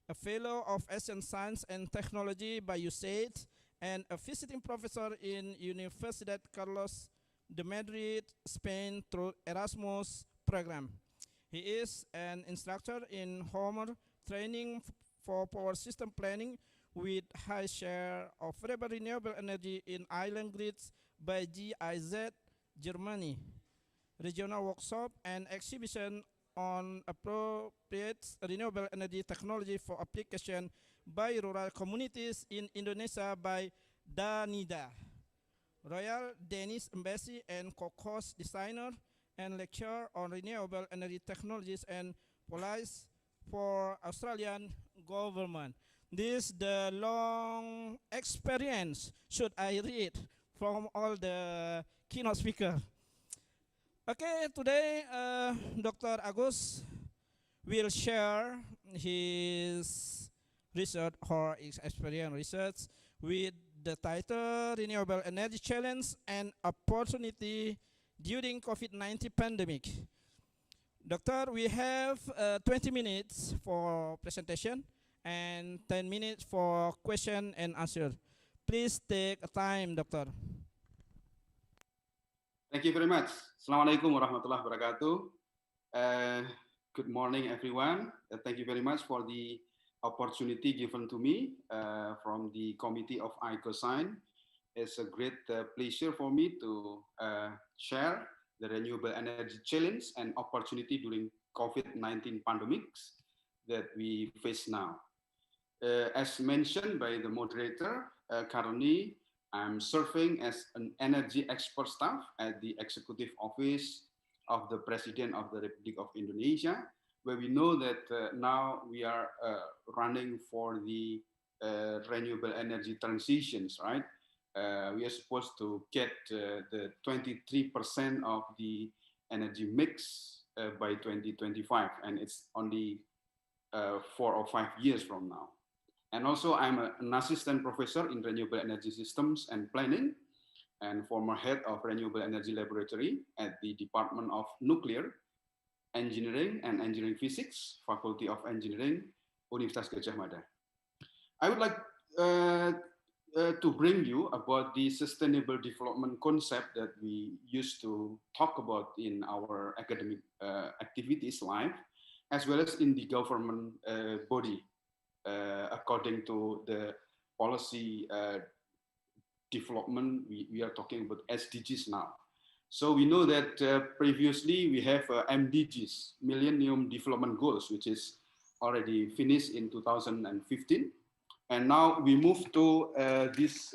a Fellow of Asian Science and Technology by USAID, and a visiting professor in Universidad Carlos de Madrid, Spain through Erasmus program. He is an instructor in Homer training for power system planning with high share of renewable energy in island grids by GIZ, Germany. Regional workshop and exhibition on appropriate renewable energy technology for application by rural communities in Indonesia by Danida. Royal Danish Embassy and co-course designer and lecturer on renewable energy technologies and policy for Australian government. This the long experience should I read from all the keynote speaker. Okay, today Dr. Agus will share his research or his experience research with the title Renewable Energy Challenge and Opportunity During COVID-19 Pandemic. Doctor, we have 20 minutes for presentation and 10 minutes for question and answer. Please take a time, Doctor. Thank you very much. Assalamualaikum warahmatullahi wabarakatuh. Good morning, everyone. Thank you very much for the opportunity given to me from the Committee of ICOSIGN. It's a great pleasure for me to share the renewable energy challenge and opportunity during COVID-19 pandemics that we face now. As mentioned by the moderator, currently I'm serving as an energy expert staff at the Executive Office of the President of the Republic of Indonesia, where we know that now we are running for the renewable energy transitions, right? We are supposed to get the 23% of the energy mix by 2025, and it's only 4 or 5 years from now. And also, I'm an assistant professor in renewable energy systems and planning, and former head of renewable energy laboratory at the Department of Nuclear Engineering and Engineering Physics, Faculty of Engineering, Universitas Gadjah Mada. I would like to bring you about the sustainable development concept that we used to talk about in our academic activities live, as well as in the government body. According to the policy development, we are talking about SDGs now. So we know that previously we have MDGs, Millennium Development Goals, which is already finished in 2015. And now we move to these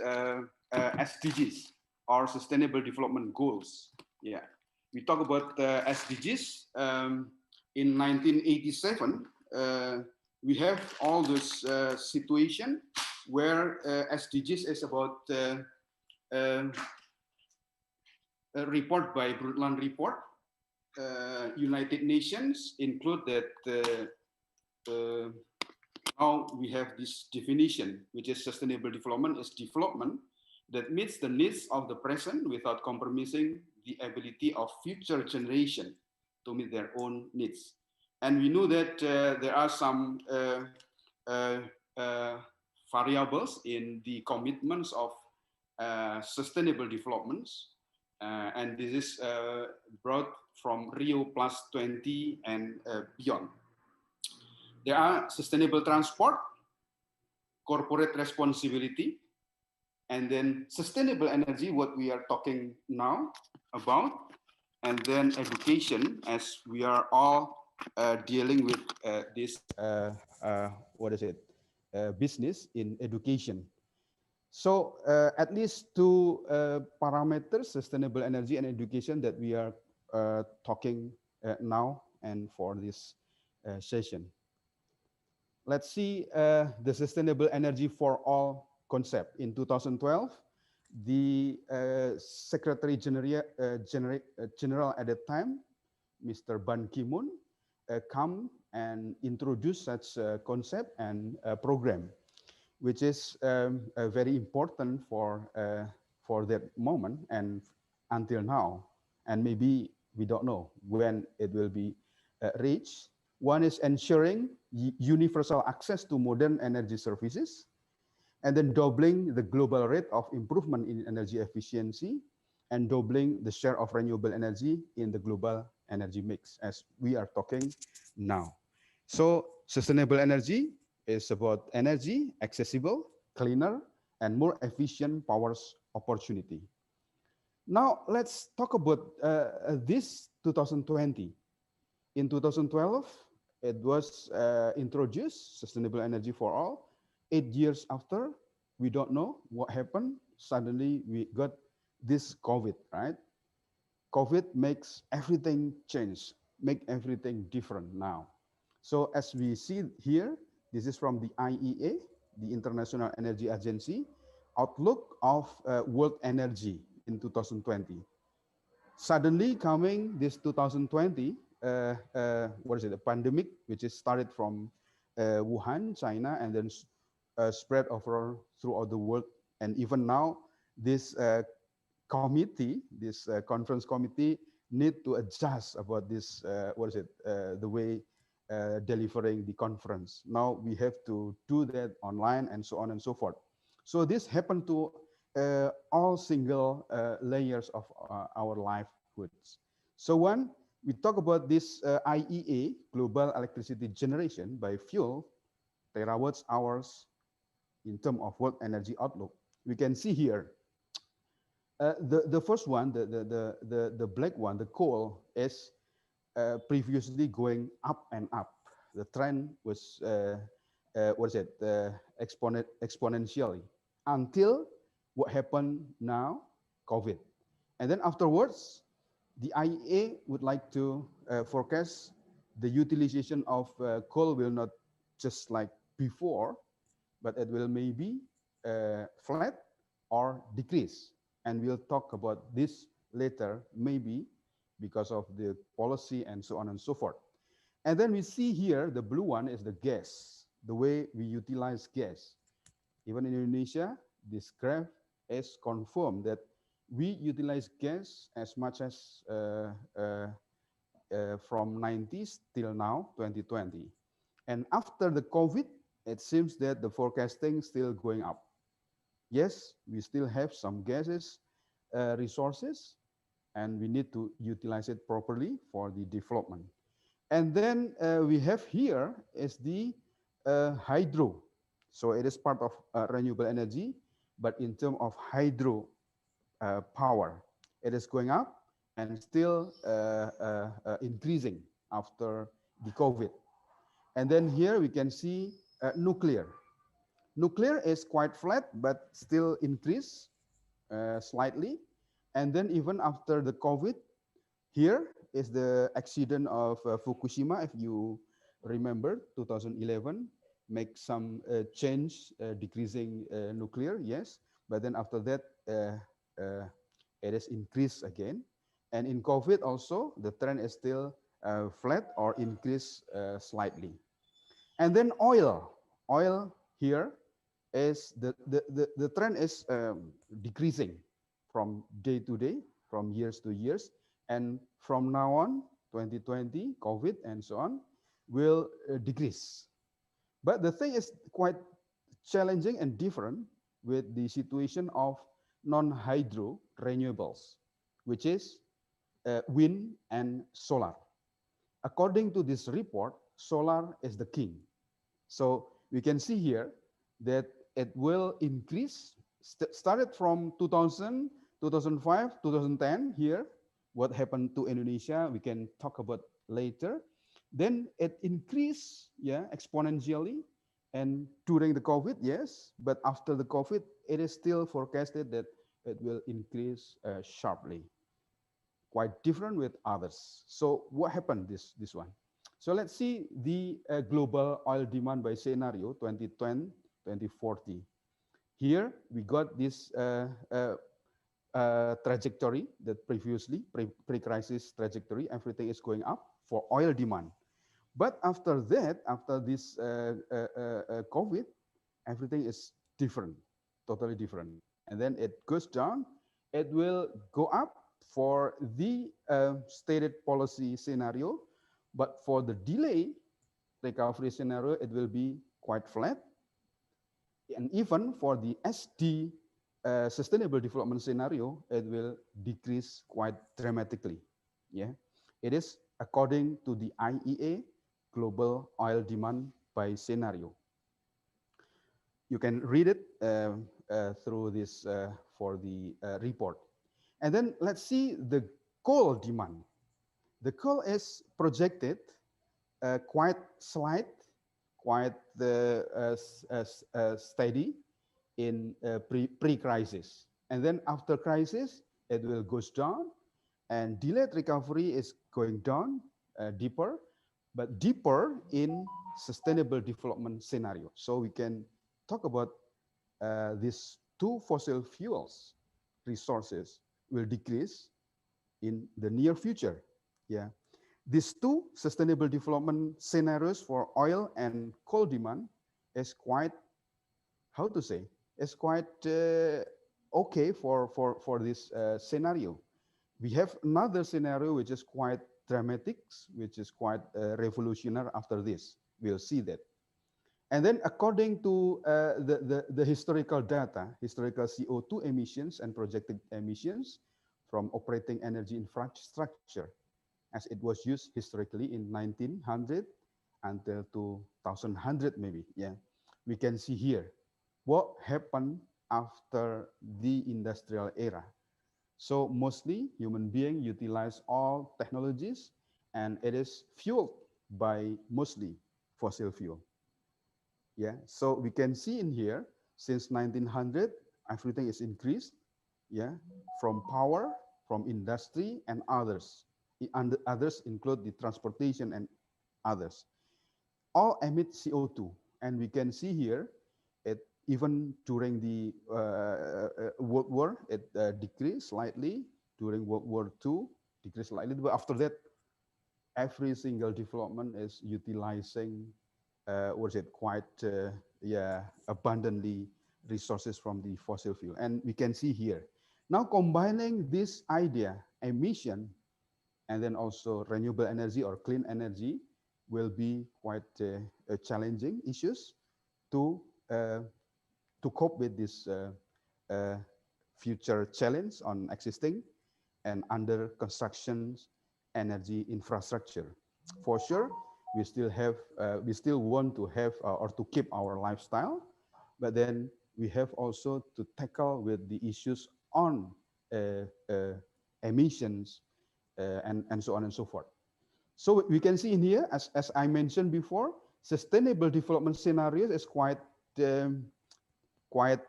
SDGs, or Sustainable Development Goals. Yeah, we talk about SDGs. In 1987, we have all this situation where SDGs is about a report by Brundtland Report. United Nations include that now we have this definition, which is sustainable development is development that meets the needs of the present without compromising the ability of future generation to meet their own needs. And we know that there are some variables in the commitments of sustainable developments, and this is brought from Rio +20 and beyond. There are sustainable transport, corporate responsibility, and then sustainable energy, what we are talking now about, and then education, as we are all dealing with this, what is it, business in education. So at least two parameters, sustainable energy and education, that we are talking now and for this session. Let's see the sustainable energy for all concept. In 2012, the Secretary General at that time, Mr. Ban Ki-moon, come and introduce such a concept and a program, which is very important for that moment and until now. And maybe we don't know when it will be reached. One is ensuring universal access to modern energy services, and then doubling the global rate of improvement in energy efficiency, and doubling the share of renewable energy in the global energy mix, as we are talking now. So sustainable energy is about energy, accessible, cleaner, and more efficient powers opportunity. Now let's talk about this 2020. In 2012, it was introduced, sustainable energy for all. 8 years after, we don't know what happened. Suddenly we got this COVID, right? COVID makes everything change, make everything different now. So as we see here, this is from the IEA, the International Energy Agency, outlook of world energy in 2020. Suddenly coming this 2020, what is it, a pandemic, which is started from Wuhan, China, and then spread over throughout the world. And even now, this committee, this conference committee, need to adjust about this, the way delivering the conference. Now we have to do that online and so on and so forth. So this happened to all single layers of our livelihoods. So when we talk about this IEA, global electricity generation by fuel, terawatt hours in terms of world energy outlook, we can see here, the first one, the black one, the coal, is previously going up and up. The trend was, exponentially, until what happened now, COVID. And then afterwards, the IEA would like to forecast the utilization of coal will not just like before, but it will maybe flat or decrease. And we'll talk about this later, maybe because of the policy and so on and so forth. And then we see here, the blue one is the gas, the way we utilize gas. Even in Indonesia, this graph is confirmed that we utilize gas as much as from 90s till now, 2020. And after the COVID, it seems that the forecasting still going up. Yes, we still have some gases resources, and we need to utilize it properly for the development. And then we have here is the hydro. So it is part of renewable energy, but in terms of hydro power, it is going up and still increasing after the COVID. And then here we can see nuclear. Nuclear is quite flat, but still increase slightly. And then even after the COVID, here is the accident of Fukushima. If you remember, 2011, make some change, decreasing nuclear, yes. But then after that, it is increased again. And in COVID also, the trend is still flat or increased slightly. And then oil. Oil here is the trend is decreasing from day to day, from years to years. And from now on, 2020, COVID and so on, will decrease. But the thing is quite challenging and different with the situation of non-hydro renewables, which is wind and solar. According to this report, solar is the king. So we can see here that it will increase, started from 2000, 2005, 2010 here. What happened to Indonesia, we can talk about later. Then it increased, yeah, exponentially And during the COVID, yes, but after the COVID, it is still forecasted that it will increase sharply, quite different with others. So what happened this one? So let's see the global oil demand by scenario 2010, 2040. Here we got this trajectory that previously, pre-crisis trajectory, everything is going up for oil demand. But after that, after this COVID, everything is different, totally different. And then it goes down, it will go up for the stated policy scenario, but for the delay recovery scenario, it will be quite flat. And even for the SD sustainable development scenario, it will decrease quite dramatically. Yeah, it is according to the IEA global oil demand by scenario. You can read it through this for the report. And then let's see the coal demand. The coal is projected quite slight, quite steady in pre-crisis. And then after crisis, it will goes down, and delayed recovery is going down deeper, but deeper in sustainable development scenario. So we can talk about these two fossil fuels resources will decrease in the near future. Yeah, these two sustainable development scenarios for oil and coal demand is quite, how to say, is quite okay for this scenario. We have another scenario which is quite dramatic, which is quite revolutionary after this. We'll see that. And then according to the historical data, historical CO2 emissions and projected emissions from operating energy infrastructure, as it was used historically in 1900 until 2100 maybe, yeah. We can see here what happened after the industrial era. So mostly human beings utilize all technologies, and it is fueled by mostly fossil fuel. Yeah, so we can see in here, since 1900, everything is increased, yeah, from power, from industry, and others. And others include the transportation and others. All emit CO2, and we can see here, it even during the World War, it decreased slightly. During World War II, decreased slightly, but after that, every single development is utilizing was it quite abundantly resources from the fossil fuel, and we can see here now combining this idea emission and then also renewable energy or clean energy will be quite challenging issues to cope with this future challenge on existing and under construction energy infrastructure. For sure, we still want to have or to keep our lifestyle, but then we have also to tackle with the issues on emissions and so on and so forth. So we can see in here, as I mentioned before, sustainable development scenarios is quite quite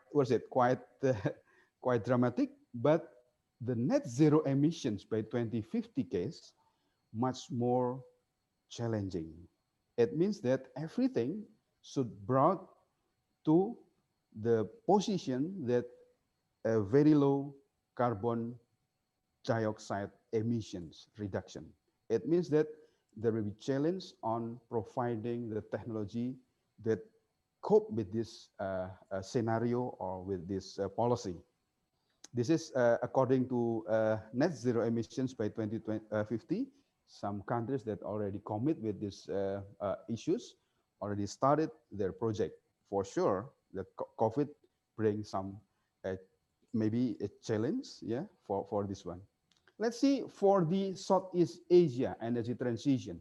dramatic, but the net zero emissions by 2050 case much more challenging. It means that everything should brought to the position that a very low carbon dioxide emissions reduction. It means that there will be challenge on providing the technology that cope with this scenario or with this policy. This is according to net zero emissions by 2050. Some countries that already commit with these issues already started their project. For sure, the COVID brings some maybe a challenge, yeah, for this one. Let's see for the Southeast Asia energy transition.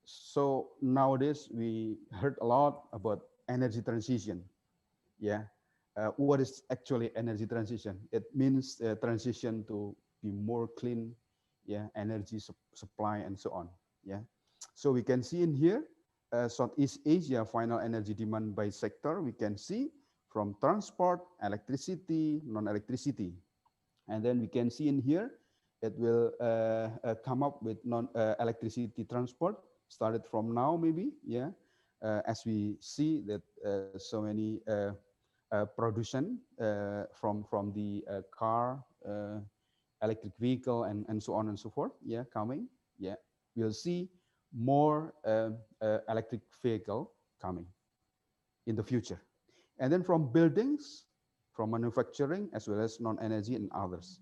So nowadays we heard a lot about energy transition, yeah. What is actually energy transition? It means transition to be more clean, yeah, energy supply and so on, yeah. So we can see in here Southeast Asia final energy demand by sector, we can see from transport, electricity, non-electricity. And then we can see in here, it will come up with non-electricity transport, started from now maybe, yeah, as we see that so many production from the car, electric vehicle, and so on and so forth, yeah, coming, yeah, we'll see more electric vehicle coming in the future. And then from buildings, from manufacturing, as well as non-energy and others.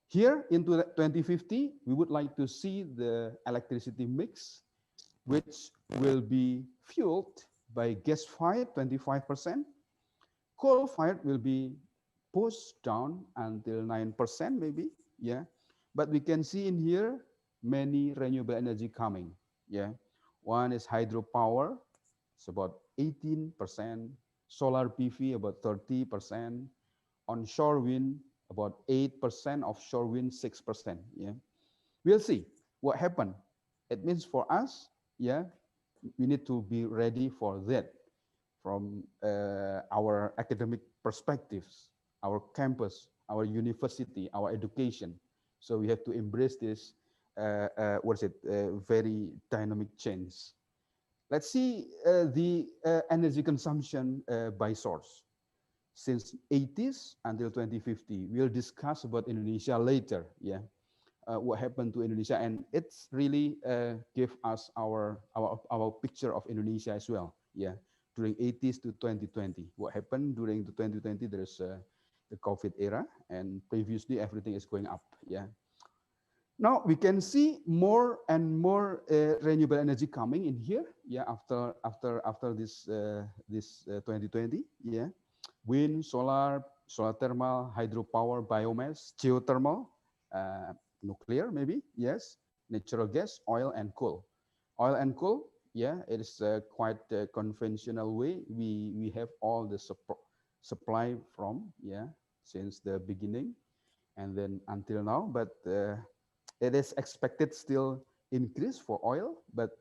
Here into 2050, we would like to see the electricity mix, which will be fueled by gas-fired 25%, coal-fired will be pushed down until 9% maybe, yeah. But we can see in here many renewable energy coming, yeah. One is hydropower, it's about 18%, solar PV about 30%, onshore wind about 8%, offshore wind 6%, yeah. We'll see what happened. It means for us, yeah, we need to be ready for that from our academic perspectives, our campus, our university, our education. So we have to embrace this, very dynamic change. Let's see the energy consumption by source. Since 80s until 2050, we'll discuss about Indonesia later, yeah. What happened to Indonesia, and it's really give us our picture of Indonesia as well, yeah. During 80s to 2020, what happened during the 2020? There's the COVID era, and previously everything is going up, yeah. Now we can see more and more renewable energy coming in here, yeah. After this 2020, yeah. Wind, solar, solar thermal, hydropower, biomass, geothermal, nuclear maybe, yes, natural gas, oil and coal. Oil and coal, yeah, it is quite a conventional way. We have all the supply from, yeah, since the beginning and then until now, but it is expected still increase for oil, but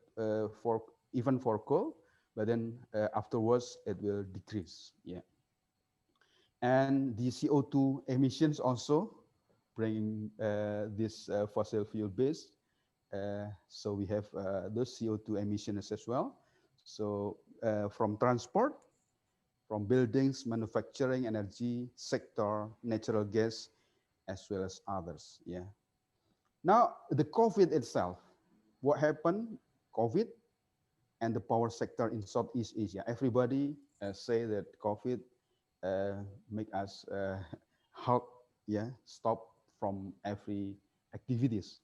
for even for coal, but then afterwards it will decrease, yeah. And the CO2 emissions also bringing this fossil fuel base. So we have those CO2 emissions as well. So from transport, from buildings, manufacturing, energy sector, natural gas, as well as others. Yeah. Now the COVID itself, what happened? COVID and the power sector in Southeast Asia. Everybody say that COVID make us halt, yeah, stop from every activities.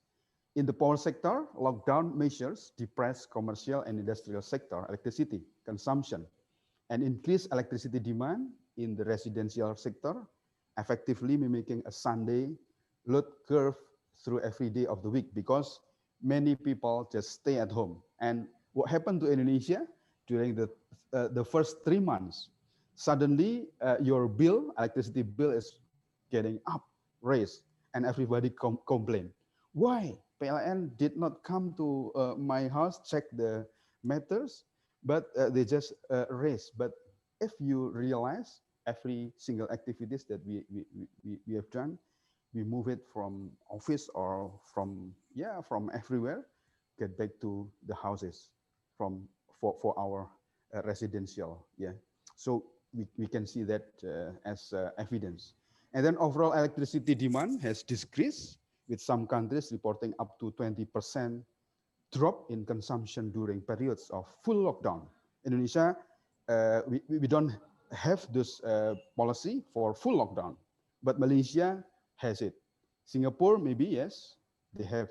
In the power sector, lockdown measures depress commercial and industrial sector electricity consumption and increase electricity demand in the residential sector, effectively mimicking a Sunday load curve through every day of the week because many people just stay at home. And what happened to Indonesia during the first 3 months? Suddenly, your bill, electricity bill, is getting up, raised, and everybody complain. Why? PLN did not come to my house, check the matters, but they just raise. But if you realize every single activities that we have done, we move it from office or from everywhere, get back to the houses for our residential, yeah. So we can see that as evidence. And then overall electricity demand has decreased, with some countries reporting up to 20% drop in consumption during periods of full lockdown. Indonesia, we don't have this policy for full lockdown, but Malaysia has it. Singapore, maybe, yes, they have.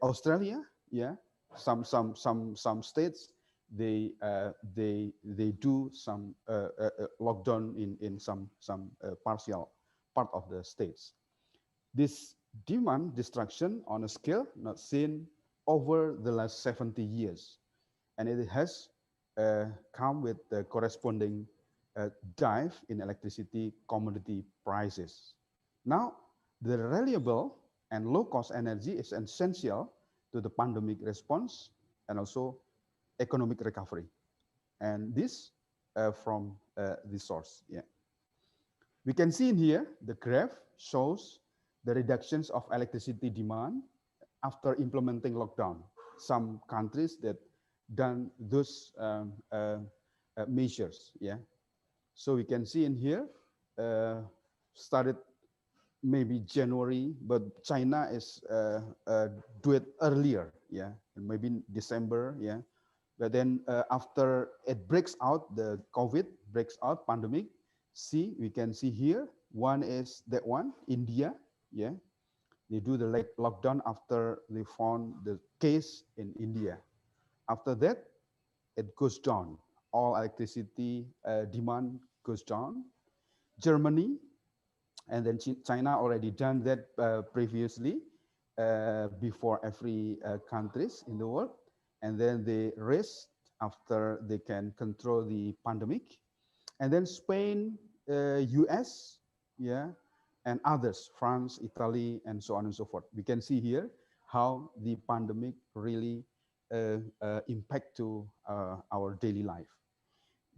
Australia, yeah, some states, they do some lockdown in some partial part of the states. This demand destruction on a scale not seen over the last 70 years, and it has come with the corresponding dive in electricity commodity prices. Now, the reliable and low-cost energy is essential to the pandemic response and also economic recovery. And this from the source. Yeah. We can see in here, the graph shows the reductions of electricity demand after implementing lockdown. Some countries that done those measures. Yeah. So we can see in here, started maybe January, but China is do it earlier, yeah, and maybe in December, yeah. But then after it breaks out, the COVID breaks out, pandemic. See, we can see here, one is that one, India, yeah. They do the lockdown after they found the case in India. After that, it goes down. All electricity demand goes down. Germany, and then China already done that previously before every countries in the world, and then they rest after they can control the pandemic, and then Spain, US, yeah, and others, France, Italy, and so on and so forth. We can see here how the pandemic really impact to our daily life.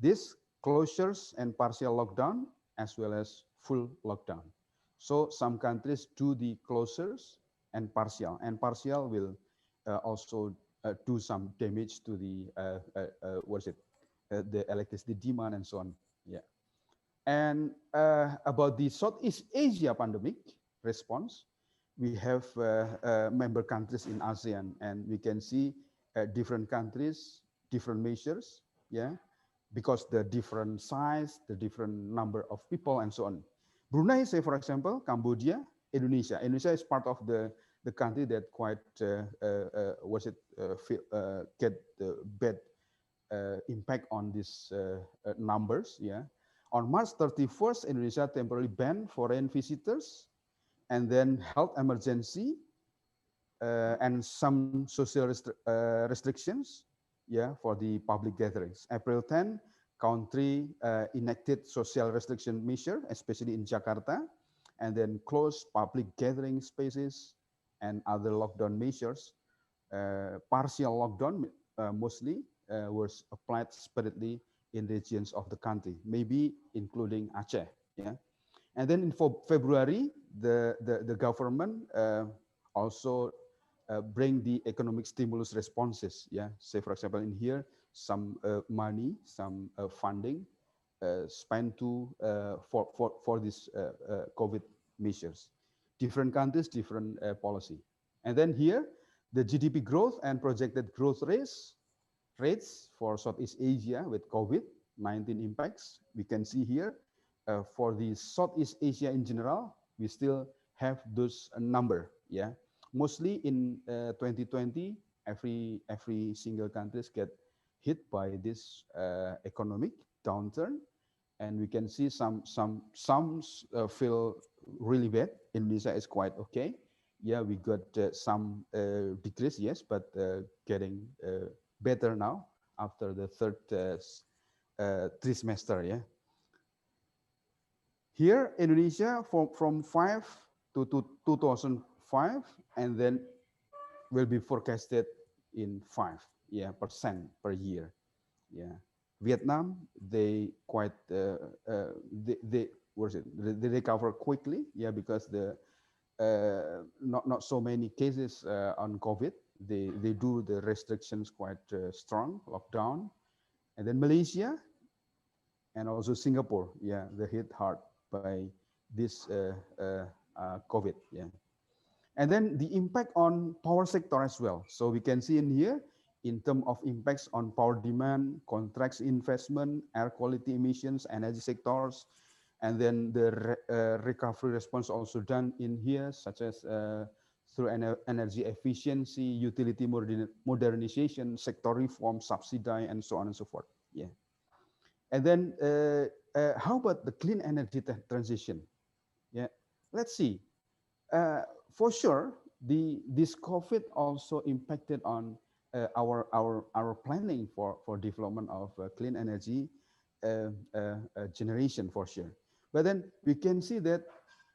This closures and partial lockdown as well as full lockdown. So some countries do the closures and partial will also do some damage to the the electricity demand and so on. Yeah. And about the Southeast Asia pandemic response, we have member countries in ASEAN, and we can see different countries, different measures. Yeah. Because the different size, the different number of people, and so on. Brunei, say for example, Cambodia, Indonesia. Indonesia is part of the country that quite get the bad impact on these numbers. Yeah, on March 31st, Indonesia temporarily banned foreign visitors, and then health emergency and some social restrictions. Yeah, for the public gatherings. April 10, country enacted social restriction measure, especially in Jakarta, and then closed public gathering spaces and other lockdown measures. Partial lockdown mostly was applied separately in regions of the country, maybe including Aceh. Yeah, and then in February, the government also bring the economic stimulus responses. Yeah, say for example in here, some money, some funding spent to for this COVID measures. Different countries, different policy. And then here, the GDP growth and projected growth rates for Southeast Asia with COVID-19 impacts. We can see here for the Southeast Asia in general, we still have those number. Yeah. Mostly in 2020, every single countries get hit by this economic downturn, and we can see some feel really bad. Indonesia is quite okay. Yeah, we got some decrease, yes, but getting better now after the third trimester. Yeah. Here, Indonesia from 5 to 2005, and then will be forecasted in 5% per year. Yeah, Vietnam, they quite they recover quickly. Yeah, because the not so many cases on COVID. They do the restrictions quite strong, lockdown, and then Malaysia and also Singapore. Yeah, they hit hard by this COVID. Yeah. And then the impact on power sector as well. So we can see in here, in terms of impacts on power demand, contracts investment, air quality emissions, energy sectors, and then the recovery response also done in here, such as through energy efficiency, utility modernization, sector reform, subsidy, and so on and so forth. Yeah. And then how about the clean energy transition? Yeah, let's see. For sure, this COVID also impacted on our planning for development of clean energy generation for sure. But then we can see that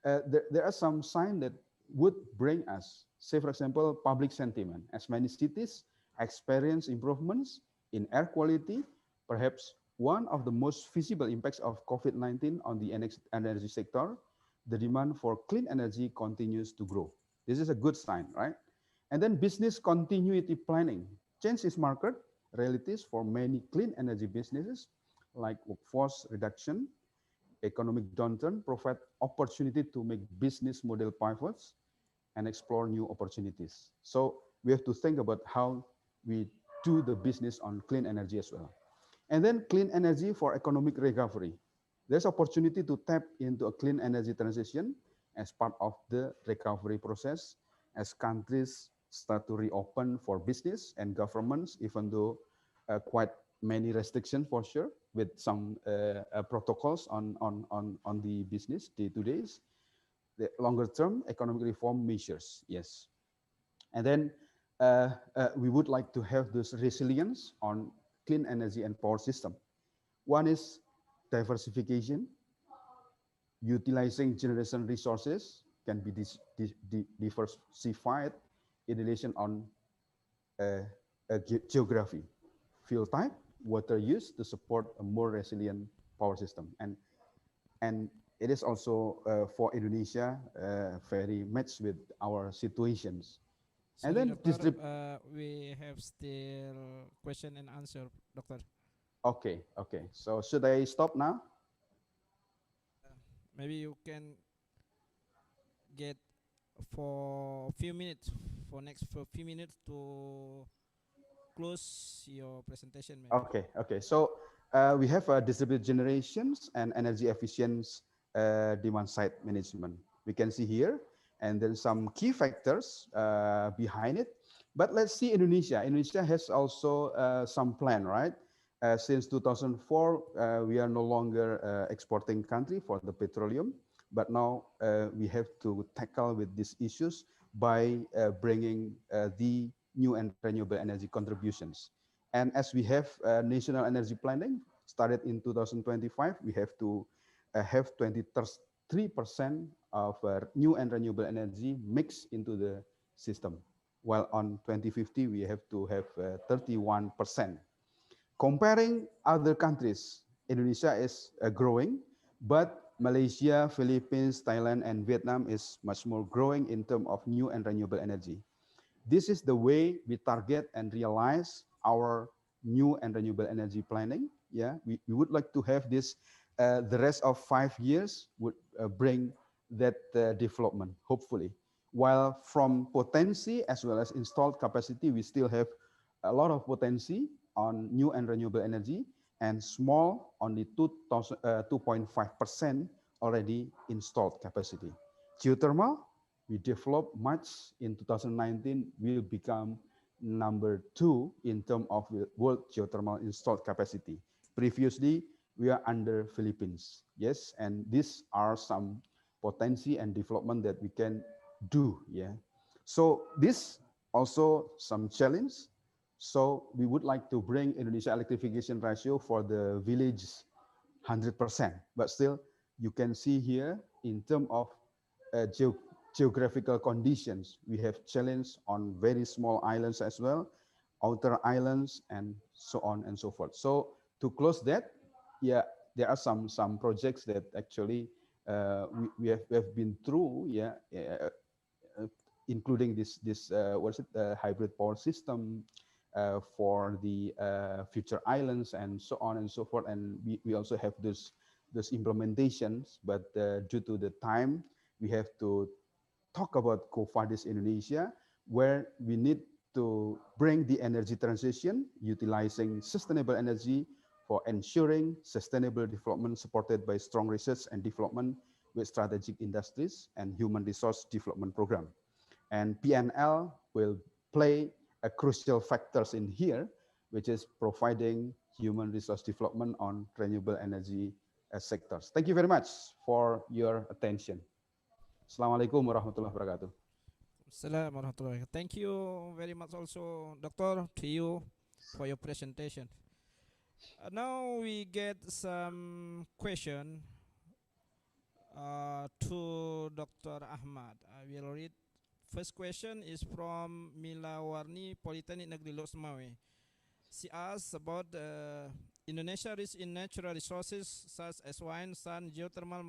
there are some signs that would bring us, say for example, public sentiment. As many cities experience improvements In air quality, perhaps one of the most visible impacts of COVID-19 on the energy sector, the demand for clean energy continues to grow. This is a good sign, right? And then business continuity planning. Change is market realities for many clean energy businesses like workforce reduction, economic downturn provide opportunity to make business model pivots and explore new opportunities. So we have to think about how we do the business on clean energy as well. And then clean energy for economic recovery. There's opportunity to tap into a clean energy transition as part of the recovery process as countries start to reopen for business and governments, even though quite many restrictions for sure with some protocols on the business day to days. The longer term economic reform measures, yes. And then we would like to have this resilience on clean energy and power system. One is diversification. Utilizing generation resources can be diversified in relation on geography, fuel type, water use to support a more resilient power system. And it is also for Indonesia very much with our situations. Sorry, And then Doctor, we have still question and answer, Doctor. Okay. So should I stop now? Maybe you can get for a few minutes, for few minutes to close your presentation. Maybe. Okay. So we have distributed generations and energy efficiency demand side management. We can see here, and then some key factors behind it. But let's see Indonesia. Indonesia has also some plan, right? Since 2004, we are no longer exporting country for the petroleum, but now we have to tackle with these issues by bringing the new and renewable energy contributions. And as we have national energy planning started in 2025, we have to have 23% of new and renewable energy mixed into the system, while on 2050 we have to have 31%. Comparing other countries, Indonesia is growing, but Malaysia, Philippines, Thailand, and Vietnam is much more growing in terms of new and renewable energy. This is the way we target and realize our new and renewable energy planning. Yeah, we would like to have this, the rest of 5 years would bring that development, hopefully. While from potency as well as installed capacity, we still have a lot of potency on new and renewable energy, and small, only 2.5% already installed capacity. Geothermal, we developed much in 2019, will become number 2 in terms of world geothermal installed capacity. Previously, we are under Philippines, yes, and these are some potency and development that we can do, yeah. So this also some challenge. So we would like to bring Indonesia electrification ratio for the village 100%, but still you can see here in terms of geographical conditions, we have challenge on very small islands as well, outer islands, and so on and so forth. So to close that, yeah, there are some projects that actually we have been through, yeah, including this hybrid power system for the future islands and so on and so forth. And we also have those implementations, but due to the time, we have to talk about Co-Fadis Indonesia, where we need to bring the energy transition, utilizing sustainable energy for ensuring sustainable development supported by strong research and development with strategic industries and human resource development program. And PNL will play a crucial factors in here, which is providing human resource development on renewable energy sectors. Thank you very much for your attention. Assalamualaikum warahmatullahi wabarakatuh. Assalamualaikum warahmatullahi wabarakatuh. Thank you very much also, Doctor, to you for your presentation. Now we get some question to Dr. Ahmad. I will read. First question is from Mila Warni, Politeknik Negeri Lhokseumawe. She asks about Indonesia rich in natural resources such as wine, sun, geothermal,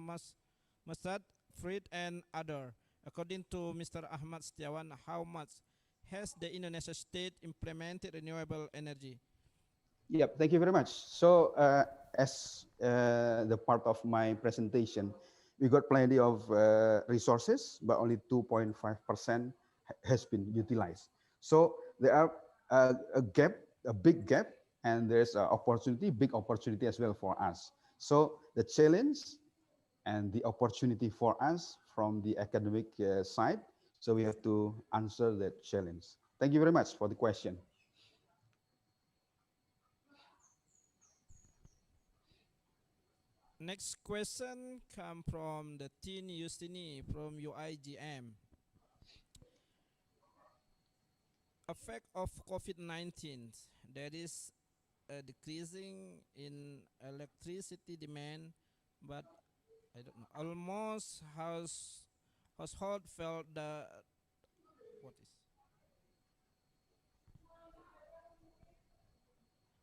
mustard, fruit, and other. According to Mr. Ahmad Setiawan, how much has the Indonesia state implemented renewable energy? Yep, thank you very much. So, as the part of my presentation, we got plenty of resources, but only 2.5% has been utilized. So there are a gap, a big gap, and there's an opportunity, big opportunity as well for us. So the challenge and the opportunity for us from the academic side. So we have to answer that challenge. Thank you very much for the question. Next question come from the Teen Yustini from UIGM. Effect of COVID-19, there is a decreasing in electricity demand, but I don't know, almost household felt the what is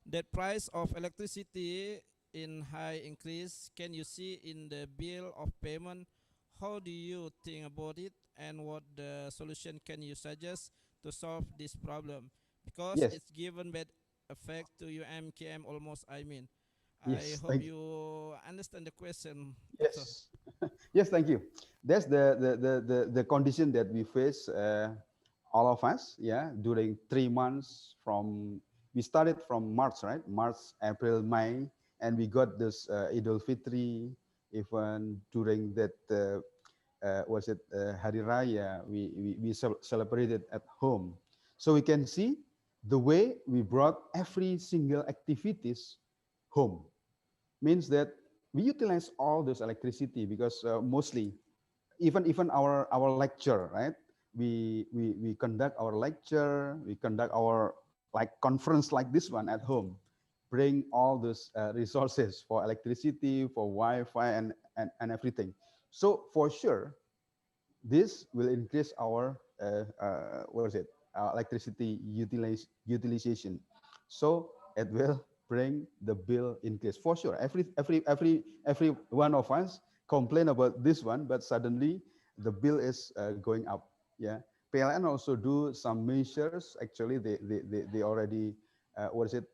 that price of electricity in high increase. Can you see in the bill of payment? How do you think about it, and what the solution can you suggest to solve this problem? Because Yes. it's given bad effect to UMKM almost. I mean, I Yes, hope you understand the question. Doctor. Yes, yes, thank you. That's the condition that we face, all of us, yeah, during 3 months from, we started from March, right? March, April, May, and we got this Idul Fitri, even during that, was it Hari Raya, we celebrated at home. So we can see the way we brought every single activities home. Means that we utilize all this electricity because mostly even our lecture, right, we conduct our lecture, we conduct our like conference like this one at home, bring all those resources for electricity, for Wi-Fi, and everything. So for sure this will increase our what is it, electricity utilization. So it will bring the bill increase for sure. Every one of us complain about this one, but suddenly the bill is going up. Yeah, PLN also do some measures. Actually, they already what is it,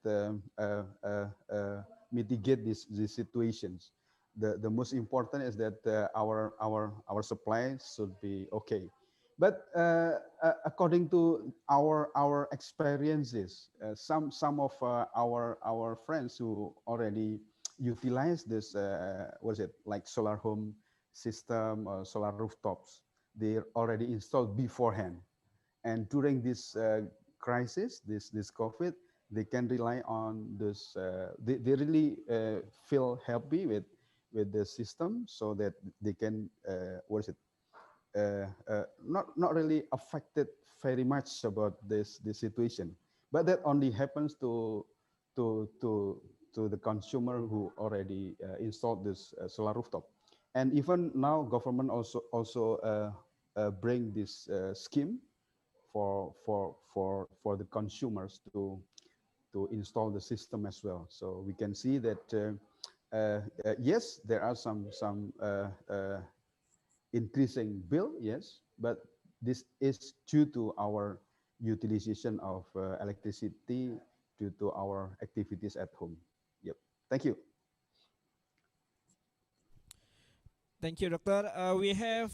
mitigate these situations. The most important is that our supply should be okay. But according to our experiences, some of our friends who already utilize this, what is it, like solar home system or solar rooftops, they already installed beforehand. And during this crisis, this COVID, they can rely on this. They really feel happy with the system, so that they can what is it, not really affected very much about this situation. But that only happens to to to the consumer who already installed this solar rooftop. And even now government also bring this scheme for the consumers to install the system as well. So we can see that yes, there are some increasing bill, yes, but this is due to our utilization of electricity due to our activities at home. Yep. Thank you. Thank you, Doctor. We have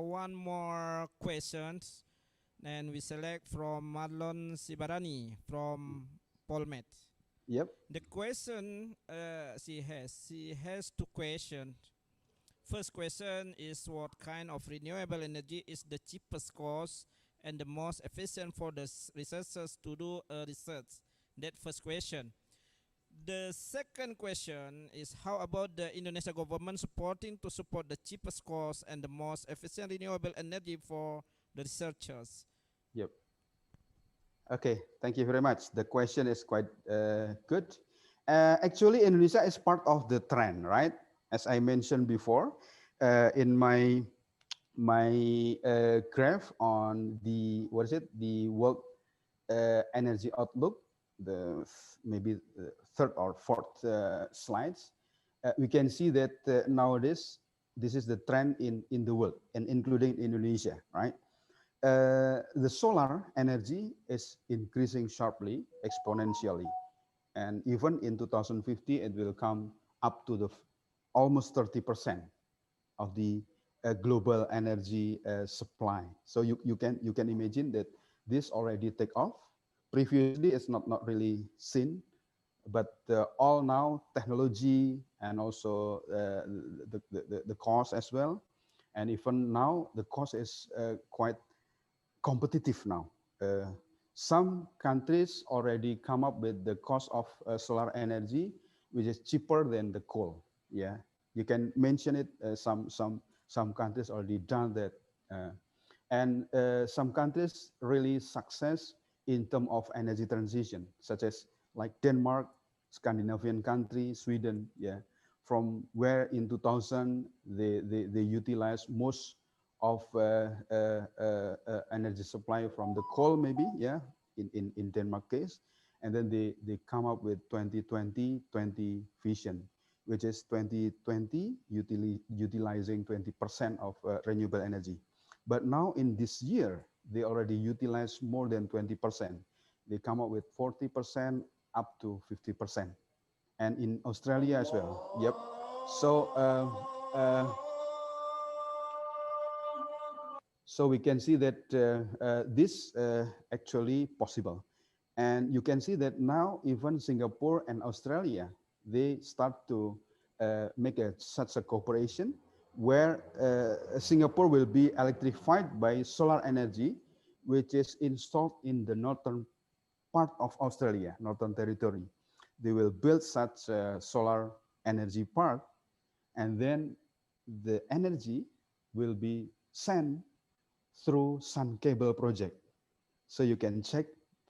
one more question, and we select from Marlon Sibarani from Polmed. Yep. The question she has two questions. First question is, what kind of renewable energy is the cheapest cost and the most efficient for the researchers to do research? That first question. The second question is, how about the Indonesia government supporting to support the cheapest cost and the most efficient renewable energy for the researchers? Yep. Okay, thank you very much. The question is quite good. Actually, Indonesia is part of the trend, right? As I mentioned before, in my graph on the, what is it, the world energy outlook, maybe third or fourth slides, we can see that nowadays this is the trend in the world and including Indonesia, right? The solar energy is increasing sharply, exponentially, and even in 2050 it will come up to the almost 30% of the global energy supply. So you can imagine that this already take off. Previously, it's not really seen, but all now technology and also the cost as well, and even now the cost is quite competitive now. Some countries already come up with the cost of solar energy, which is cheaper than the coal. Yeah, you can mention it. Some countries already done that, and some countries really success in terms of energy transition, such as like Denmark, Scandinavian country, Sweden. Yeah, from where in 2000 they utilize most of energy supply from the coal, maybe, yeah, in Denmark case, and then they come up with 2020 vision, which is 2020 utilizing 20% of renewable energy. But now in this year, they already utilize more than 20%. They come up with 40% up to 50%. And in Australia as well. Yep. So so we can see that this actually possible. And you can see that now even Singapore and Australia, they start to make such a cooperation where Singapore will be electrified by solar energy, which is installed in the northern part of Australia, Northern Territory. They will build such a solar energy park, and then the energy will be sent through Sun Cable Project. So you can check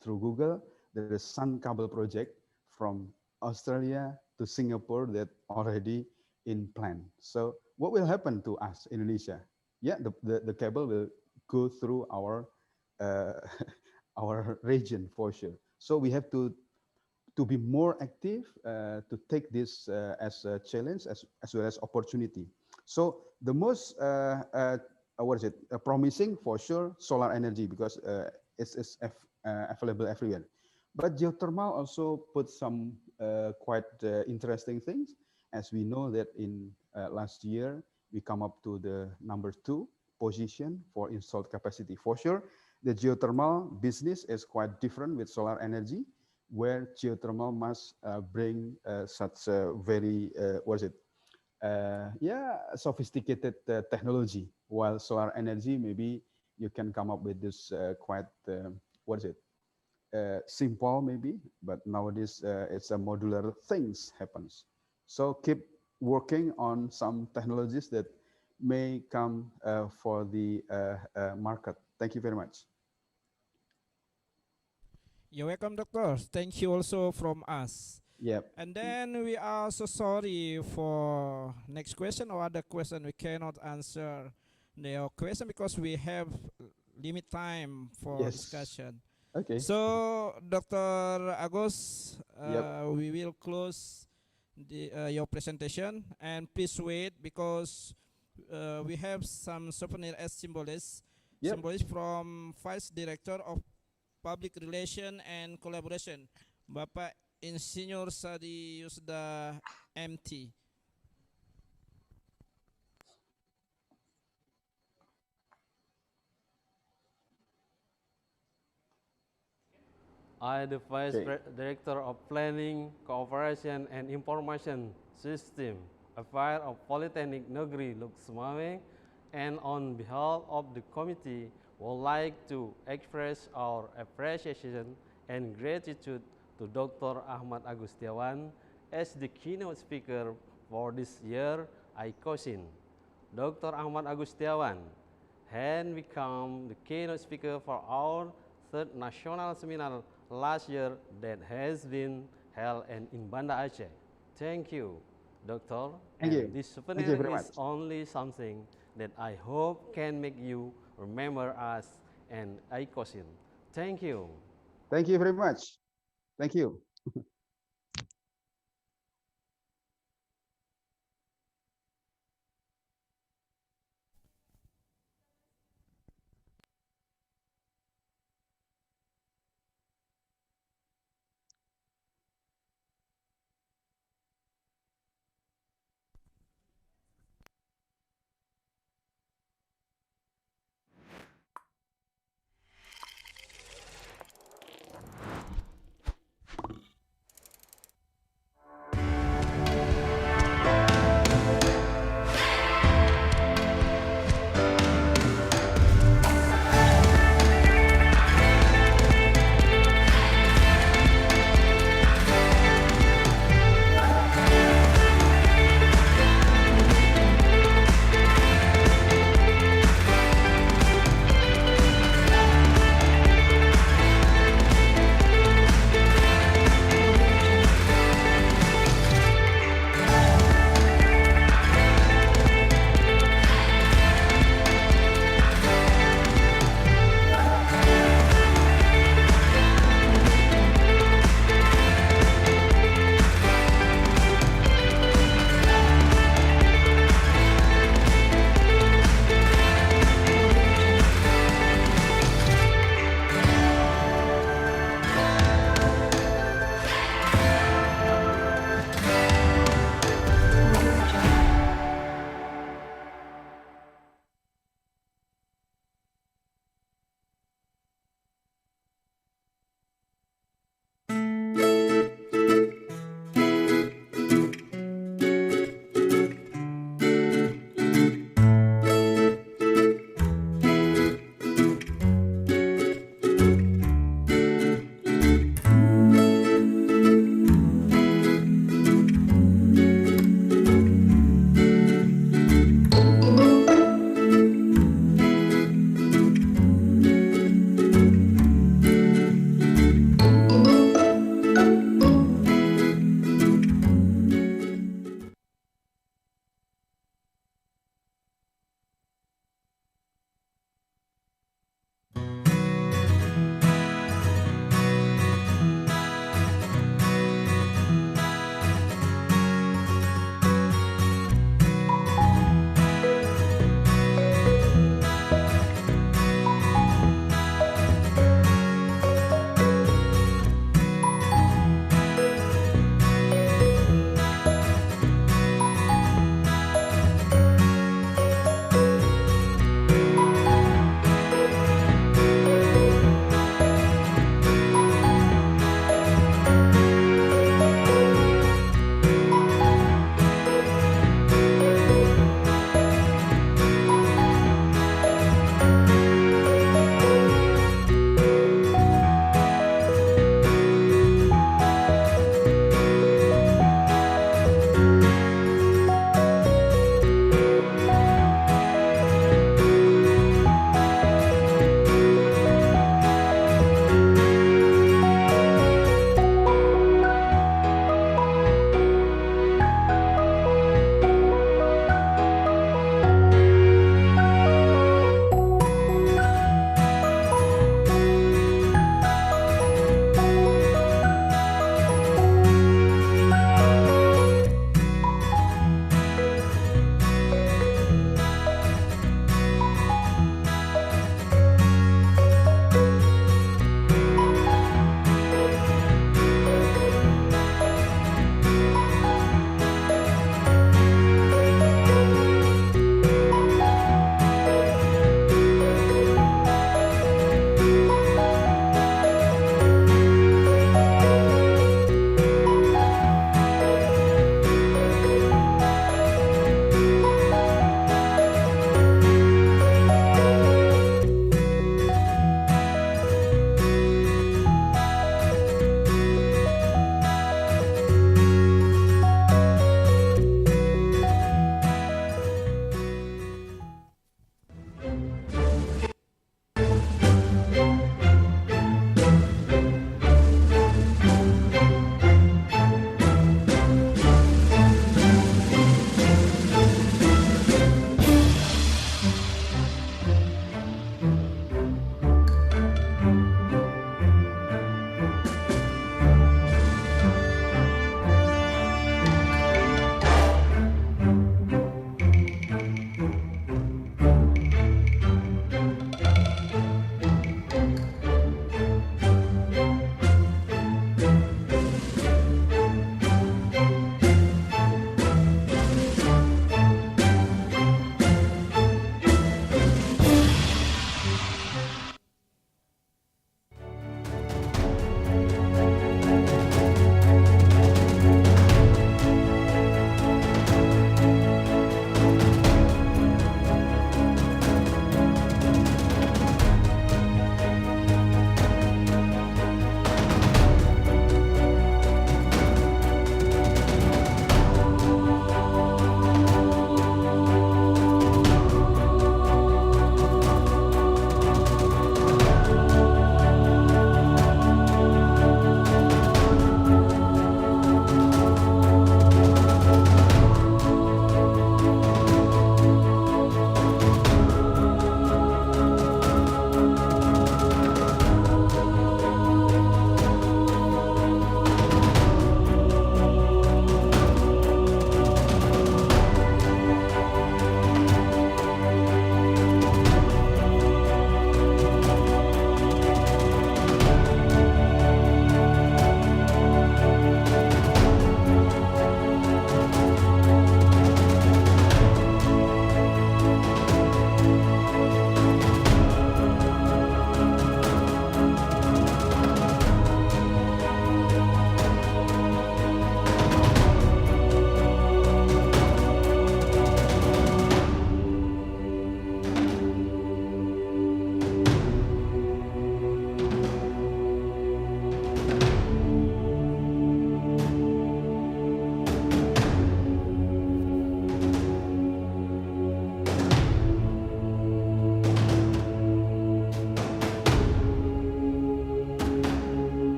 through Google, there is Sun Cable Project from Australia to Singapore that already in plan. So what will happen to us, Indonesia? Yeah, the cable will go through our our region for sure. So we have to be more active, to take this as a challenge as well as opportunity. So the most what is it? Promising for sure, solar energy, because it's available everywhere. But geothermal also put some quite interesting things. As we know that in last year, we come up to the number 2 position for installed capacity. For sure, the geothermal business is quite different with solar energy, where geothermal must bring such a very, what is it? Yeah, sophisticated technology, while solar energy, maybe you can come up with this quite, what is it? Simple maybe, but nowadays it's a modular things happens. So keep working on some technologies that may come for the market. Thank you very much. You're welcome, doctor. Thank you also from us. Yep. And then we are so sorry for next question or other question we cannot answer the question because we have limit time for Yes. discussion. Okay. So Dr. Agus, Yep. we will close the, your presentation, and please wait because we have some souvenir as symbols. Yep. Symbols from Vice Director of Public Relation and Collaboration, Bapak Insinyur Sadi Yusda MT. I, the Director of Planning, Cooperation and Information System, Affairs of Politeknik Negeri Lhokseumawe, and on behalf of the committee, would like to express our appreciation and gratitude to Dr. Ahmad Agustiawan as the keynote speaker for this year ICOSIN. Dr. Ahmad Agustiawan had become the keynote speaker for our third national seminar last year that has been held in Banda Aceh. Thank you, Doctor. Thank you. This Thank you souvenir very is much. only something that I hope can make you remember us and ICOSIN. Thank you. Thank you very much. Thank you.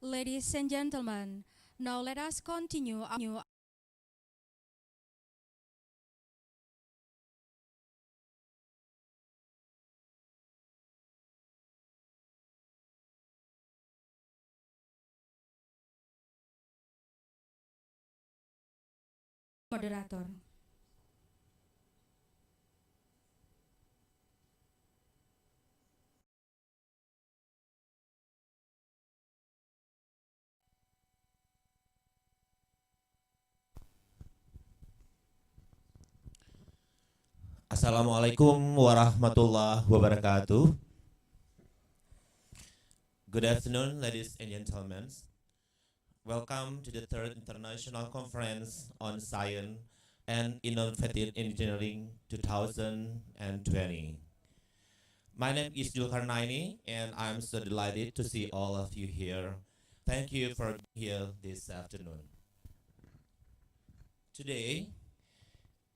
Ladies and gentlemen, now let us continue our moderator. Assalamualaikum warahmatullahi wabarakatuh. Good afternoon, ladies and gentlemen. Welcome to the third International Conference on Science and Innovated Engineering 2020. My name is Julkarnaini, and I'm so delighted to see all of you here. Thank you for being here this afternoon. Today,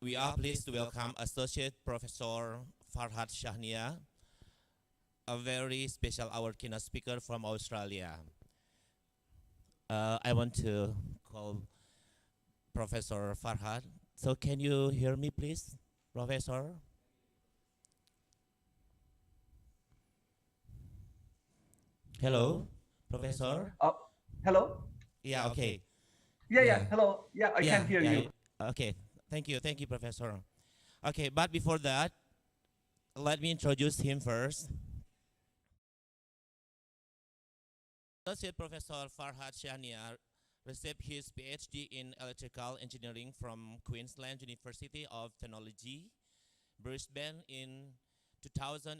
we are pleased to welcome Associate Professor Farhad Shahnia, a very special our keynote speaker from Australia. I want to call Professor Farhad. So can you hear me, please, Professor? Hello, Professor? Hello? Yeah, okay. Yeah, hello. Yeah, I can hear you. Okay, thank you, Professor. Okay, but before that, let me introduce him first. Associate Professor Farhad Shahnia received his PhD in electrical engineering from Queensland University of Technology, Brisbane in 2012.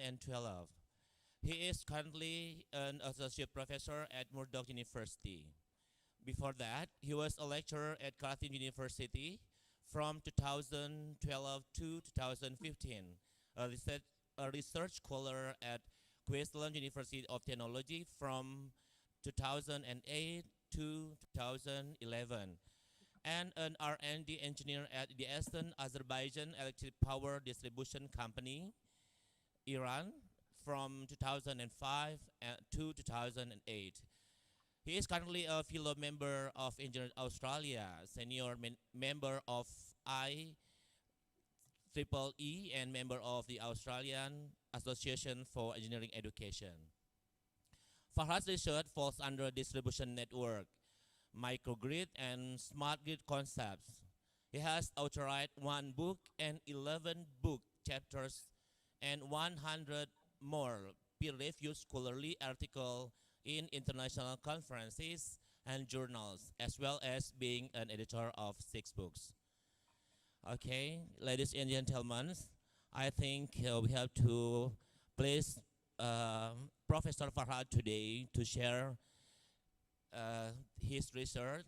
He is currently an associate professor at Murdoch University. Before that, he was a lecturer at Carleton University from 2012 to 2015, a research scholar at Queensland University of Technology from 2008 to 2011, and an R&D engineer at the Eastern Azerbaijan Electric Power Distribution Company, Iran, from 2005 to 2008. He is currently a fellow member of Engineers Australia, senior member of IEEE, and member of the Australian Association for Engineering Education. Farhad's research falls under distribution network, microgrid, and smart grid concepts. He has authored 1 book and 11 book chapters and 100 more peer-reviewed scholarly articles in international conferences and journals, as well as being an editor of 6 books. Okay, ladies and gentlemen, I think we have to place Professor Farhad today to share his research.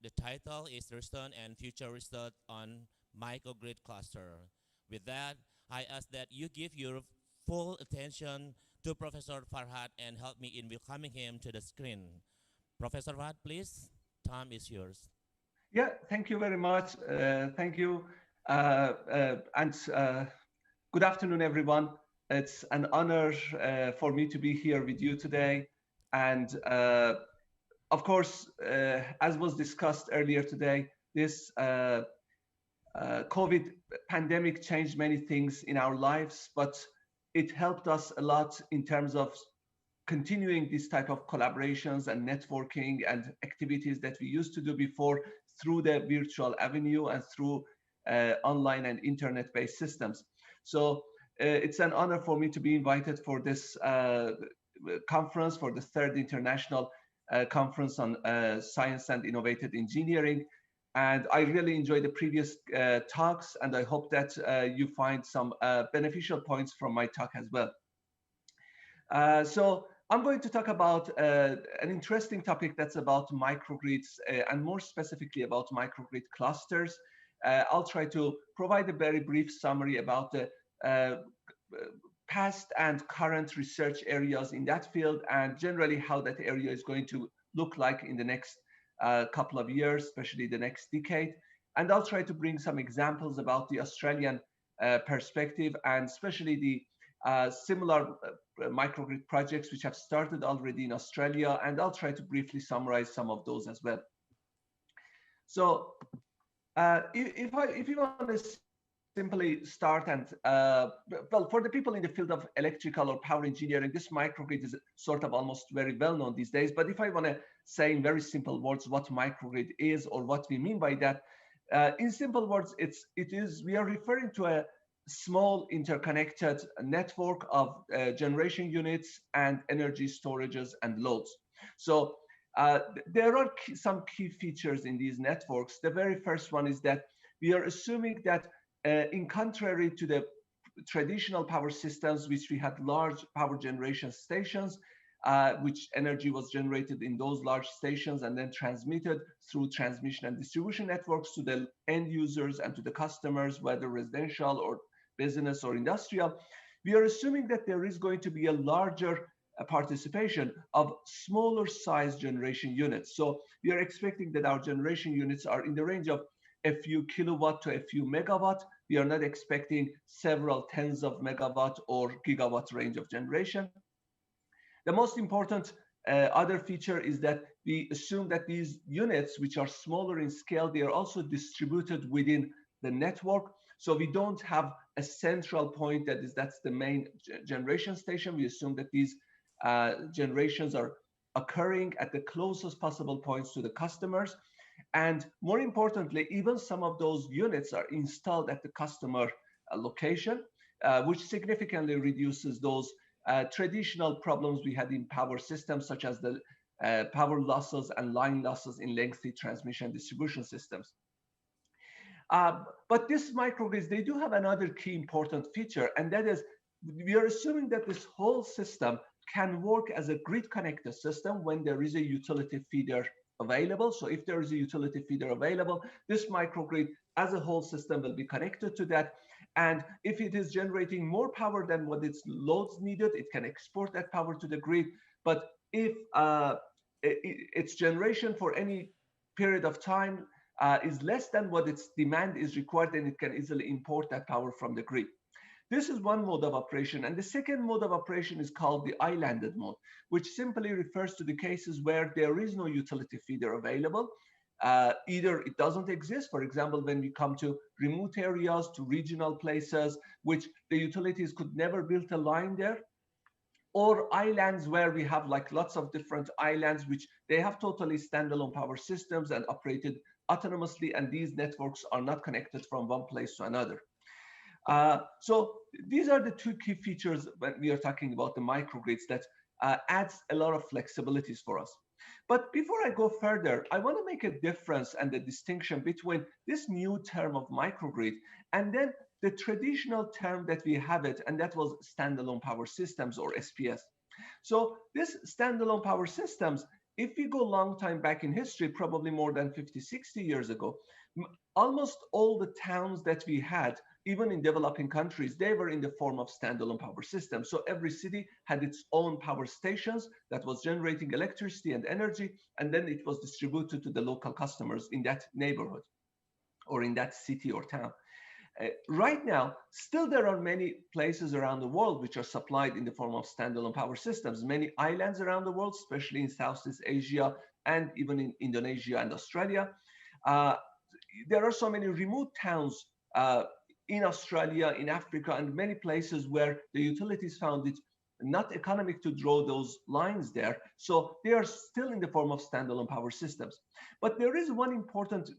The title is Research and Future Research on Microgrid Cluster. With that, I ask that you give your full attention to Professor Farhad and help me in welcoming him to the screen. Professor Farhad, please, time is yours. Yeah, thank you very much. Thank you. And good afternoon, everyone. It's an honor for me to be here with you today. And of course, as was discussed earlier today, this COVID pandemic changed many things in our lives, but it helped us a lot in terms of continuing this type of collaborations and networking and activities that we used to do before through the virtual avenue and through online and internet-based systems. So it's an honor for me to be invited for this conference, for the third international conference on science and innovative engineering. And I really enjoyed the previous talks, and I hope that you find some beneficial points from my talk as well. So I'm going to talk about an interesting topic that's about microgrids and more specifically about microgrid clusters. I'll try to provide a very brief summary about the past and current research areas in that field and generally how that area is going to look like in the next couple of years, especially the next decade. And I'll try to bring some examples about the Australian perspective and especially the similar microgrid projects which have started already in Australia, and I'll try to briefly summarize some of those as well. So if you want to simply start and, well, for the people in the field of electrical or power engineering, this microgrid is sort of almost very well known these days. But if I want to say in very simple words what microgrid is or what we mean by that, in simple words, we are referring to a small interconnected network of generation units and energy storages and loads. So there are some key features in these networks. The very first one is that we are assuming that in contrary to the traditional power systems, which we had large power generation stations, which energy was generated in those large stations and then transmitted through transmission and distribution networks to the end users and to the customers, whether residential or business or industrial. We are assuming that there is going to be a larger participation of smaller size generation units. So we are expecting that our generation units are in the range of a few kilowatt to a few megawatt. We are not expecting several tens of megawatt or gigawatt range of generation. The most important other feature is that we assume that these units, which are smaller in scale, they are also distributed within the network. So we don't have a central point that's the main generation station. We assume that these generations are occurring at the closest possible points to the customers. And more importantly, even some of those units are installed at the customer location, which significantly reduces those traditional problems we had in power systems, such as the power losses and line losses in lengthy transmission distribution systems. But these microgrids, they do have another key important feature, and that is we are assuming that this whole system can work as a grid connected system when there is a utility feeder available. So if there is a utility feeder available, this microgrid as a whole system will be connected to that. And if it is generating more power than what its loads needed, it can export that power to the grid. But if its generation for any period of time is less than what its demand is required, then it can easily import that power from the grid. This is one mode of operation. And the second mode of operation is called the islanded mode, which simply refers to the cases where there is no utility feeder available. Either it doesn't exist, for example, when we come to remote areas, to regional places, which the utilities could never build a line there, or islands where we have like lots of different islands, which they have totally standalone power systems and operated autonomously, and these networks are not connected from one place to another. So these are the two key features when we are talking about the microgrids that adds a lot of flexibilities for us. But before I go further, I want to make a difference and the distinction between this new term of microgrid and then the traditional term that we have it, and that was standalone power systems or SPS. So this standalone power systems, if we go a long time back in history, probably more than 50, 60 years ago, almost all the towns that we had, even in developing countries, they were in the form of standalone power systems. So every city had its own power stations that was generating electricity and energy, and then it was distributed to the local customers in that neighborhood or in that city or town. Right now, still there are many places around the world which are supplied in the form of standalone power systems. Many islands around the world, especially in Southeast Asia and even in Indonesia and Australia. There are so many remote towns in Australia, in Africa, and many places where the utilities found it not economic to draw those lines there. So they are still in the form of standalone power systems. But there is one important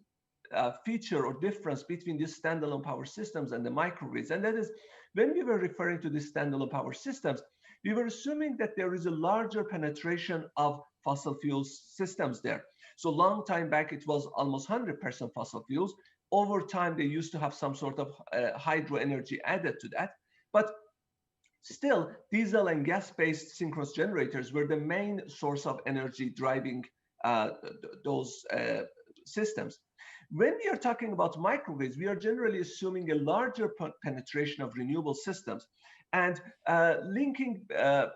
feature or difference between these standalone power systems and the microgrids. And that is, when we were referring to these standalone power systems, we were assuming that there is a larger penetration of fossil fuels systems there. So long time back, it was almost 100% fossil fuels. Over time, they used to have some sort of hydro energy added to that. But still, diesel and gas-based synchronous generators were the main source of energy driving those systems. When we are talking about microgrids, we are generally assuming a larger penetration of renewable systems. And linking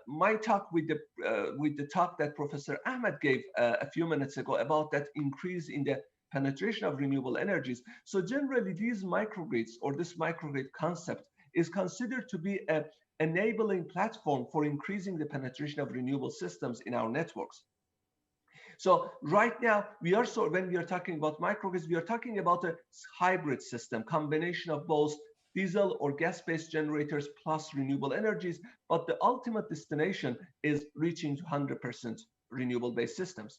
my talk with the talk that Professor Ahmed gave a few minutes ago about that increase in the penetration of renewable energies. So generally, these microgrids or this microgrid concept is considered to be a enabling platform for increasing the penetration of renewable systems in our networks. So right now, when we are talking about microgrids, we are talking about a hybrid system, combination of both diesel or gas-based generators plus renewable energies, but the ultimate destination is reaching to 100% renewable-based systems.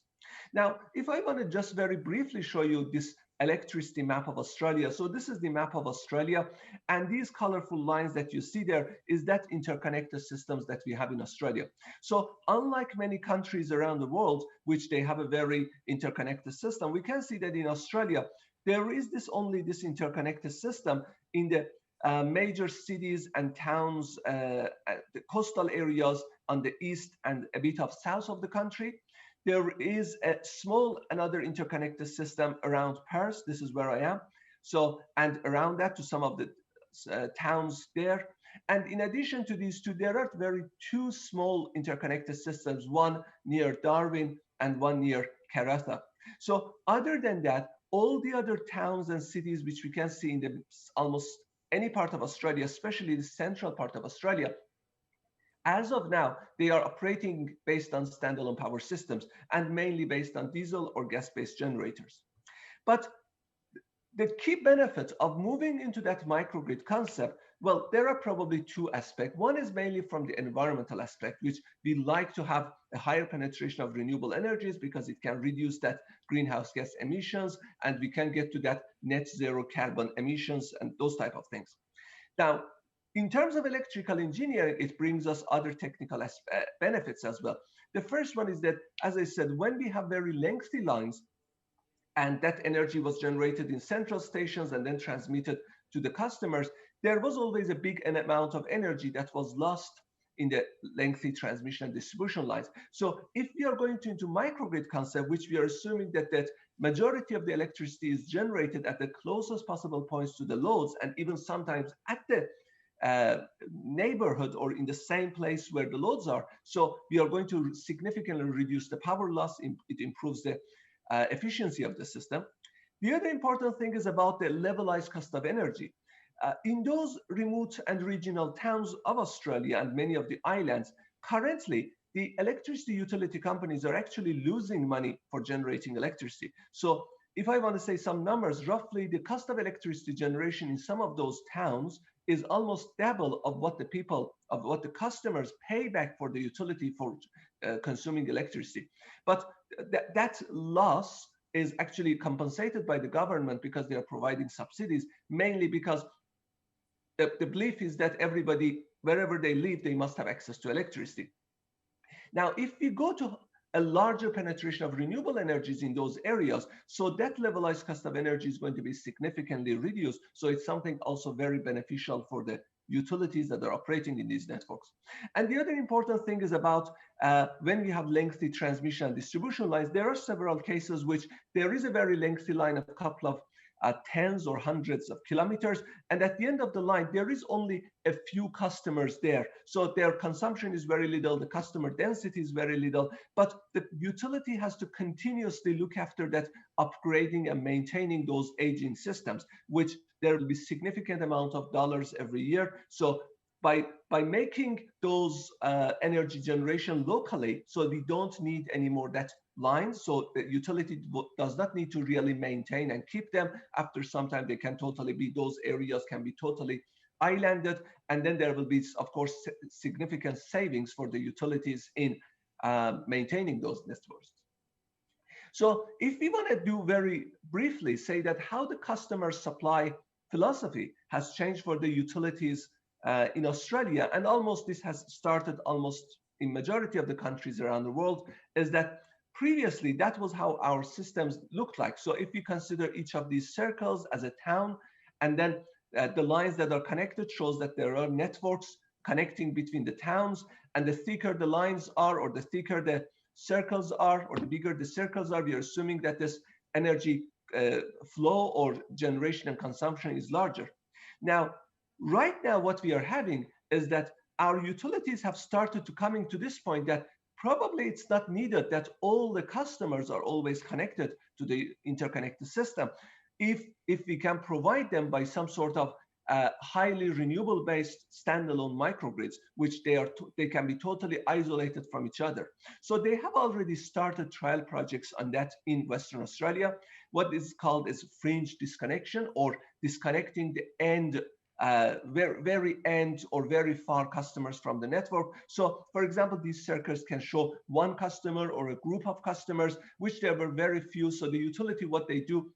Now, if I want to just very briefly show you this electricity map of Australia. So this is the map of Australia, and these colorful lines that you see there is that interconnected systems that we have in Australia. So unlike many countries around the world, which they have a very interconnected system, we can see that in Australia, there is only this interconnected system in the major cities and towns, the coastal areas on the east and a bit of south of the country. There is a small another interconnected system around Paris. This is where I am. So, and around that to some of the towns there. And in addition to these two, there are two small interconnected systems, one near Darwin and one near Karratha. So other than that, all the other towns and cities which we can see in the almost any part of Australia, especially the central part of Australia, as of now, they are operating based on standalone power systems and mainly based on diesel or gas-based generators. But the key benefit of moving into that microgrid concept, well, there are probably two aspects. One is mainly from the environmental aspect, which we like to have a higher penetration of renewable energies because it can reduce that greenhouse gas emissions, and we can get to that net zero carbon emissions and those type of things. Now, in terms of electrical engineering, it brings us other technical benefits as well. The first one is that, as I said, when we have very lengthy lines, and that energy was generated in central stations and then transmitted to the customers, there was always a big amount of energy that was lost in the lengthy transmission and distribution lines. So if we are going into microgrid concept, which we are assuming that majority of the electricity is generated at the closest possible points to the loads, and even sometimes at the neighborhood or in the same place where the loads are. So we are going to significantly reduce the power loss. It improves the efficiency of the system. The other important thing is about the levelized cost of energy. In those remote and regional towns of Australia and many of the islands, currently the electricity utility companies are actually losing money for generating electricity. So if I want to say some numbers, roughly the cost of electricity generation in some of those towns is almost double of what the customers pay back for the utility for consuming electricity. But that loss is actually compensated by the government because they are providing subsidies, mainly because the belief is that everybody, wherever they live, they must have access to electricity. Now, if we go to a larger penetration of renewable energies in those areas, so that levelized cost of energy is going to be significantly reduced. So it's something also very beneficial for the utilities that are operating in these networks. And the other important thing is about when we have lengthy transmission and distribution lines, there are several cases which there is a very lengthy line of a couple of tens or hundreds of kilometers, and at the end of the line there is only a few customers there, so their consumption is very little, the customer density is very little, but the utility has to continuously look after that, upgrading and maintaining those aging systems, which there will be significant amount of dollars every year. So by making those energy generation locally, so we don't need any more that lines, so the utility does not need to really maintain and keep them. After some time, they can totally be, those areas can be totally islanded, and then there will be, of course, significant savings for the utilities in maintaining those networks. So if we want to do very briefly, say that how the customer supply philosophy has changed for the utilities in Australia, and almost this has started almost in majority of the countries around the world, is that previously that was how our systems looked like. So if you consider each of these circles as a town, and then the lines that are connected shows that there are networks connecting between the towns, and the thicker the lines are, or the thicker the circles are, or the bigger the circles are, we are assuming that this energy flow or generation and consumption is larger. Now, right now, what we are having is that our utilities have started to coming to this point that probably it's not needed that all the customers are always connected to the interconnected system. If we can provide them by some sort of highly renewable-based standalone microgrids, which they can be totally isolated from each other. So they have already started trial projects on that in Western Australia. What is called as fringe disconnection, or disconnecting the end, very end or very far customers from the network. So, for example, these circuits can show one customer or a group of customers, which there were very few. So the utility, what they do,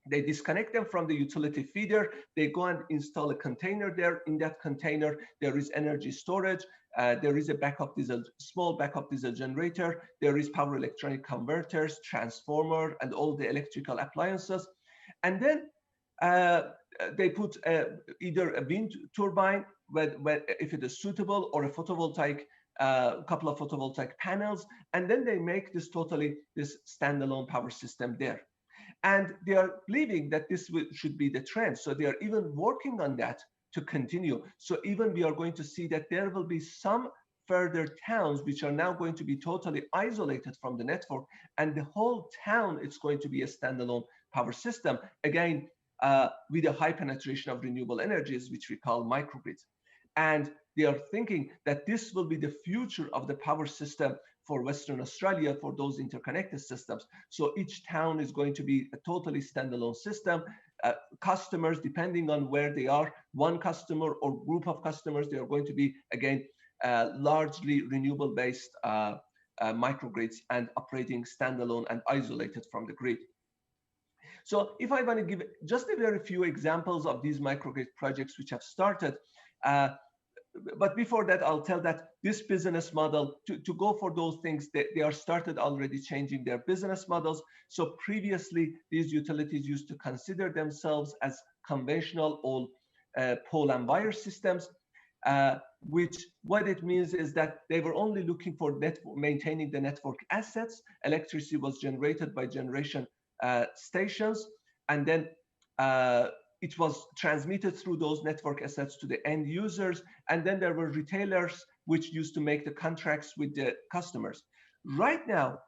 they disconnect them from the utility feeder. They go and install a container there. In that container, there is energy storage. There is a small backup diesel generator. There is power electronic converters, transformer, and all the electrical appliances. And then they put either a wind turbine, if it is suitable, or a photovoltaic, couple of photovoltaic panels. And then they make this standalone power system there. And they are believing that this should be the trend. So they are even working on that to continue. So even we are going to see that there will be some further towns which are now going to be totally isolated from the network, and the whole town is going to be a standalone power system, again, with a high penetration of renewable energies, which we call microgrids. And they are thinking that this will be the future of the power system for Western Australia, for those interconnected systems. So each town is going to be a totally standalone system. Customers, depending on where they are, one customer or group of customers, they are going to be, again, largely renewable-based microgrids and operating standalone and isolated from the grid. So if I want to give just a very few examples of these microgrid projects which have started, but before that, I'll tell that this business model, to go for those things, they are started already changing their business models. So previously, these utilities used to consider themselves as conventional all pole and wire systems, which what it means is that they were only looking for maintaining the network assets. Electricity was generated by generation stations, and then it was transmitted through those network assets to the end users. And then there were retailers which used to make the contracts with the customers. Right now,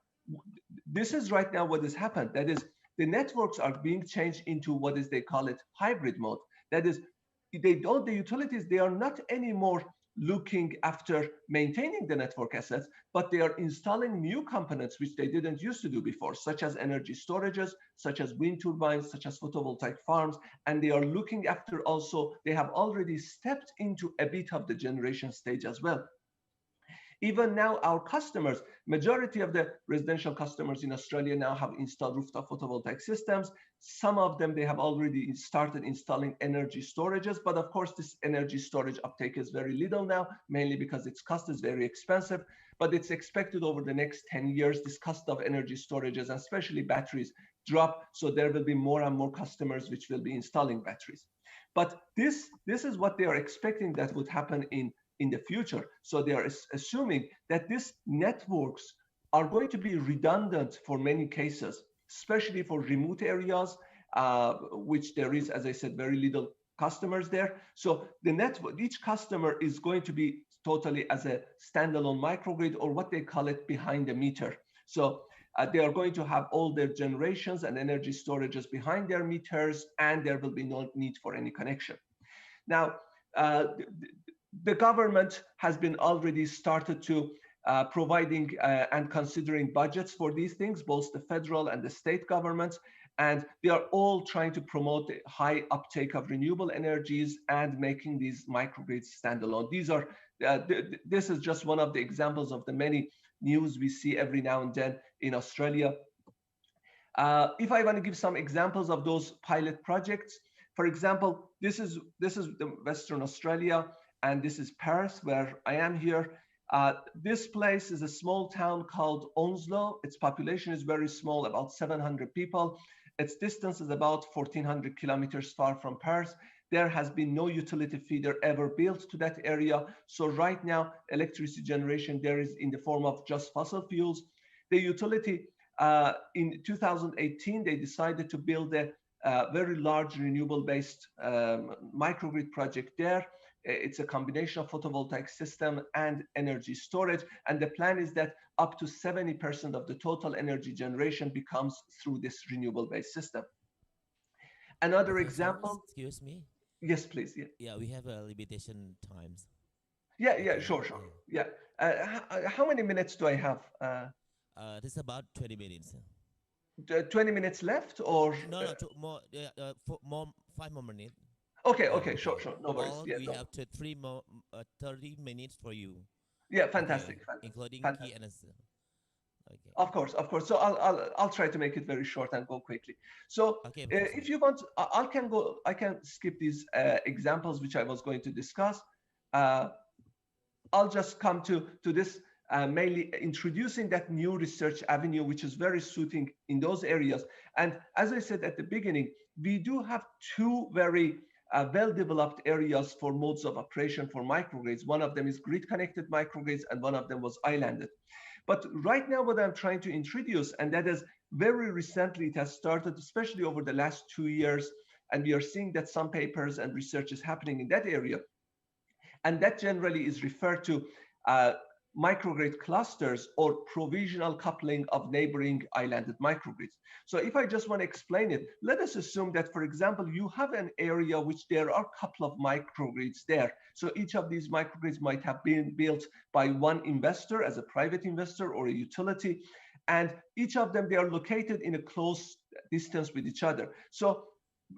this is right now what has happened. That is, the networks are being changed into what is, they call it hybrid mode. That is, the utilities, they are not anymore looking after maintaining the network assets, but they are installing new components which they didn't used to do before, such as energy storages, such as wind turbines, such as photovoltaic farms, and they are looking after also, they have already stepped into a bit of the generation stage as well. Even now, our customers, majority of the residential customers in Australia now have installed rooftop photovoltaic systems. Some of them, they have already started installing energy storages, but of course, this energy storage uptake is very little now, mainly because its cost is very expensive, but it's expected over the next 10 years, this cost of energy storages, and especially batteries, drop, so there will be more and more customers which will be installing batteries. But this is what they are expecting that would happen in the future. So they are assuming that these networks are going to be redundant for many cases, especially for remote areas, which there is, as I said, very little customers there. So the network, each customer is going to be totally as a standalone microgrid, or what they call it, behind the meter. So they are going to have all their generations and energy storages behind their meters, and there will be no need for any connection. Now, the government has been already started to providing and considering budgets for these things, both the federal and the state governments, and they are all trying to promote the high uptake of renewable energies and making these microgrids standalone. These are this is just one of the examples of the many news we see every now and then in Australia. If I want to give some examples of those pilot projects, for example, this is the Western Australia, and this is Paris, where I am here. This place is a small town called Onslow. Its population is very small, about 700 people. Its distance is about 1,400 kilometers far from Paris. There has been no utility feeder ever built to that area. So right now, electricity generation there is in the form of just fossil fuels. The utility, in 2018, they decided to build a very large renewable-based microgrid project there. It's a combination of photovoltaic system and energy storage. And the plan is that up to 70% of the total energy generation becomes through this renewable-based system. Another example. Excuse me. Yes, please. Yeah. Yeah, we have a limitation times. Yeah, sure. Yeah. How many minutes do I have? This is about 20 minutes. 20 minutes left, or No, more, for more, 5 more minutes. Okay, sure, no worries. All Yeah, we no. have to 30 minutes for you. Yeah, fantastic. Including fantastic. key answer. Okay. Of course. So I'll try to make it very short and go quickly. So Okay, if you want, I can skip these examples which I was going to discuss. I'll just come to this, mainly introducing that new research avenue, which is very suiting in those areas. And as I said at the beginning, we do have two very well-developed areas for modes of operation for microgrids. One of them is grid-connected microgrids, and one of them was islanded. But right now, what I'm trying to introduce, and that is very recently, it has started, especially over the last 2 years, and we are seeing that some papers and research is happening in that area. And that generally is referred to microgrid clusters or provisional coupling of neighboring islanded microgrids. So if I just want to explain it, let us assume that, for example, you have an area which there are a couple of microgrids there. So each of these microgrids might have been built by one investor as a private investor or a utility. And each of them, they are located in a close distance with each other. So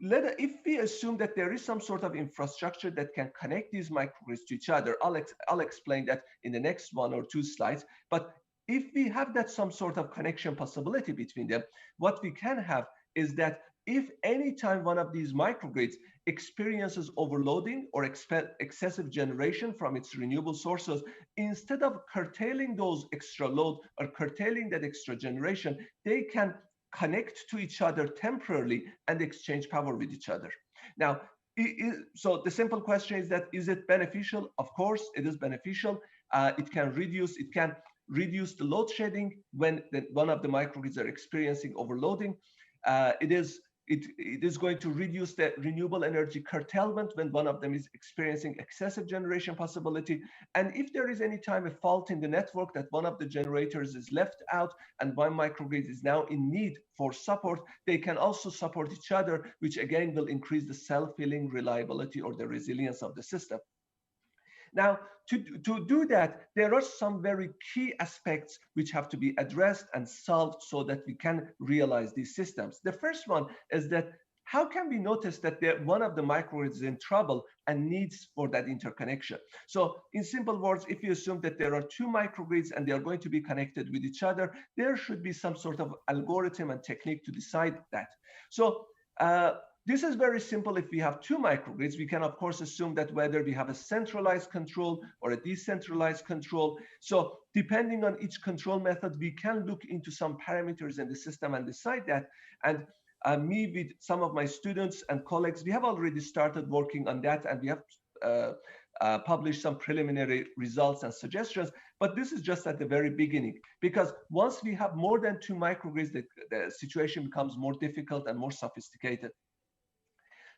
if we assume that there is some sort of infrastructure that can connect these microgrids to each other, I'll explain that in the next 1 or 2 slides. But if we have that some sort of connection possibility between them, what we can have is that if any time one of these microgrids experiences overloading or excessive generation from its renewable sources, instead of curtailing those extra load or curtailing that extra generation, they can connect to each other temporarily and exchange power with each other. Now, so the simple question is that, is it beneficial? Of course, it is beneficial. It can reduce the load shedding when one of the microgrids are experiencing overloading. It is going to reduce the renewable energy curtailment when one of them is experiencing excessive generation possibility. And if there is any time a fault in the network that one of the generators is left out and one microgrid is now in need for support, they can also support each other, which again will increase the self-healing reliability or the resilience of the system. Now, to do that, there are some very key aspects which have to be addressed and solved so that we can realize these systems. The first one is that how can we notice that one of the microgrids is in trouble and needs for that interconnection? So in simple words, if you assume that there are 2 microgrids and they are going to be connected with each other, there should be some sort of algorithm and technique to decide that. So this is very simple. If we have 2 microgrids, we can of course assume that whether we have a centralized control or a decentralized control. So depending on each control method, we can look into some parameters in the system and decide that. And me with some of my students and colleagues, we have already started working on that, and we have published some preliminary results and suggestions. But this is just at the very beginning, because once we have more than 2 microgrids, the situation becomes more difficult and more sophisticated.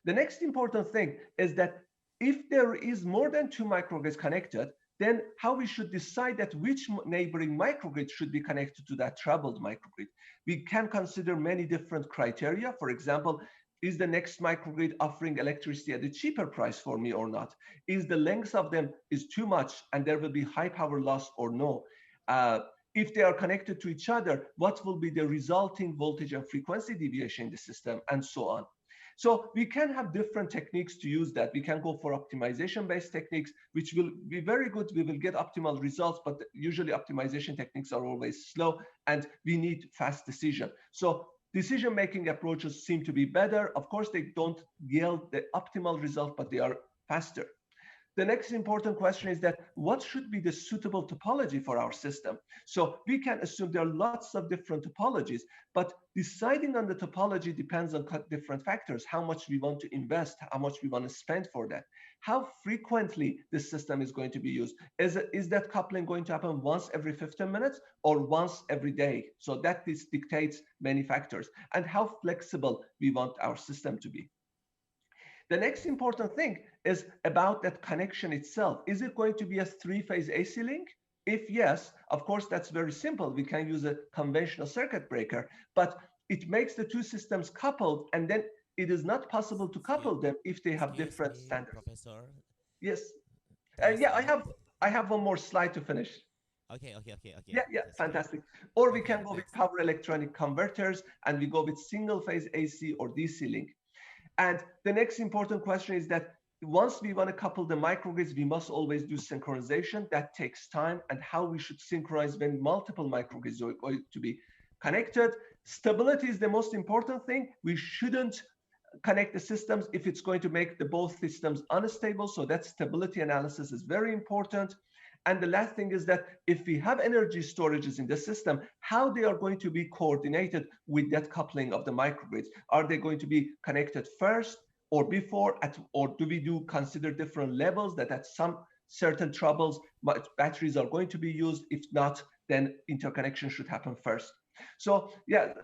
The next important thing is that if there is more than 2 microgrids connected, then how we should decide that which neighboring microgrid should be connected to that troubled microgrid. We can consider many different criteria. For example, is the next microgrid offering electricity at a cheaper price for me or not? Is the length of them is too much and there will be high power loss or no? If they are connected to each other, what will be the resulting voltage and frequency deviation in the system, and so on. So we can have different techniques to use that. We can go for optimization-based techniques, which will be very good. We will get optimal results, but usually optimization techniques are always slow, and we need fast decision. So decision-making approaches seem to be better. Of course, they don't yield the optimal result, but they are faster. The next important question is that what should be the suitable topology for our system? So we can assume there are lots of different topologies, but deciding on the topology depends on different factors: how much we want to invest, how much we want to spend for that, how frequently this system is going to be used. Is that coupling going to happen once every 15 minutes or once every day? So that dictates many factors, and how flexible we want our system to be. The next important thing is about that connection itself. Is it going to be a 3-phase AC link? If yes, of course, that's very simple. We can use a conventional circuit breaker, but it makes the 2 systems coupled, and then it is not possible to couple them if they have Excuse different me, standards. Professor. Yes. Can you Yeah, stop? I have one more slide to finish. Okay. Yeah, That's great. fantastic. Or we Okay, can go with thanks. power electronic converters, and we go with single phase AC or DC link. And the next important question is that once we want to couple the microgrids, we must always do synchronization. That takes time, and how we should synchronize when multiple microgrids are going to be connected. Stability is the most important thing. We shouldn't connect the systems if it's going to make the both systems unstable. So that stability analysis is very important. And the last thing is that if we have energy storages in the system, how they are going to be coordinated with that coupling of the microgrids. Are they going to be connected first or before, or do we consider different levels that at some certain troubles, batteries are going to be used? If not, then interconnection should happen first. So yeah,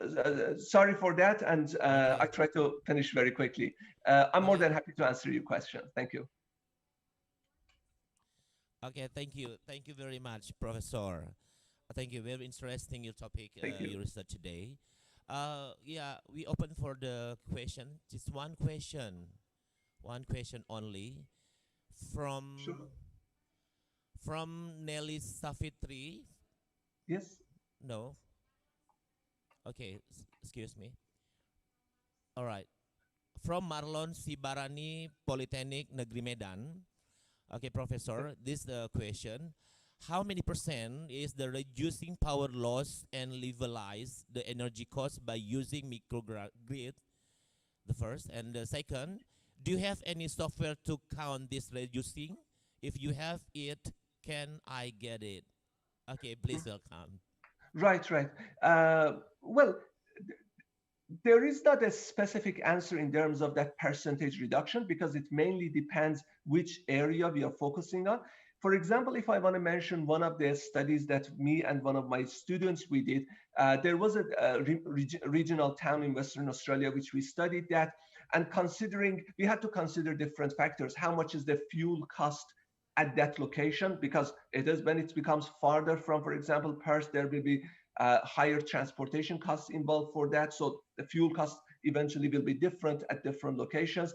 sorry for that, and I try to finish very quickly. I'm more than happy to answer your question. Thank you. Okay, thank you very much, Professor. Thank you. Very interesting your topic. Thank you. Your research today. Yeah, we open for the question. Just one question only from from Nelly Safitri. Yes. No. Okay, excuse me. All right. From Marlon Sibarani, Politeknik Negeri Medan. Okay, Professor, this is the question. How many % is the reducing power loss and levelize the energy cost by using microgrid? The first. And the second, do you have any software to count this reducing? If you have it, can I get it? Okay, please welcome. Right. Well, there is not a specific answer in terms of that percentage reduction, because it mainly depends which area we are focusing on. For example, if I want to mention one of the studies that me and one of my students we did, there was a regional town in Western Australia which we studied that, and we had to consider different factors. How much is the fuel cost at that location? Because when it becomes farther from, for example, Perth, there will be higher transportation costs involved for that. So the fuel costs eventually will be different at different locations,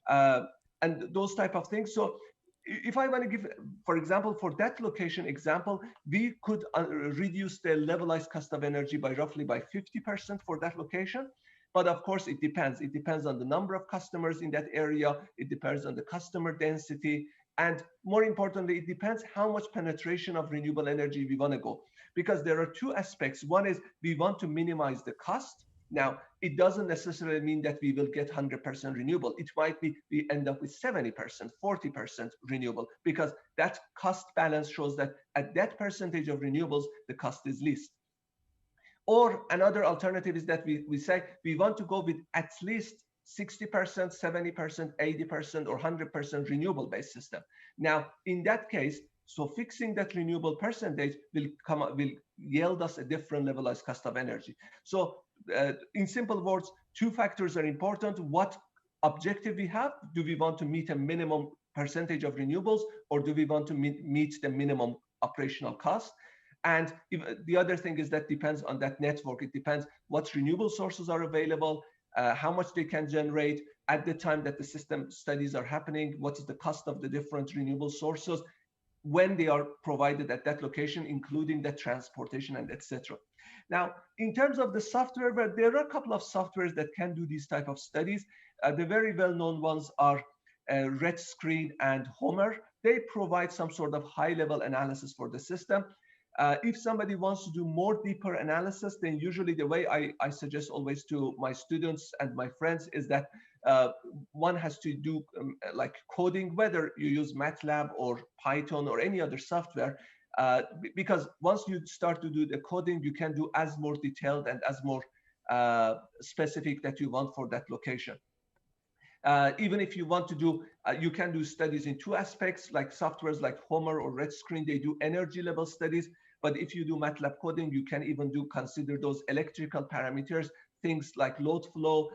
and those type of things. So if I want to give, for example, for that location example, we could reduce the levelized cost of energy by roughly 50% for that location. But of course, it depends. It depends on the number of customers in that area. It depends on the customer density. And more importantly, it depends how much penetration of renewable energy we want to go. Because there are two aspects. One is we want to minimize the cost. Now, it doesn't necessarily mean that we will get 100% renewable. It might be we end up with 70%, 40% renewable, because that cost balance shows that at that percentage of renewables, the cost is least. Or another alternative is that we say we want to go with at least 60%, 70%, 80%, or 100% renewable-based system. Now, in that case, so fixing that renewable percentage will yield us a different levelized cost of energy. So in simple words, two factors are important. What objective we have? Do we want to meet a minimum percentage of renewables, or do we want to meet the minimum operational cost? And the other thing is that depends on that network. It depends what renewable sources are available, how much they can generate at the time that the system studies are happening, what is the cost of the different renewable sources when they are provided at that location, including the transportation and etc. Now, in terms of the software, there are a couple of softwares that can do these type of studies. The very well-known ones are Red Screen and Homer. They provide some sort of high-level analysis for the system. If somebody wants to do more deeper analysis, then usually the way I suggest always to my students and my friends is that one has to do like coding, whether you use MATLAB or Python or any other software, because once you start to do the coding, you can do as more detailed and as more specific that you want for that location. Even if you want to do, you can do studies in two aspects, like softwares like Homer or Red Screen, they do energy level studies. But if you do MATLAB coding, you can even consider those electrical parameters, things like load flow,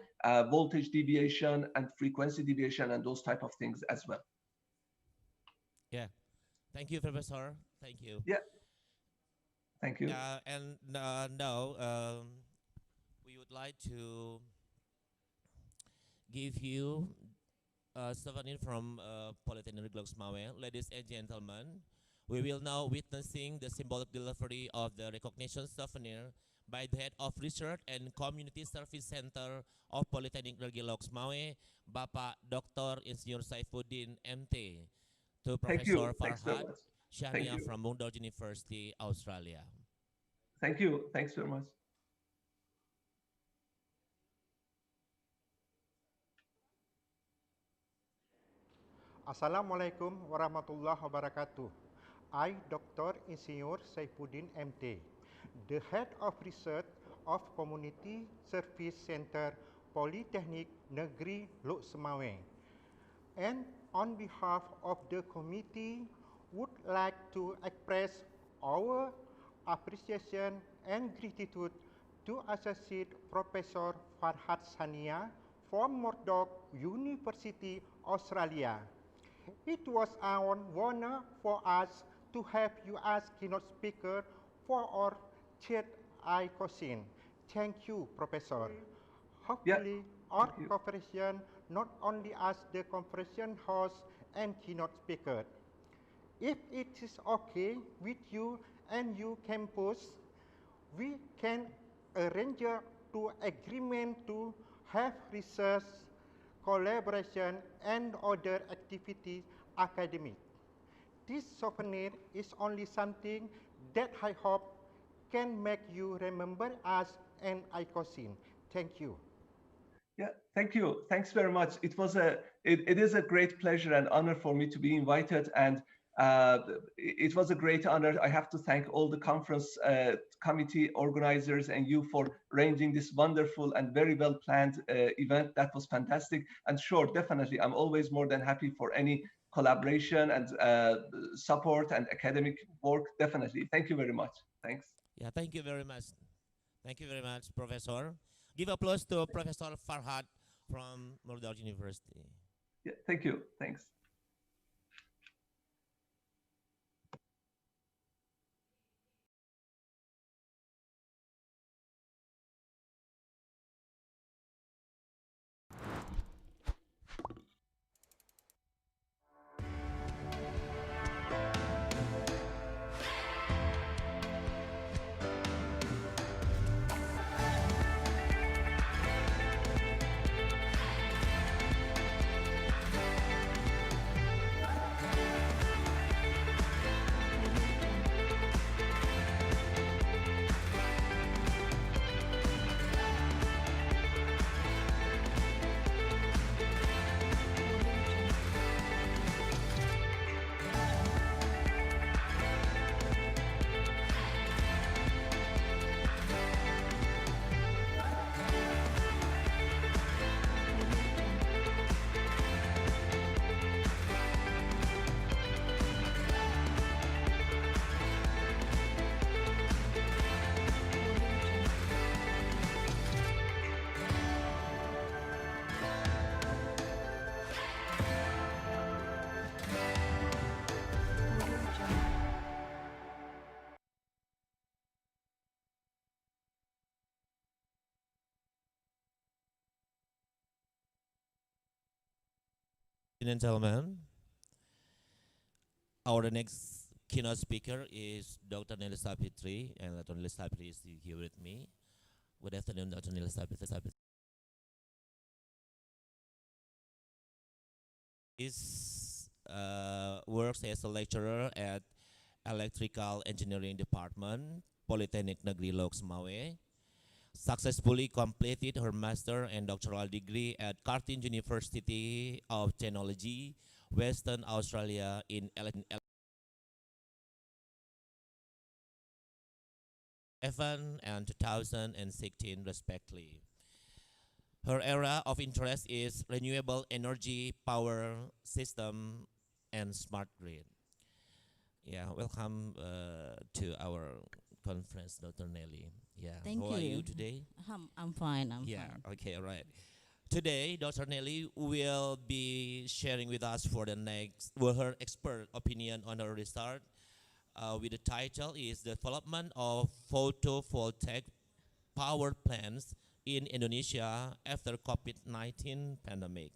voltage deviation, and frequency deviation, and those type of things as well. Yeah. Thank you, Professor. Thank you. Yeah. Thank you. And now we would like to give you a souvenir from Politeknik Negeri Lhokseumawe. Ladies and gentlemen, we will now witnessing the symbolic delivery of the recognition souvenir by the head of Research and Community Service Center of Politeknik Negeri Lhokseumawe, Bapak Dr. Insinyur Saifuddin MT, to Thank Professor you. Thanks very Farhad much. Thank Shania you. from Mundal University, Australia. Thank you. Thanks very much. Assalamualaikum warahmatullahi wabarakatuh. I, Dr. Insinyur Saifuddin MT, the Head of Research of Community Service Center Politeknik Negeri Lhokseumawe, and on behalf of the committee, would like to express our appreciation and gratitude to Associate Professor Farhad Shania from Murdoch University, Australia. It was an honor for us to have you as keynote speaker for our third ICOSIN. Thank you, Professor. Hopefully, our cooperation not only as the conference host and keynote speaker. If it is okay with you and your campus, we can arrange to agreement to have research, collaboration, and other activities academic. This souvenir is only something that I hope can make you remember us and ICOSIN. Thank you. Yeah, thank you. Thanks very much. It is a great pleasure and honor for me to be invited, and it was a great honor. I have to thank all the conference committee organizers and you for arranging this wonderful and very well planned event. That was fantastic. And sure, definitely, I'm always more than happy for any collaboration and support and academic work. Definitely. Thank you very much. Thanks. Yeah, thank you very much. Thank you very much, Professor. Give applause to Professor Farhad from Murdoch University. Yeah, thank you. Thanks. Ladies and gentlemen, our next keynote speaker is Dr. Nelly Sapitri, and Dr. Nelly Sapitri is here with me. Good afternoon, Dr. Nelly Sapitri. He works as a lecturer at Electrical Engineering Department, Politeknik Negeri Lhokseumawe. Successfully completed her master and doctoral degree at Curtin University of Technology, Western Australia in 2011 and 2016 respectively. Her area of interest is renewable energy, power system, and smart grid. Yeah, welcome to our conference, Dr. Nelly. Yeah, Thank how you. are you today? I'm fine. I'm Yeah, fine. okay, all right. Today, Dr. Nelly will be sharing with us for the next, her expert opinion on her research with the title is Development of Photovoltaic Power Plants in Indonesia after COVID-19 pandemic.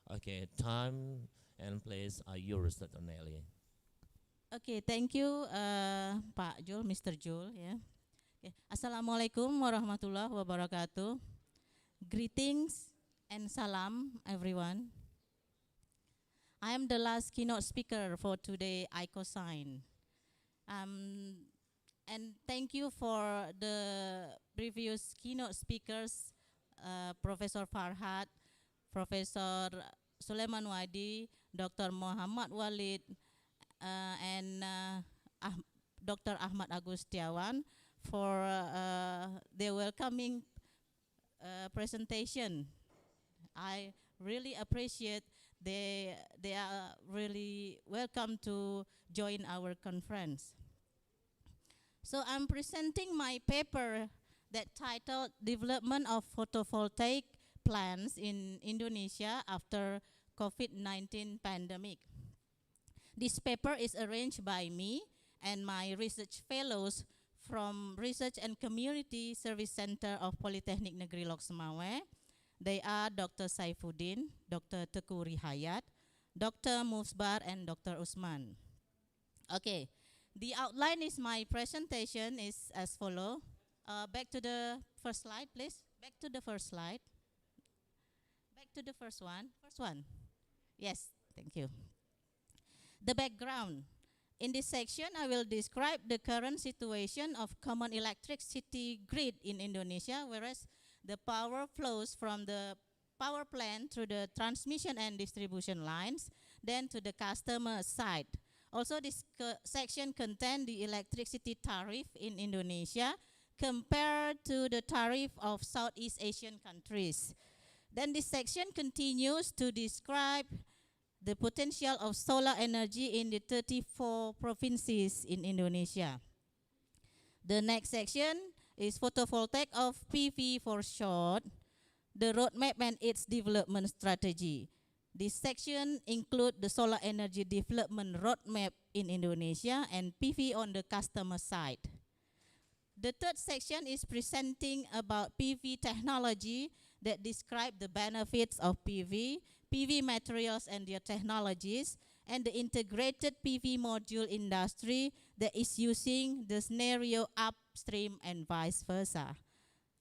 Okay, time and place are yours, Dr. Nelly. Okay, thank you, Pak Jul, Mr. Jul. Ya. Okay. Assalamualaikum warahmatullahi wabarakatuh. Greetings and salam, everyone. I am the last keynote speaker for today, ICOSIGN. And thank you for the previous keynote speakers, Professor Farhad, Professor Suleiman Wadi, Dr. Muhammad Walid, and Dr. Ahmad Agustiawan for their welcoming presentation. I really appreciate they are really welcome to join our conference. So I'm presenting my paper that titled Development of Photovoltaic Plants in Indonesia After COVID-19 Pandemic. This paper is arranged by me and my research fellows from Research and Community Service Center of Politeknik Negeri Lhokseumawe. They are Dr. Saifuddin, Dr. Teku Rihayat, Dr. Musbar, and Dr. Usman. Okay, the outline is my presentation is as follow. Back to the first slide, please. Back to the first slide. Back to the first one. First one. Yes, thank you. The background. In this section, I will describe the current situation of common electricity grid in Indonesia, whereas the power flows from the power plant through the transmission and distribution lines, then to the customer side. Also, this section contains the electricity tariff in Indonesia compared to the tariff of Southeast Asian countries. Then this section continues to describe the potential of solar energy in the 34 provinces in Indonesia. The next section is photovoltaic of PV for short, the roadmap and its development strategy. This section includes the solar energy development roadmap in Indonesia and PV on the customer side. The third section is presenting about PV technology that describe the benefits of PV, PV materials and their technologies, and the integrated PV module industry that is using the scenario upstream and vice versa.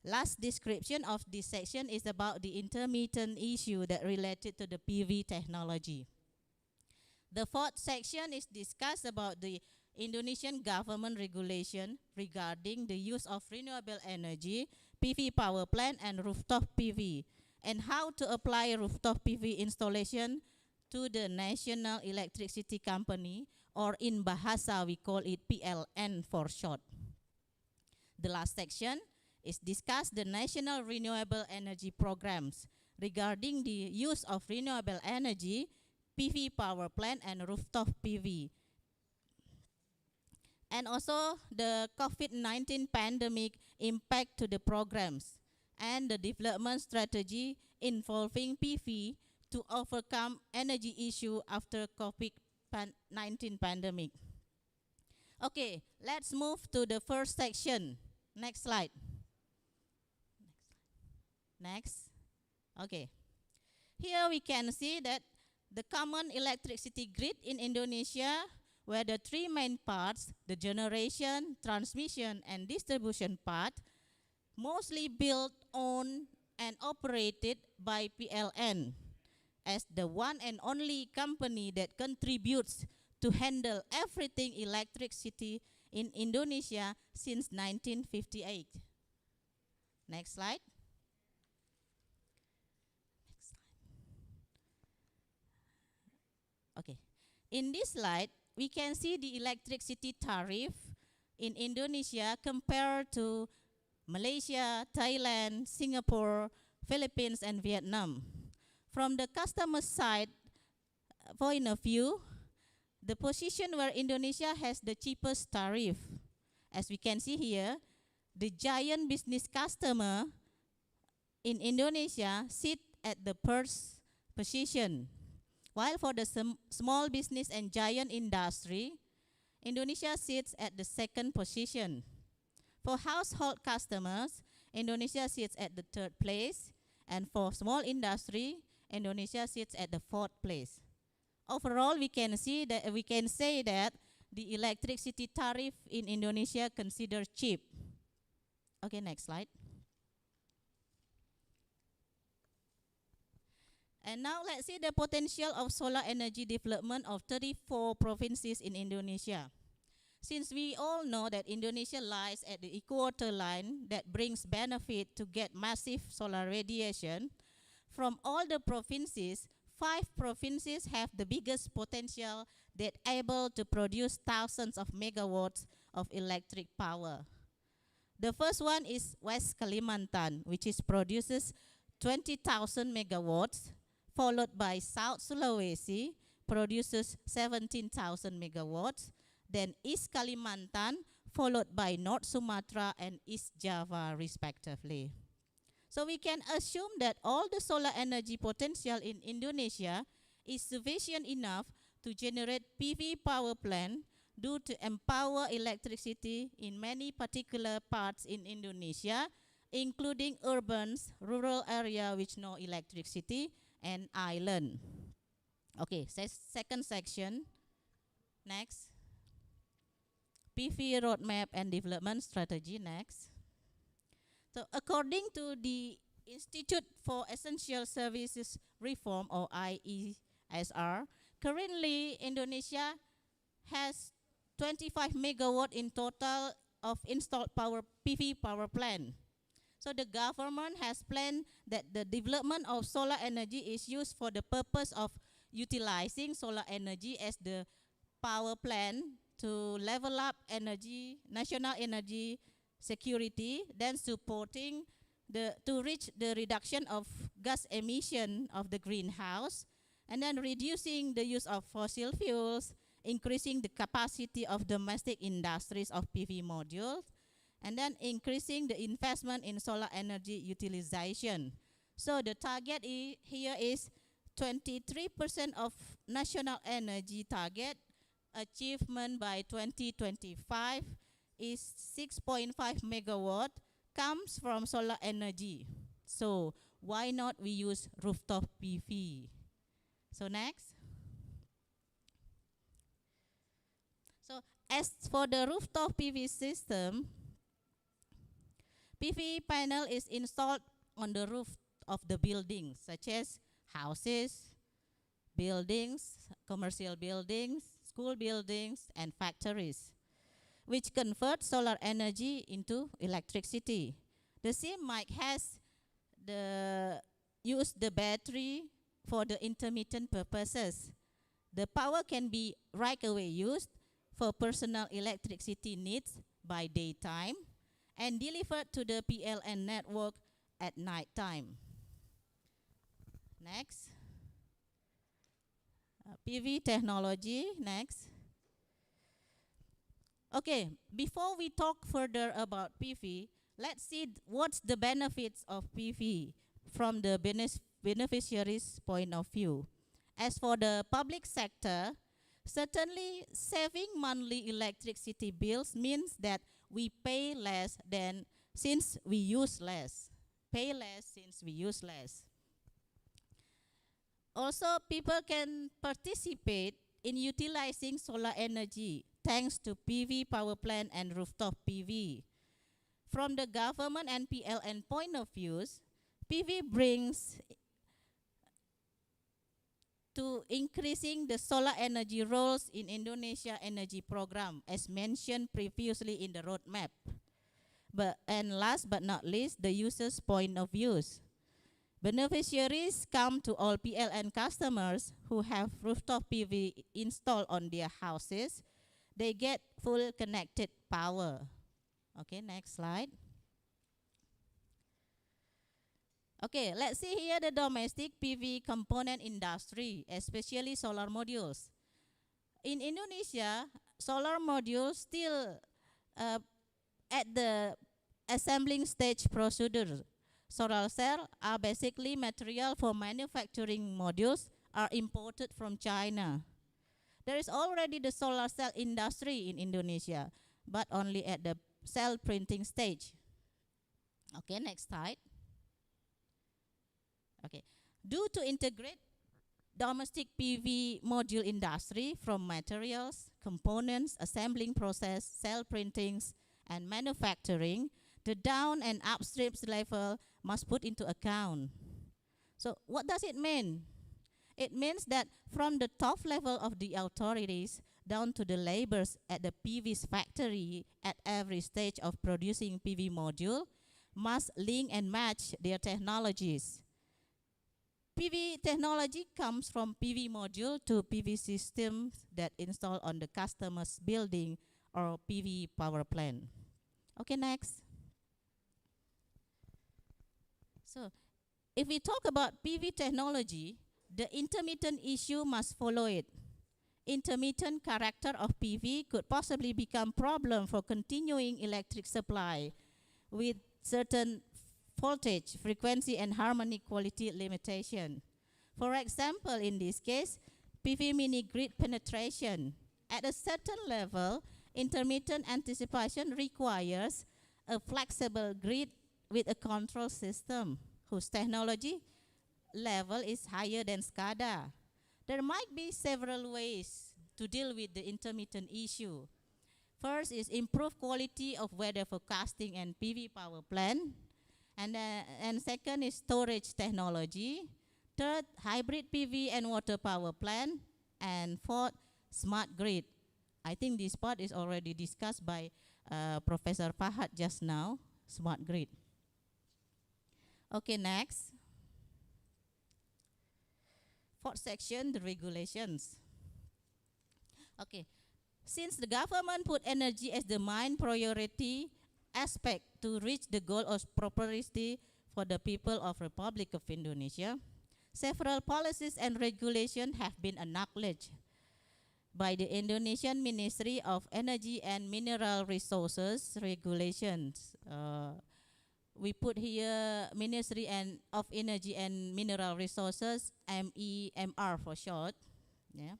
Last description of this section is about the intermittent issue that related to the PV technology. The fourth section is discussed about the Indonesian government regulation regarding the use of renewable energy, PV power plant and rooftop PV, and how to apply rooftop PV installation to the National Electricity Company, or in Bahasa we call it PLN for short. The last section is discuss the national renewable energy programs regarding the use of renewable energy, PV power plant and rooftop PV. And also the COVID-19 pandemic impact to the programs and the development strategy involving PV to overcome energy issue after COVID-19 pandemic. Okay, let's move to the first section. Next slide. Next. Okay. Here we can see that the common electricity grid in Indonesia, where the three main parts, the generation, transmission, and distribution part, mostly built on and operated by PLN as the one and only company that contributes to handle everything electricity in Indonesia since 1958. Next slide. Okay. In this slide, we can see the electricity tariff in Indonesia compared to Malaysia, Thailand, Singapore, Philippines, and Vietnam. From the customer side point of view, the position where Indonesia has the cheapest tariff. As we can see here, the giant business customer in Indonesia sit at the first position, while for the small business and giant industry, Indonesia sits at the second position. For household customers, Indonesia sits at the 3rd place, and for small industry, Indonesia sits at the 4th place. Overall, we can say that the electricity tariff in Indonesia considered cheap. Okay, next slide. And now let's see the potential of solar energy development of 34 provinces in Indonesia. Since we all know that Indonesia lies at the equator line that brings benefit to get massive solar radiation, from all the provinces, 5 provinces have the biggest potential that able to produce thousands of megawatts of electric power. The first one is West Kalimantan, which produces 20,000 megawatts, followed by South Sulawesi, produces 17,000 megawatts, then East Kalimantan, followed by North Sumatra and East Java, respectively. So we can assume that all the solar energy potential in Indonesia is sufficient enough to generate PV power plant due to empower electricity in many particular parts in Indonesia, including urbans, rural area with no electricity, and island. Okay, second section. Next. PV roadmap and development strategy. Next. So according to the Institute for Essential Services Reform, or IESR, currently Indonesia has 25 megawatt in total of installed PV power plant. So the government has planned that the development of solar energy is used for the purpose of utilizing solar energy as the power plant to level up national energy security, then supporting to reach the reduction of gas emission of the greenhouse, and then reducing the use of fossil fuels, increasing the capacity of domestic industries of PV modules, and then increasing the investment in solar energy utilization. So the target here is 23% of national energy target. Achievement by 2025 is 6.5 megawatt comes from solar energy. So why not we use rooftop PV? So next. So as for the rooftop PV system, PV panel is installed on the roof of the buildings, such as houses, buildings, commercial buildings, school buildings, and factories, which convert solar energy into electricity. The same mic has use the battery for the intermittent purposes. The power can be right away used for personal electricity needs by daytime and delivered to the PLN network at night time. Next. PV technology, next. Okay, before we talk further about PV, let's see what's the benefits of PV from the beneficiaries' point of view. As for the public sector, certainly saving monthly electricity bills means that we pay less since we use less. Pay less since we use less. Also, people can participate in utilizing solar energy thanks to PV power plant and rooftop PV. From the government and PLN point of views, PV brings to increasing the solar energy roles in Indonesia energy program, as mentioned previously in the roadmap. And last but not least, the user's point of views. Beneficiaries come to all PLN customers who have rooftop PV installed on their houses. They get full connected power. Okay, next slide. Okay, let's see here the domestic PV component industry, especially solar modules. In Indonesia, solar modules still at the assembling stage procedure. Solar cells are basically material for manufacturing modules are imported from China. There is already the solar cell industry in Indonesia, but only at the cell printing stage. Okay, next slide. Okay, due to integrate domestic PV module industry from materials, components, assembling process, cell printings, and manufacturing, the down and upstream level must put into account. So what does it mean? It means that from the top level of the authorities down to the laborers at the PV's factory at every stage of producing PV module must link and match their technologies. PV technology comes from PV module to PV systems that install on the customer's building or PV power plant. Okay, next. So, if we talk about PV technology, the intermittent issue must follow it. Intermittent character of PV could possibly become problem for continuing electric supply with certain voltage, frequency, and harmonic quality limitation. For example, in this case, PV mini grid penetration. At a certain level, intermittent anticipation requires a flexible grid with a control system whose technology level is higher than SCADA. There might be several ways to deal with the intermittent issue. First is improve quality of weather forecasting and PV power plant. And second is storage technology. Third, hybrid PV and water power plant. And fourth, smart grid. I think this part is already discussed by Professor Fahad just now, smart grid. Okay, next. Fourth section, the regulations. Okay, since the government put energy as the main priority aspect to reach the goal of prosperity for the people of Republic of Indonesia, several policies and regulations have been acknowledged by the Indonesian Ministry of Energy and Mineral Resources regulations. We put here Ministry of Energy and Mineral Resources, MEMR for short. Yeah.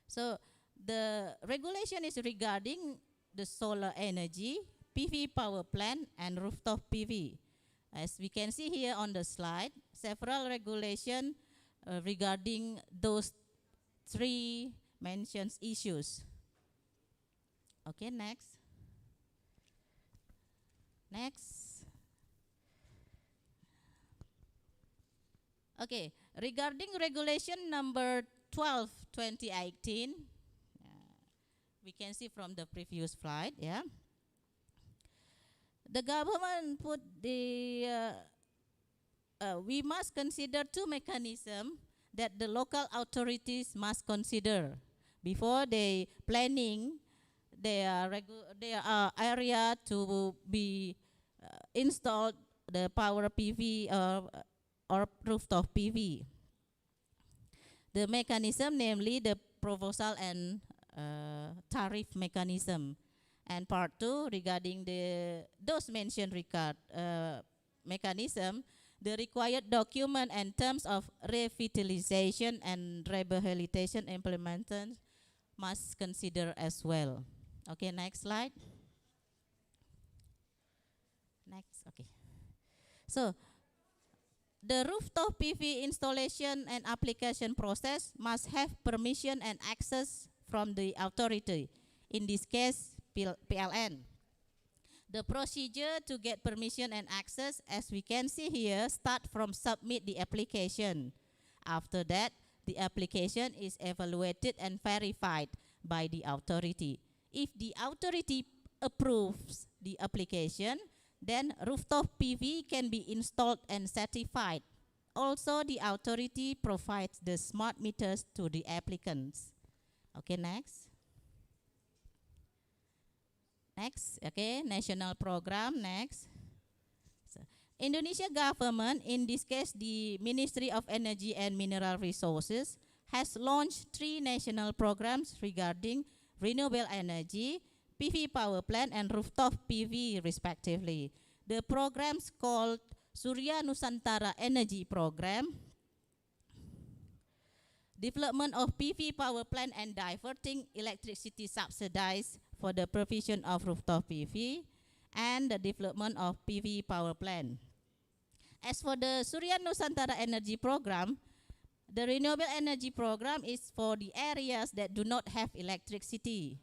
So the regulation is regarding the solar energy, PV power plant, and rooftop PV. As we can see here on the slide, several regulations regarding those three mentioned issues. Okay, next. Next. Okay, regarding regulation number 12, 2018, we can see from the previous slide, yeah. The government put the, we must consider two mechanisms that the local authorities must consider before they planning their area to be installed the power PV or rooftop PV. The mechanism, namely the proposal and tariff mechanism. And part two, regarding those mentioned mechanism, the required document and terms of revitalization and rehabilitation implementation must consider as well. Okay, next slide. Next, okay. So, the rooftop PV installation and application process must have permission and access from the authority, in this case, PLN. The procedure to get permission and access, as we can see here, start from submit the application. After that, the application is evaluated and verified by the authority. If the authority approves the application, then rooftop PV can be installed and certified. Also, the authority provides the smart meters to the applicants. Okay, next. Next, okay, national program, next. So, Indonesia government, in this case the Ministry of Energy and Mineral Resources, has launched 3 national programs regarding renewable energy, PV power plant, and rooftop PV respectively. The programs called Surya Nusantara Energy Program, development of PV power plant and diverting electricity subsidized for the provision of rooftop PV, and the development of PV power plant. As for the Surya Nusantara Energy Program, the renewable energy program is for the areas that do not have electricity.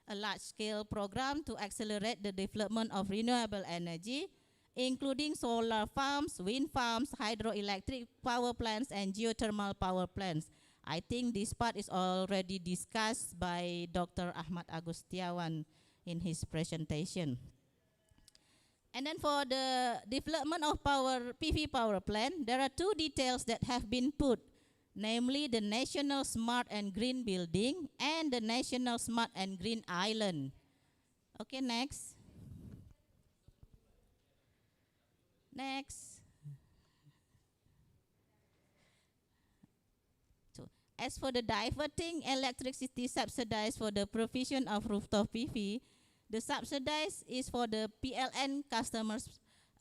A large-scale program to accelerate the development of renewable energy, including solar farms, wind farms, hydroelectric power plants, and geothermal power plants. I think this part is already discussed by Dr. Ahmad Agustiawan in his presentation. And then for the development of PV power plant, there are two details that have been put, namely the National Smart and Green Building and the National Smart and Green Island. Okay, next. Next. So, as for the diverting electricity subsidized for the provision of rooftop PV, the subsidized is for the PLN customers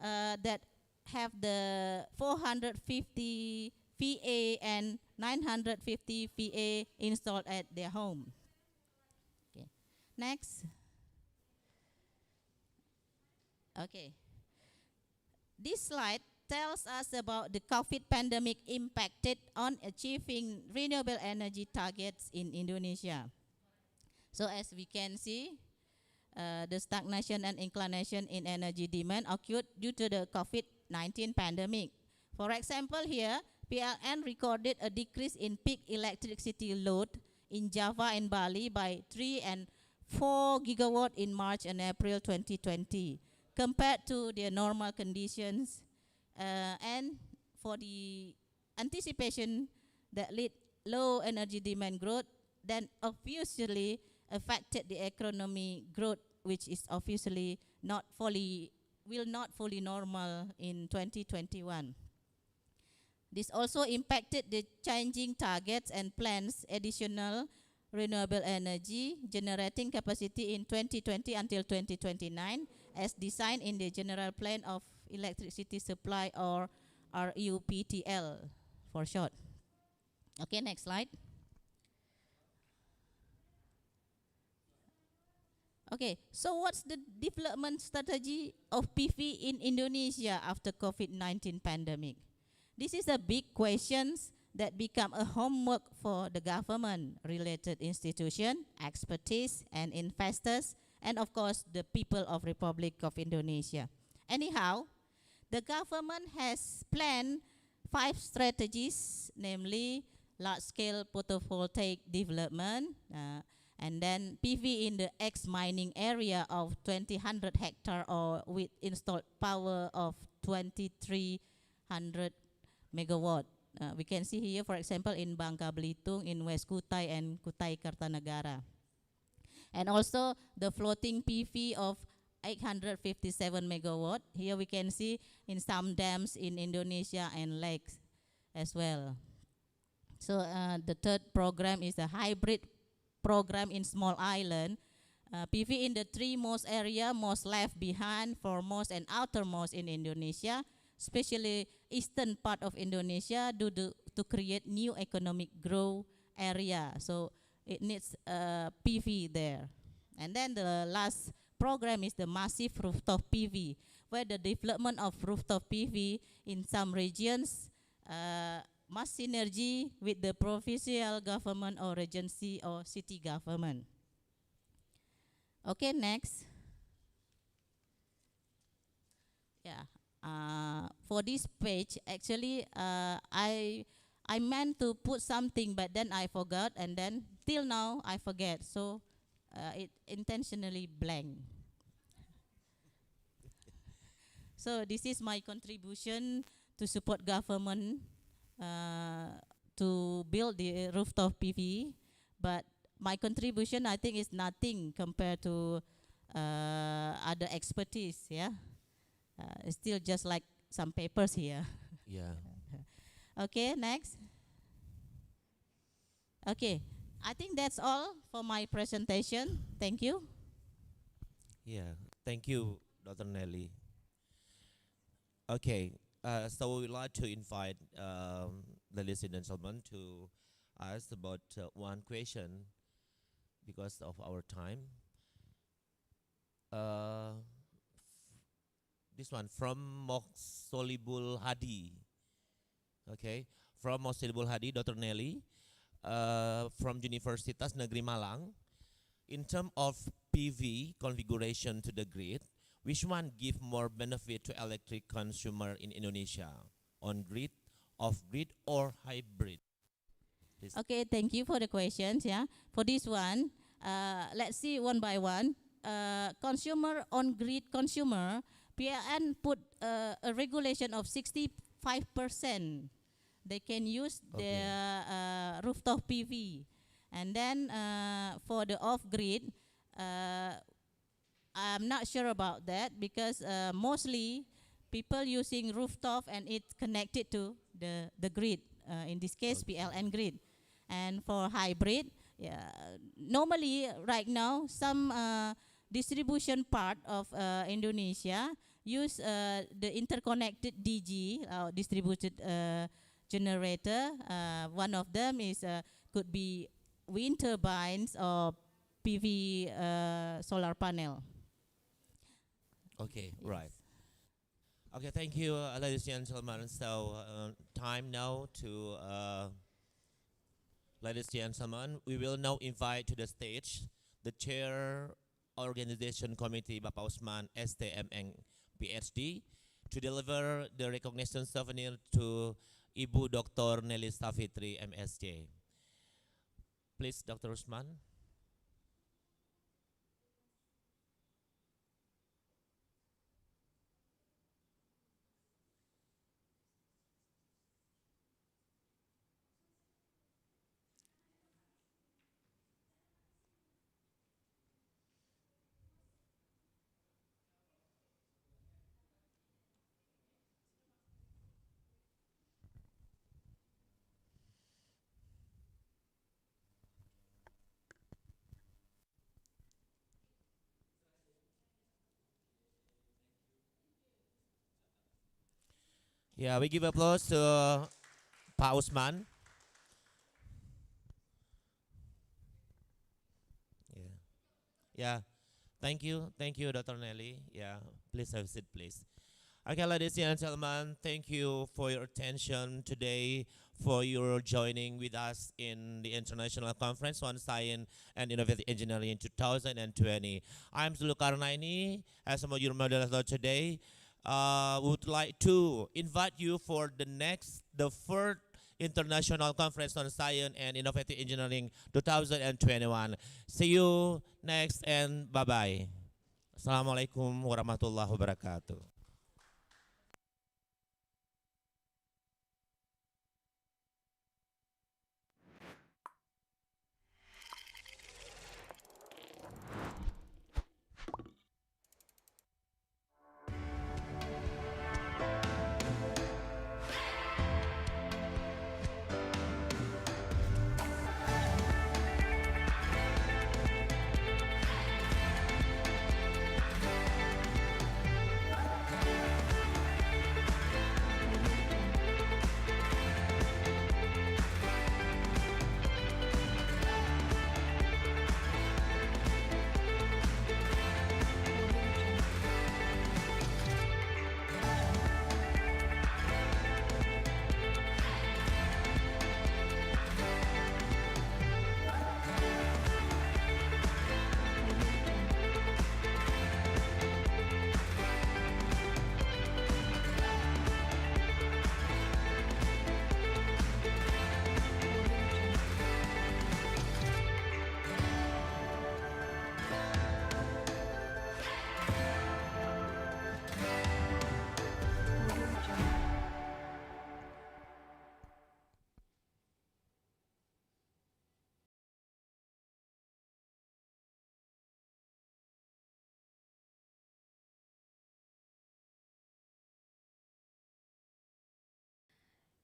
that have the 450 VA and 950 VA installed at their home. Okay. Next. Okay. This slide tells us about the COVID pandemic impacted on achieving renewable energy targets in Indonesia. So as we can see, the stagnation and inclination in energy demand occurred due to the COVID-19 pandemic. For example, here, PLN recorded a decrease in peak electricity load in Java and Bali by 3 and 4 gigawatt in March and April 2020 compared to their normal conditions, and for the anticipation that lead low energy demand growth, then obviously affected the economy growth, which is obviously will not fully normal in 2021. This also impacted the changing targets and plans additional renewable energy generating capacity in 2020 until 2029 as designed in the General Plan of Electricity Supply, or RUPTL for short. Okay, next slide. Okay, so what's the development strategy of PV in Indonesia after COVID-19 pandemic? This is a big question that become a homework for the government-related institution, expertise, and investors, and of course the people of Republic of Indonesia. Anyhow, the government has planned 5 strategies, namely large-scale photovoltaic development, and then PV in the ex-mining area of 2,000 hectare or with installed power of 2,300 megawatt. We can see here, for example, in Bangka Belitung, in West Kutai and Kutai Kartanegara. And also the floating PV of 857 megawatt. Here we can see in some dams in Indonesia and lakes as well. So the third program is a hybrid program in small island. PV in the 3 most area most left behind, foremost and outermost in Indonesia, especially eastern part of Indonesia, to create new economic growth area. So it needs PV there. And then the last program is the massive rooftop PV, where the development of rooftop PV in some regions must synergy with the provincial government or regency or city government. Okay, next. Yeah. For this page, actually, I meant to put something, but then I forgot, and then till now I forget. So it intentionally blank. So this is my contribution to support government to build the rooftop PV, but my contribution, I think, is nothing compared to other expertise. Yeah. It's still just like some papers here. Yeah. Okay, next. Okay, I think that's all for my presentation. Thank you. Yeah, thank you, Dr. Nelly. Okay, so we would like to invite ladies and gentlemen to ask about one question because of our time. this one from Moksolibul Hadi. Okay, from Moksolibul Hadi, Dr. Nelly, from Universitas Negeri Malang. In terms of PV configuration to the grid, which one give more benefit to electric consumer in Indonesia? On grid, off grid, or hybrid? Please. Okay, thank you for the questions. Yeah, for this one, let's see one by one. Consumer on grid consumer, PLN put a regulation of 65%. They can use the rooftop PV, and then for the off grid, I'm not sure about that because mostly people using rooftop and it's connected to the grid. In this case, PLN grid. And for hybrid, normally right now some distribution part of Indonesia use the interconnected DG, distributed generator. One of them is could be wind turbines or PV solar panel. Okay, right. Okay, thank you, ladies and gentlemen. So time now to, ladies and gentlemen, we will now invite to the stage the chair organization committee, Bapak Usman, STMN PhD, to deliver the recognition souvenir to Ibu Dr. Nelly Safitri, MSc. Please, Dr. Usman. Yeah, we give applause to Pak Usman. Yeah, thank you, Dr. Nelly. Yeah, please have a seat, please. Okay, ladies and gentlemen, thank you for your attention today, for your joining with us in the International Conference on Science and Innovative Engineering in 2020. I'm Zulkarnaini, as your moderator today. Would like to invite you for the third International Conference on Science and Innovative Engineering 2021. See you next and bye-bye. Assalamualaikum warahmatullahi wabarakatuh.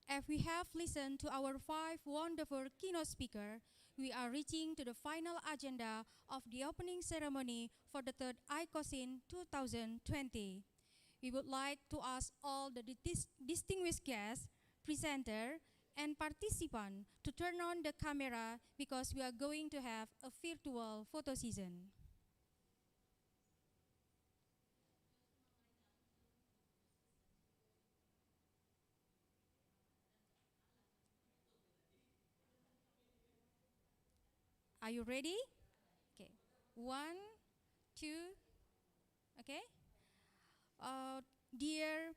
As we have listened to our 5 wonderful keynote speakers, we are reaching to the final agenda of the opening ceremony for the third ICOSIN 2020. We would like to ask all the distinguished guests, presenters, and participants to turn on the camera because we are going to have a virtual photo season. Are you ready? Okay. 1, 2. Okay. Dear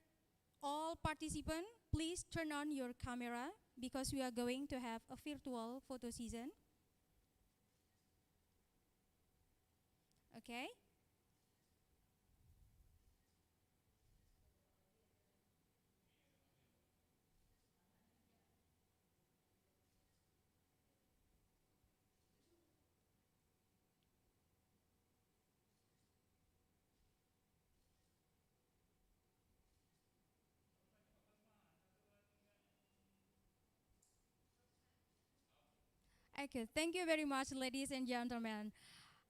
all participants, please turn on your camera because we are going to have a virtual photo season. Okay. Okay, thank you very much, ladies and gentlemen.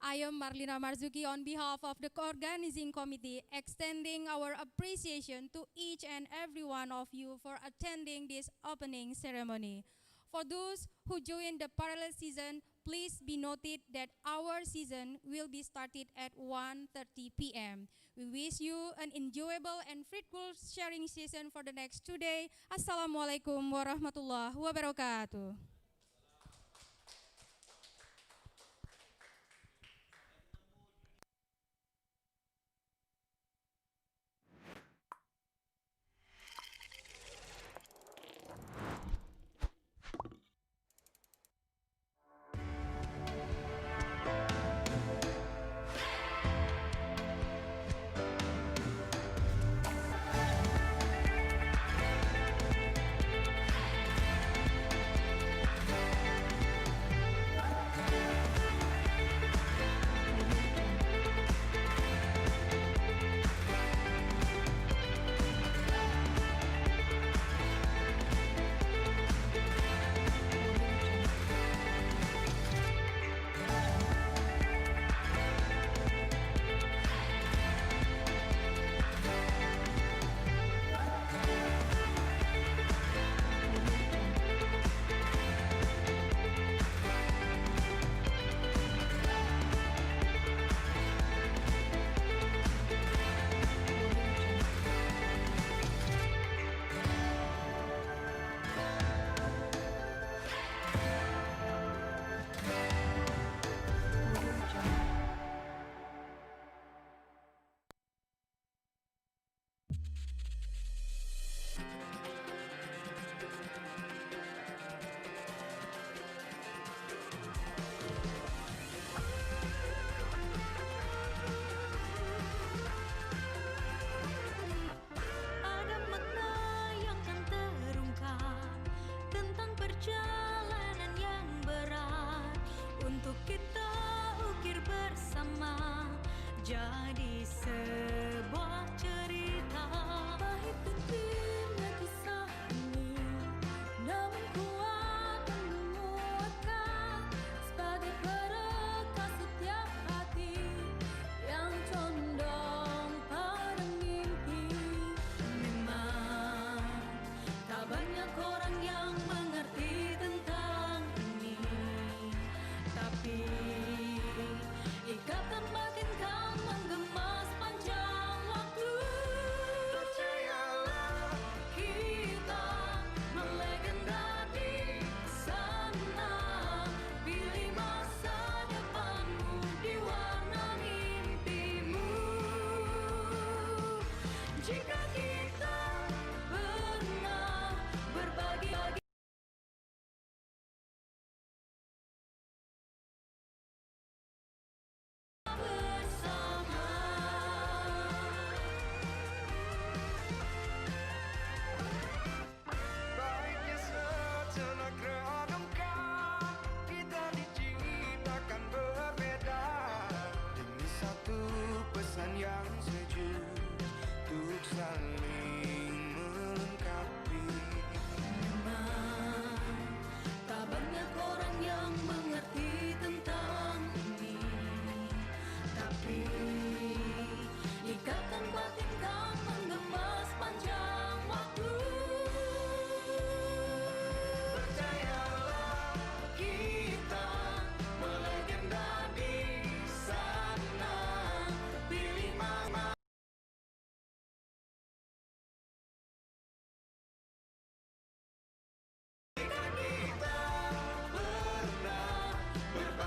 I am Marlina Marzuki on behalf of the organizing committee, extending our appreciation to each and every one of you for attending this opening ceremony. For those who joined the parallel season, please be noted that our season will be started at 1:30 p.m. We wish you an enjoyable and fruitful sharing season for the next 2 days. Assalamualaikum warahmatullahi wabarakatuh.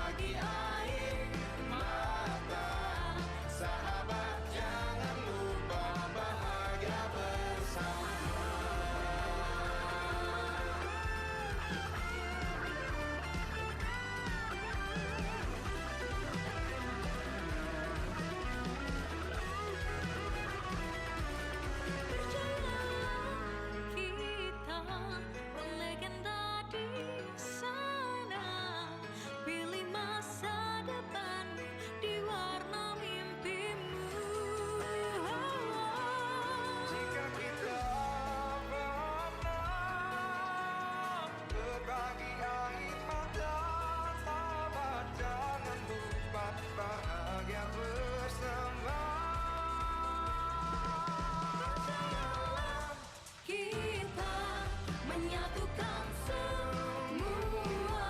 berbagi air mata. Sahabat jangan lupa bahagia bersama. Kita berlegenda di sana. Pilih masa depan di warna mimpimu. Jika kita pernah berbagi air mata, sahabat jangan lupa bahagia bersama. Kita menyatukan semua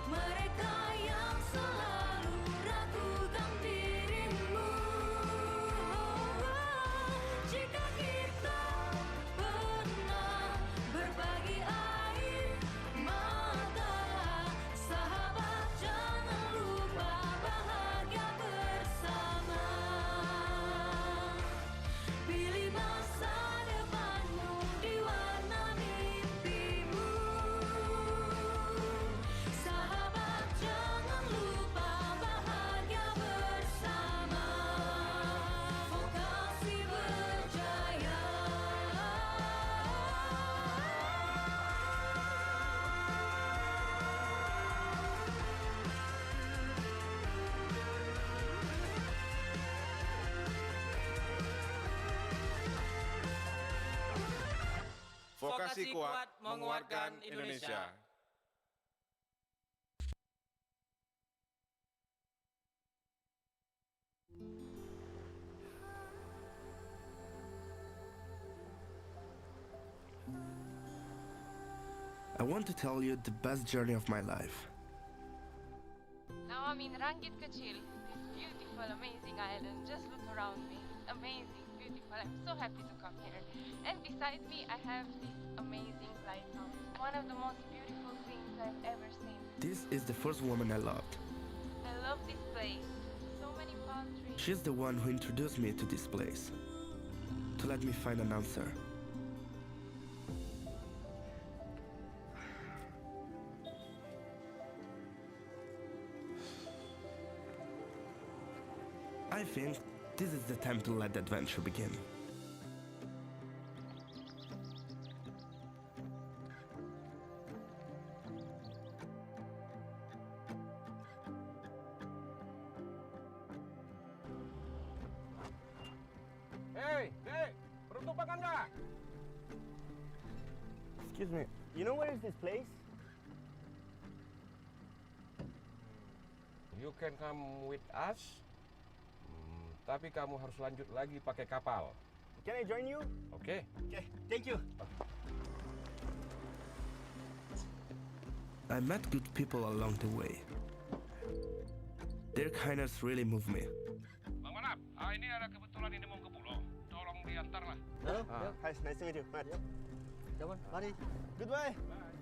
mereka yang selalu ragukan dirimu. Jika kita pernah berbagi air mata, sahabat jangan lupa bahagia bersama. Pilih masa depanmu di warna mimpimu. Sahabat jangan lupa bahagia bersama. Vokasi berjaya. Vokasi kuat menguatkan Indonesia. I want to tell you the best journey of my life. Now I'm in Rangit Kachil, this beautiful, amazing island. Just look around me. Amazing, beautiful. I'm so happy to come here. And beside me, I have this amazing lighthouse. One of the most beautiful things I've ever seen. This is the first woman I loved. I love this place. So many palm trees. She's the one who introduced me to this place, to let me find an answer. I think this is the time to let the adventure begin. Hey, beruntung nggak? Excuse me, you know where is this place? You can come with us, tapi kamu harus lanjut lagi pakai kapal. Can I join you? Oke. Okay, thank you. I met good people along the way. Their kindness really moved me. Bang Manap, ini ada kebetulan ini mau ke pulau. Tolong diantar lah. Hello, hi, nice to meet you. Matt. Come on, buddy. Goodbye.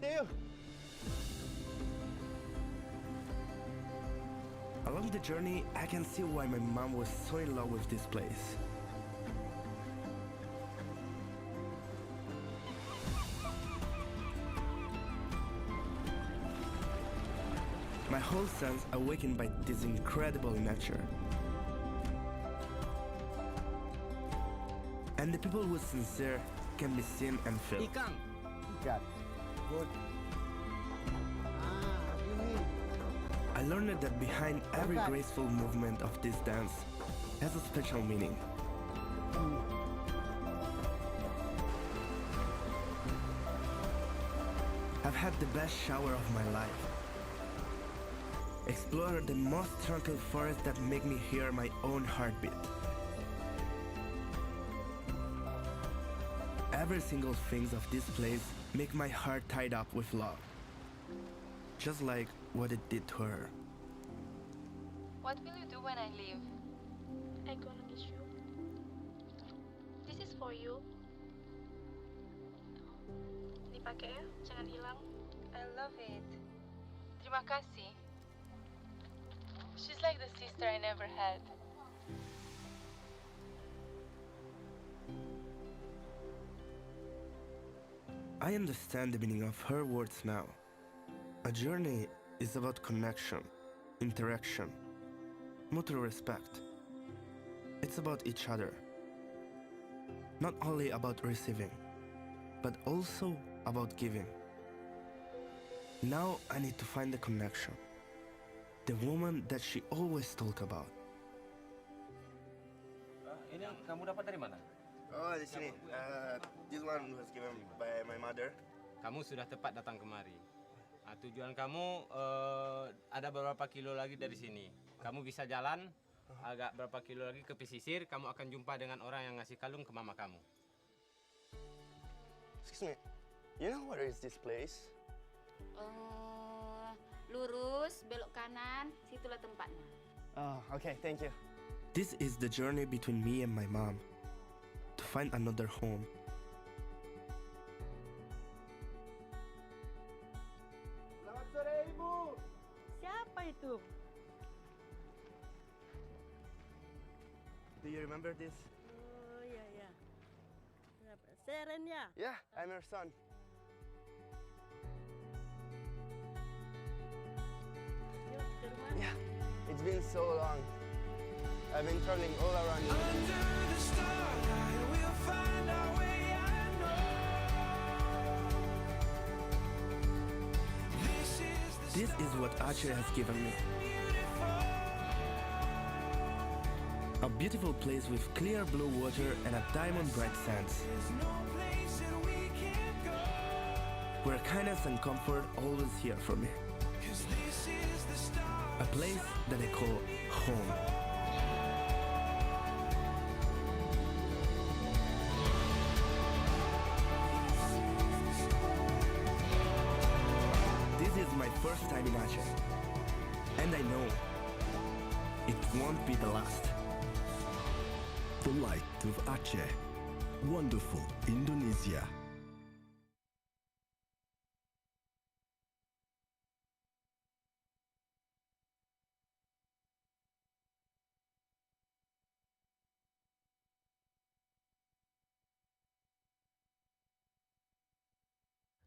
See you. Along the journey, I can see why my mom was so in love with this place. My whole sense awakened by this incredible nature. And the people who are sincere can be seen and felt. Ikan. Good. I learned that behind every graceful movement of this dance has a special meaning. I've had the best shower of my life. Explored the most tranquil forest that make me hear my own heartbeat. Every single thing of this place make my heart tied up with love. Just like what it did to her. What will you do when I leave? I'm gonna miss you. This is for you. Dipakai ya, jangan hilang. I love it. Terima kasih. like the sister I never had. I understand the meaning of her words now. A journey is about connection, interaction, mutual respect. It's about each other. Not only about receiving, but also about giving. Now I need to find the connection. The woman that she always talked about. Ini yang kamu dapat dari mana? Oh, di sini. This one was given by my mother. Kamu sudah tepat datang kemari. Tujuan kamu ada beberapa kilo lagi dari sini. Kamu bisa jalan agak berapa kilo lagi ke pesisir, kamu akan jumpa dengan orang yang ngasih kalung ke mama kamu. Excuse me. You know where is this place? Lurus, belok kanan, situlah tempatnya. Oh, okay, thank you. This is the journey between me and my mom, to find another home. Selamat sore, Ibu. Siapa itu? Do you remember this? Oh, iya, iya. Seren ya? Yeah, I'm her son. Yeah, it's been so long. I've been traveling all around you. Under the starlight, we'll find our way, I know. This is what Aceh has given me. A beautiful place with clear blue water and a diamond bright sands. Where kindness and comfort always here for me. A place that I call home. This is my first time in Aceh, and I know it won't be the last. The light of Aceh, wonderful Indonesia.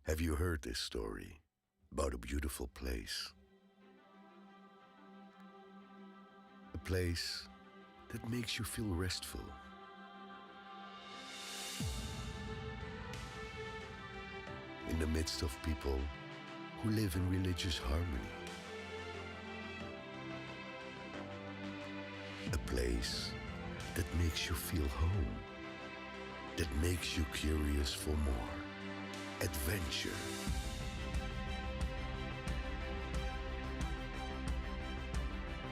Have you heard this story about a beautiful place? A place that makes you feel restful. In the midst of people who live in religious harmony. A place that makes you feel home. That makes you curious for more. Adventure.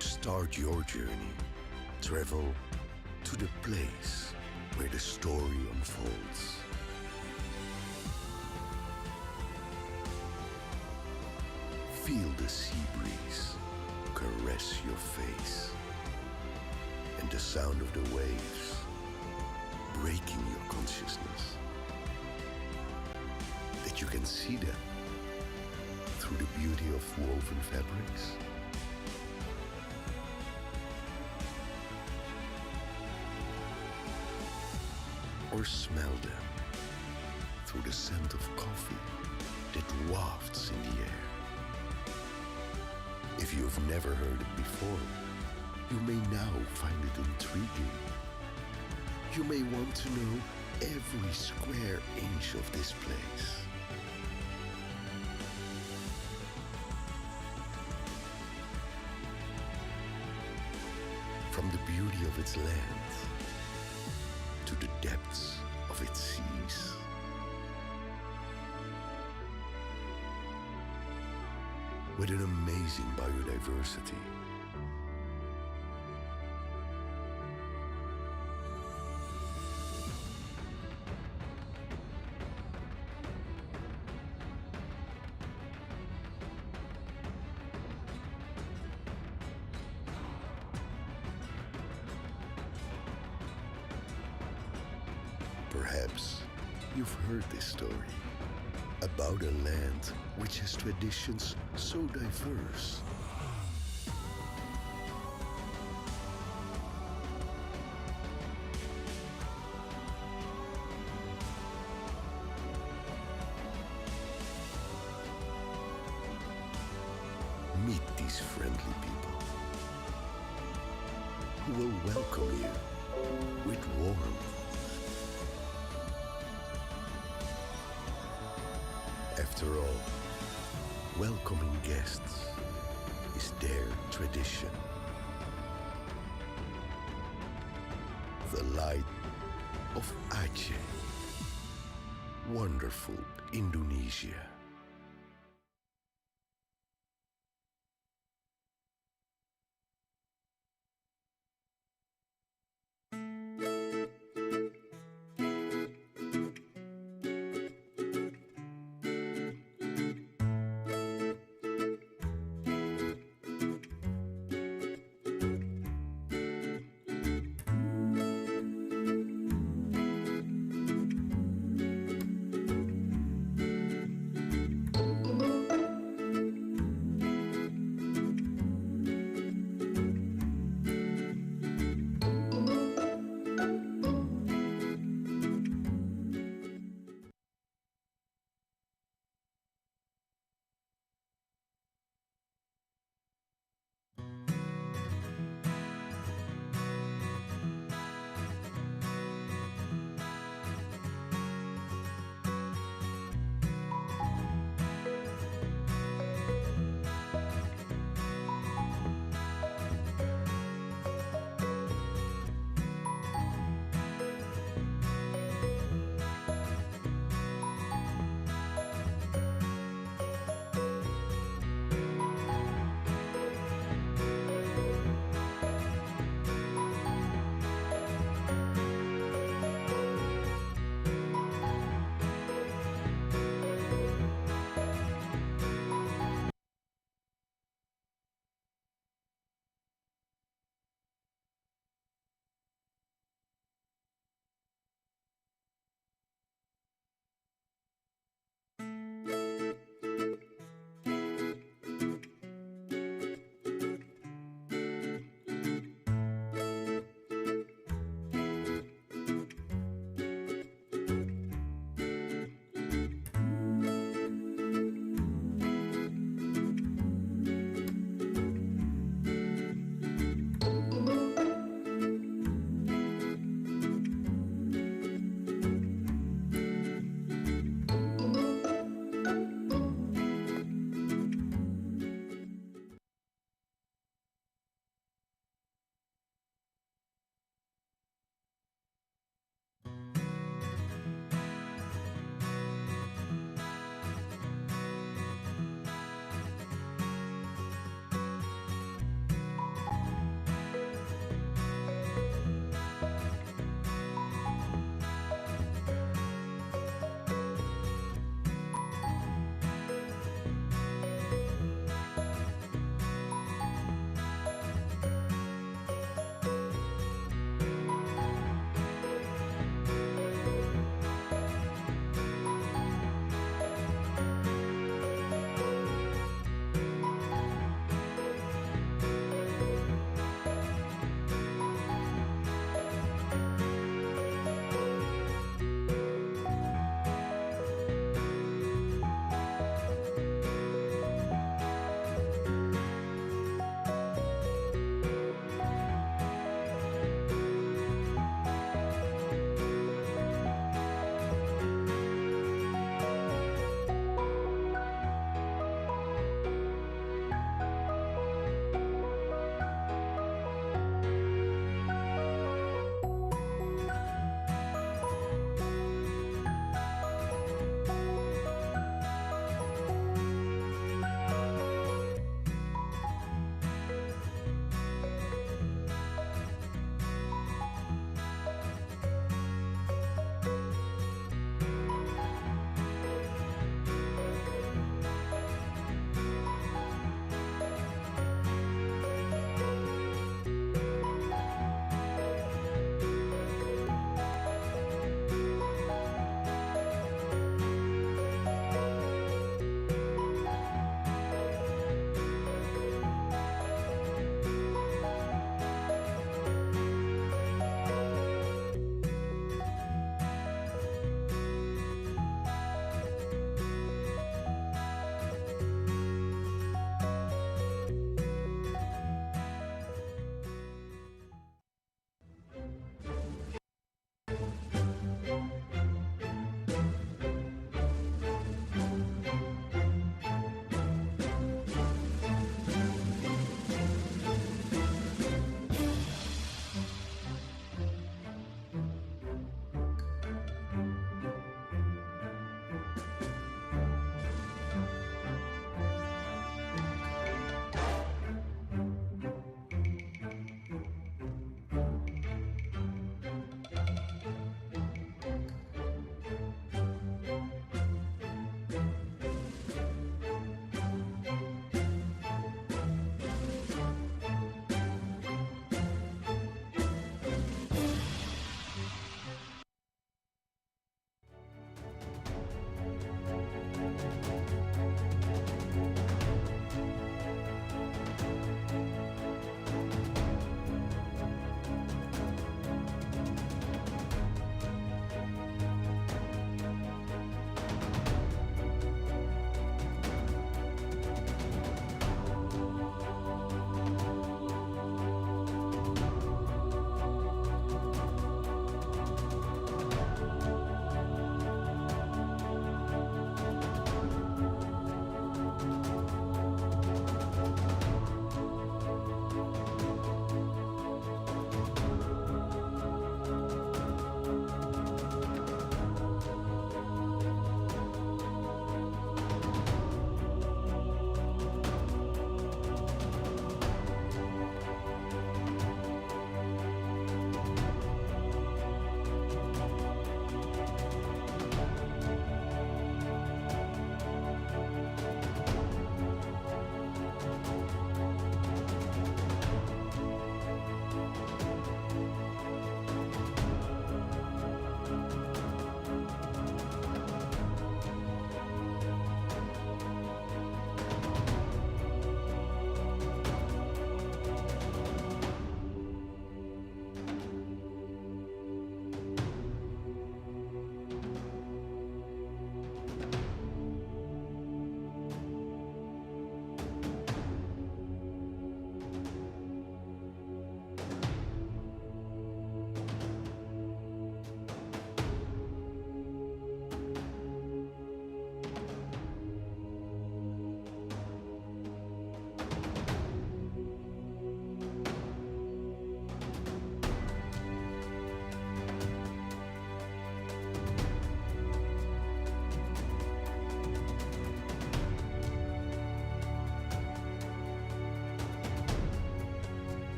Start your journey. Travel to the place where the story unfolds. Feel the sea breeze caress your face and the sound of the waves breaking your consciousness. That you can see them through the beauty of woven fabrics. Or smell them through the scent of coffee that wafts in the air. If you've never heard it before, you may now find it intriguing. You may want to know every square inch of this place. From the beauty of its land to the depths of its seas. With an amazing biodiversity. Perhaps you've heard this story about a land which has traditions so diverse. who will welcome you with warmth. After all, welcoming guests is their tradition. The light of Aceh. Wonderful Indonesia.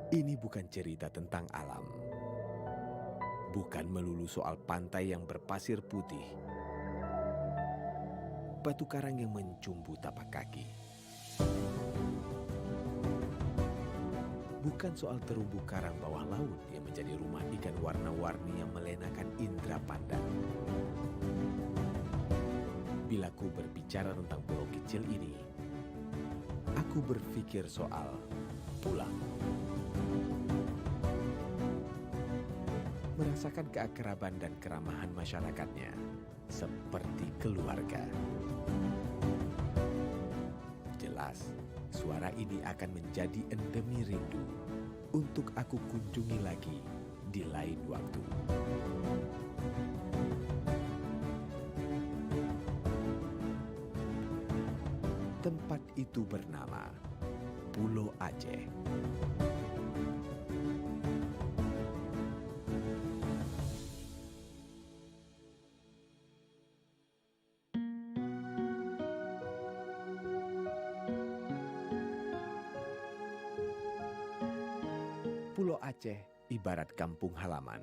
Ini bukan cerita tentang alam. Bukan melulu soal pantai yang berpasir putih. Batu karang yang mencumbu tapak kaki. Bukan soal terumbu karang bawah laut yang menjadi rumah ikan warna-warni yang melenakan indera pandang. Bila ku berbicara tentang pulau kecil ini, aku berpikir soal pulang. Merasakan keakraban dan keramahan masyarakatnya seperti keluarga. Jelas, suara ini akan menjadi endemi rindu untuk aku kunjungi lagi di lain waktu. Tempat itu bernama Pulau Aceh. Pulau Aceh ibarat kampung halaman.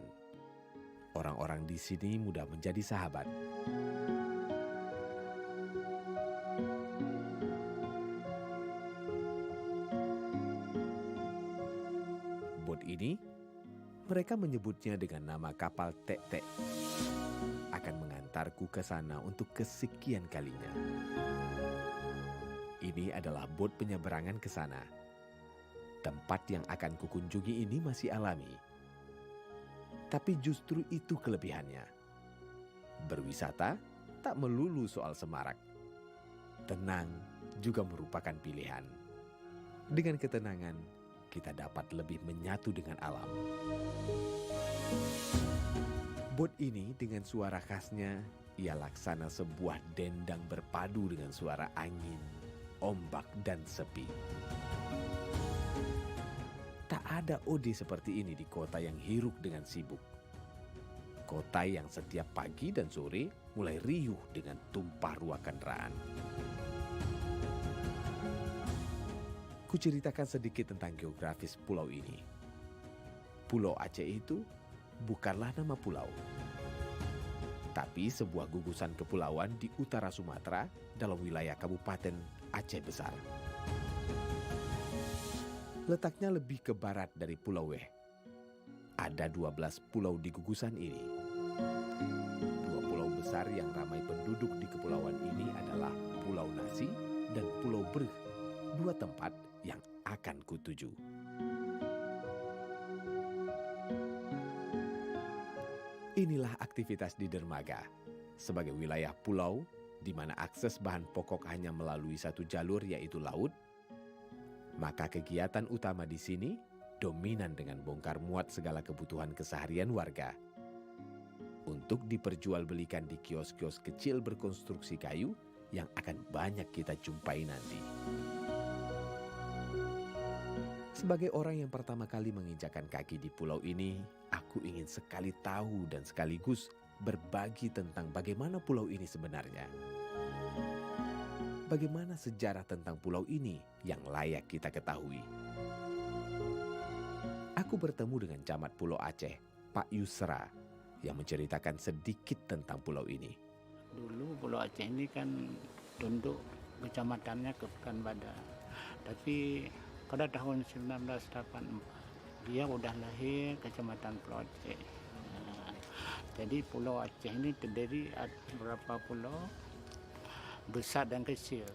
Orang-orang di sini mudah menjadi sahabat. Bot ini, mereka menyebutnya dengan nama kapal Tek-Tek, akan mengantarku ke sana untuk kesekian kalinya. Ini adalah bot penyeberangan ke sana. Tempat yang akan kukunjungi ini masih alami. Tapi justru itu kelebihannya. Berwisata tak melulu soal semarak. Tenang juga merupakan pilihan. Dengan ketenangan, kita dapat lebih menyatu dengan alam. Bot ini dengan suara khasnya, ia laksana sebuah dendang berpadu dengan suara angin, ombak, dan sepi. Tak ada ode seperti ini di kota yang hiruk dengan sibuk. Kota yang setiap pagi dan sore mulai riuh dengan tumpah ruah kendaraan. Kuceritakan sedikit tentang geografis pulau ini. Pulau Aceh itu bukanlah nama pulau, tapi sebuah gugusan kepulauan di utara Sumatera dalam wilayah Kabupaten Aceh Besar. Letaknya lebih ke barat dari Pulau Weh. Ada 12 pulau di gugusan ini. 2 pulau besar yang ramai penduduk di kepulauan ini adalah Pulau Nasi dan Pulau Breh, 2 tempat yang akan kutuju. Inilah aktivitas di dermaga, sebagai wilayah pulau di mana akses bahan pokok hanya melalui satu jalur yaitu laut. Maka kegiatan utama di sini dominan dengan bongkar muat segala kebutuhan keseharian warga untuk diperjualbelikan di kios-kios kecil berkonstruksi kayu yang akan banyak kita jumpai nanti. Sebagai orang yang pertama kali menginjakan kaki di pulau ini, aku ingin sekali tahu dan sekaligus berbagi tentang bagaimana pulau ini sebenarnya. Bagaimana sejarah tentang pulau ini yang layak kita ketahui. Aku bertemu dengan camat Pulau Aceh, Pak Yusra, yang menceritakan sedikit tentang pulau ini. Dulu Pulau Aceh ini kan tunduk kecamatannya ke Pekanbadak. Tapi pada tahun 1984 dia udah lahir kecamatan Pulau Aceh. Jadi Pulau Aceh ini terdiri atas beberapa pulau besar dan kecil.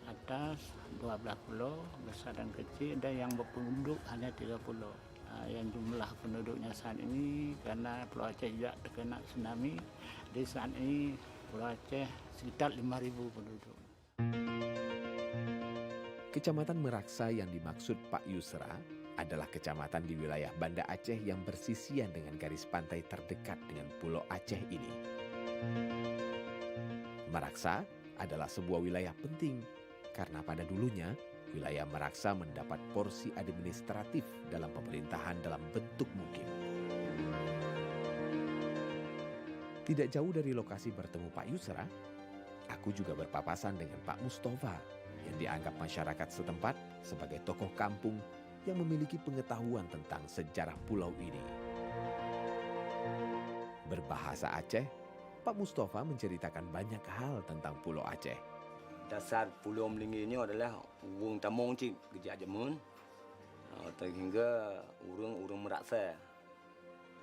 Atas 12 pulau besar dan kecil, dan yang berpenduduk hanya 3 pulau. Yang jumlah penduduknya saat ini karena Pulau Aceh juga terkena tsunami. Di saat ini Pulau Aceh sekitar 5.000 penduduk. Kecamatan Meraksa yang dimaksud Pak Yusra adalah kecamatan di wilayah Banda Aceh yang bersisian dengan garis pantai terdekat dengan Pulau Aceh ini. Meraksa adalah sebuah wilayah penting karena pada dulunya wilayah Meraksa mendapat porsi administratif dalam pemerintahan dalam bentuk mukim. Tidak jauh dari lokasi bertemu Pak Yusra, aku juga berpapasan dengan Pak Mustafa yang dianggap masyarakat setempat sebagai tokoh kampung yang memiliki pengetahuan tentang sejarah pulau ini. Berbahasa Aceh, Pak Mustafa menceritakan banyak hal tentang Pulau Aceh. Dasar Pulau Melinggi ini adalah urung tamong cik gejak jemun. Hingga urung meraksa.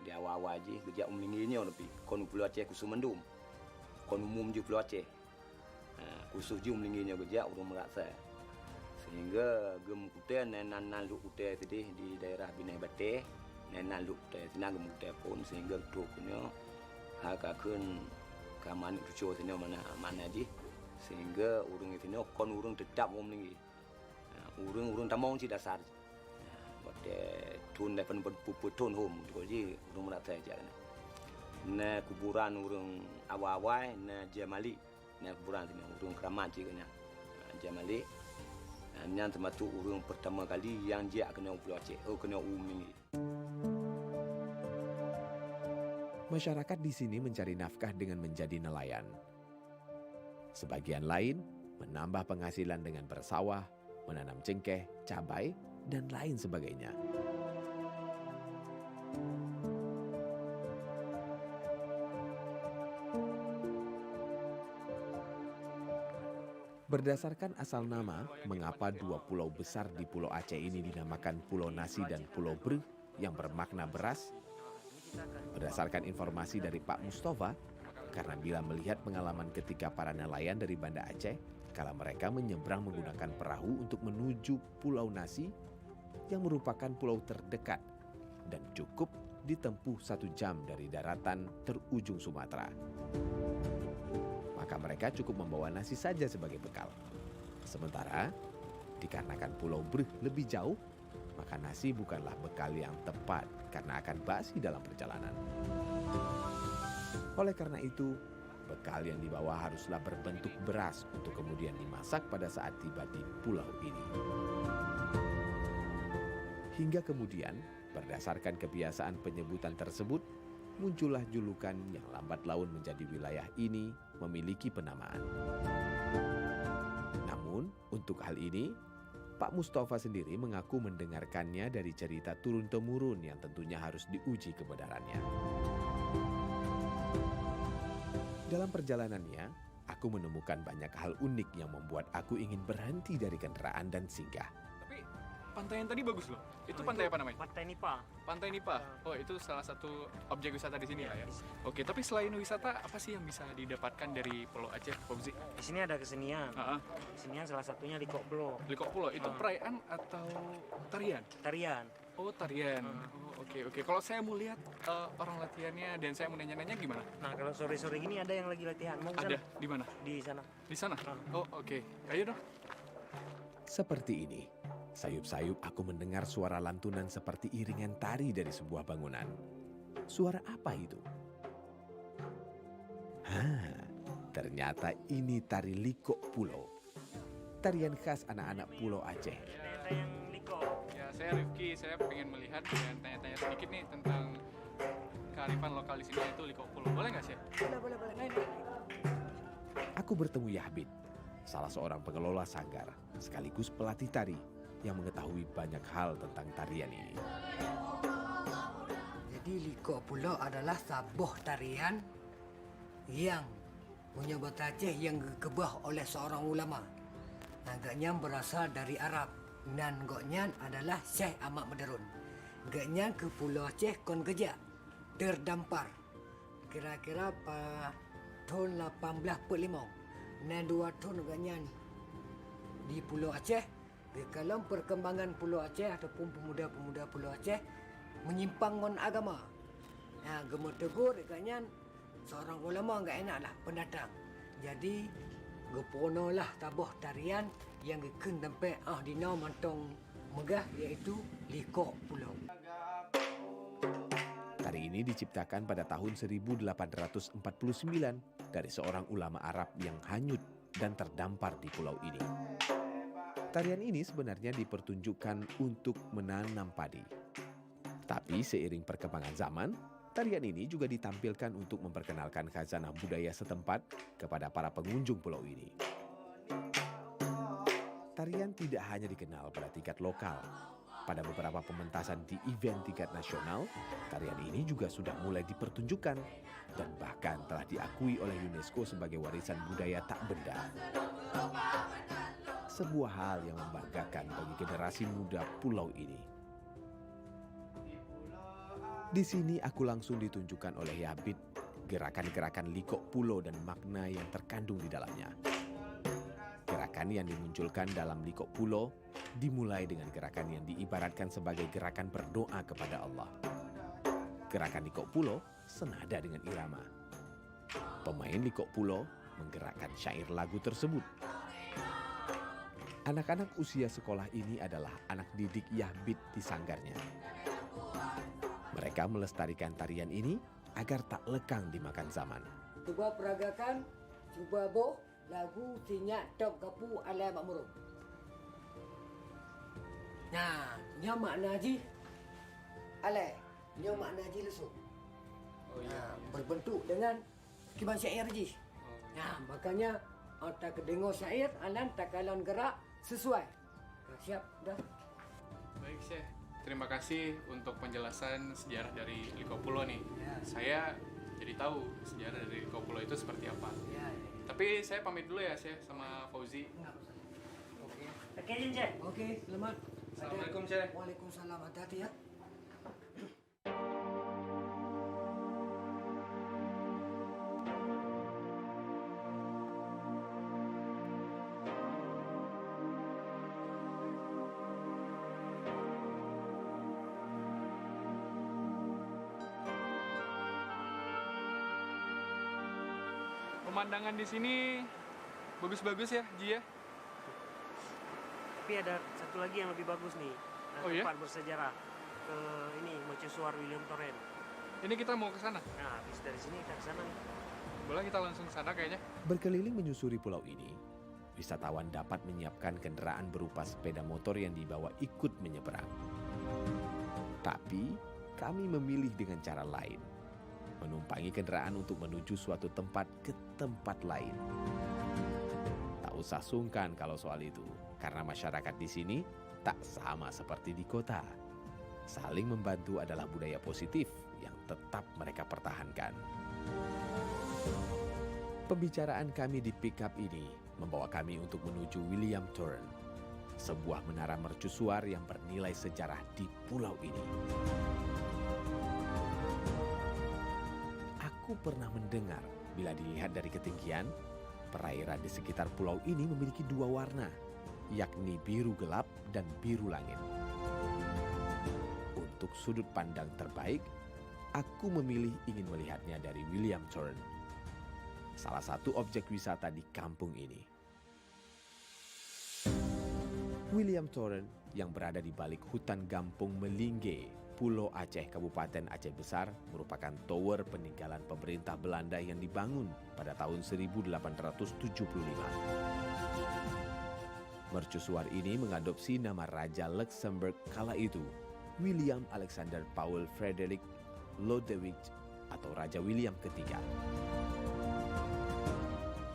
Di awal-awal je gejak Melinggi ini lebih kon Pulau Aceh khusus mendum. Kon umum je Pulau Aceh. Khusus je Melinggi ini gejak urung meraksa. Sehingga gem kutai nenan luk kutai tadi di daerah Binai Bateh, nenan luk kutai sini gem kutai pun sehingga tu punya hakakun kaman kucu sini mana je sehingga urung itu kon urung tetap wong lagi. Urung tamong si dasar. Bateh tun depan putun home jadi urung merata aja. Na kuburan urung awal-awal na Jamali, na kuburan sini urung keramat je kena. Jamali yang termasuk urung pertama kali yang dia kena Pulau Aceh, kena ini. Masyarakat di sini mencari nafkah dengan menjadi nelayan. Sebagian lain menambah penghasilan dengan bersawah, menanam cengkeh, cabai, dan lain sebagainya. Berdasarkan asal nama, mengapa dua pulau besar di Pulau Aceh ini dinamakan Pulau Nasi dan Pulau Breh yang bermakna beras? Berdasarkan informasi dari Pak Mustafa, karena bila melihat pengalaman ketika para nelayan dari Banda Aceh, kala mereka menyeberang menggunakan perahu untuk menuju Pulau Nasi, yang merupakan pulau terdekat dan cukup ditempuh 1 jam dari daratan terujung Sumatera. Maka mereka cukup membawa nasi saja sebagai bekal. Sementara, dikarenakan Pulau Breh lebih jauh, maka nasi bukanlah bekal yang tepat karena akan basi dalam perjalanan. Oleh karena itu, bekal yang dibawa haruslah berbentuk beras untuk kemudian dimasak pada saat tiba di pulau ini. Hingga kemudian, berdasarkan kebiasaan penyebutan tersebut, muncullah julukan yang lambat laun menjadi wilayah ini memiliki penamaan. Namun, untuk hal ini, Pak Mustafa sendiri mengaku mendengarkannya dari cerita turun-temurun yang tentunya harus diuji kebenarannya. Dalam perjalanannya, aku menemukan banyak hal unik yang membuat aku ingin berhenti dari kendaraan dan singgah. Tapi pantai yang tadi bagus loh. Itu pantai apa namanya? Pantai Nipa. Pantai Nipa. Oh, itu salah satu objek wisata di sini lah ya. Oke, tapi selain wisata, apa sih yang bisa didapatkan dari Pulau Aceh, Fauzi? Di sini ada kesenian. Kesenian salah satunya Likok Pulau. Likok Pulau itu perayaan atau tarian? Tarian. Oh, tarian. Oh, oke. Kalau saya mau lihat orang latihannya dan saya mau nanya-nanya gimana? Nah, kalau sore-sore gini ada yang lagi latihan. Mau ada di mana? Di sana. Di sana? Oh, oke. Ayo dong. Seperti ini, sayup-sayup aku mendengar suara lantunan seperti iringan tari dari sebuah bangunan. Suara apa itu? Ternyata ini tari Likok Pulau. Tarian khas anak-anak Pulau Aceh. Ya, saya Rifki, saya pengen melihat dan tanya-tanya sedikit nih tentang kearifan lokal di sini yaitu Likok Pulau. Boleh nggak sih? Boleh. Aku bertemu Yahbit, salah seorang pengelola sanggar, sekaligus pelatih tari yang mengetahui banyak hal tentang tarian ini. Jadi Likok Pulau adalah sebuah tarian yang punya bahasa Aceh yang dikebah oleh seorang ulama. Agaknya berasal dari Arab. Dan goknya adalah Syekh Ahmad Madarun. Gaknya ke Pulau Aceh kon gejak terdampar. Kira-kira tahun 1845. Dan 2 tahun gaknya di Pulau Aceh. Kalau perkembangan Pulau Aceh ataupun pemuda-pemuda Pulau Aceh menyimpang ngon agama. Nah, gemuk tegur gaknya seorang ulama enggak enak lah pendatang. Jadi geponolah tabuh tarian yang gekun sampai dinau mantong megah iaitu Likok Pulau. Tari ini diciptakan pada tahun 1849 dari seorang ulama Arab yang hanyut dan terdampar di pulau ini. Tarian ini sebenarnya dipertunjukkan untuk menanam padi. Tapi seiring perkembangan zaman, tarian ini juga ditampilkan untuk memperkenalkan khazanah budaya setempat kepada para pengunjung pulau ini. Tarian tidak hanya dikenal pada tingkat lokal, Pada beberapa pementasan di event tingkat nasional, tarian ini juga sudah mulai dipertunjukkan dan bahkan telah diakui oleh UNESCO sebagai warisan budaya tak benda. Sebuah hal yang membanggakan bagi generasi muda pulau ini. Di sini aku langsung ditunjukkan oleh Yabit gerakan-gerakan likok pulau dan makna yang terkandung di dalamnya. Gerakan yang dimunculkan dalam likok pulau dimulai dengan gerakan yang diibaratkan sebagai gerakan berdoa kepada Allah. Gerakan likok pulau senada dengan irama. Pemain likok pulau menggerakkan syair lagu tersebut. Anak-anak usia sekolah ini adalah anak didik Yahbit di sanggarnya. Mereka melestarikan tarian ini agar tak lekang dimakan zaman. Cuba peragakan, cuba boh lagu sinyak tok kapu ala makmurum. Nah, nya makna ji ala, nya makna ji lesuk. Nah, berbentuk dengan kiban syair ji. Nah, makanya tak kedengar syair, alan tak kalan gerak sesuai. Nah, siap, dah. Baik, Syekh. Terima kasih untuk penjelasan sejarah dari Liko Pulo nih. Saya jadi tahu sejarah dari Liko Pulo itu seperti apa. Tapi saya pamit dulu ya, Syekh, sama Fauzi. Oke, Syekh. Oke, selamat. Assalamualaikum, Syekh. Waalaikumsalam. Hati-hati ya. Pemandangan di sini bagus-bagus ya, Ji ya. Tapi ada satu lagi yang lebih bagus nih. Oh, iya? Tempat bersejarah ke ini mercusuar William Torrent. Ini kita mau ke sana. Nah, habis dari sini kita ke sana nih. Boleh kita langsung ke sana kayaknya. Berkeliling menyusuri pulau ini, wisatawan dapat menyiapkan kendaraan berupa sepeda motor yang dibawa ikut menyeberang. Tapi kami memilih dengan cara lain, menumpangi kendaraan untuk menuju suatu tempat ke tempat lain. Tak usah sungkan kalau soal itu, karena masyarakat di sini tak sama seperti di kota. Saling membantu adalah budaya positif yang tetap mereka pertahankan. Pembicaraan kami di pickup ini membawa kami untuk menuju William Torrent, sebuah menara mercusuar yang bernilai sejarah di pulau ini. Aku pernah mendengar bila dilihat dari ketinggian, perairan di sekitar pulau ini memiliki dua warna, yakni biru gelap dan biru langit. Untuk sudut pandang terbaik, aku memilih ingin melihatnya dari William Torrent, salah satu objek wisata di kampung ini. William Torrent yang berada di balik hutan Gampung Melingge, Pulau Aceh, Kabupaten Aceh Besar, merupakan tower peninggalan pemerintah Belanda yang dibangun pada tahun 1875. Mercusuar ini mengadopsi nama Raja Luxembourg kala itu, William Alexander Paul Frederick Lodewijk atau Raja William ketiga.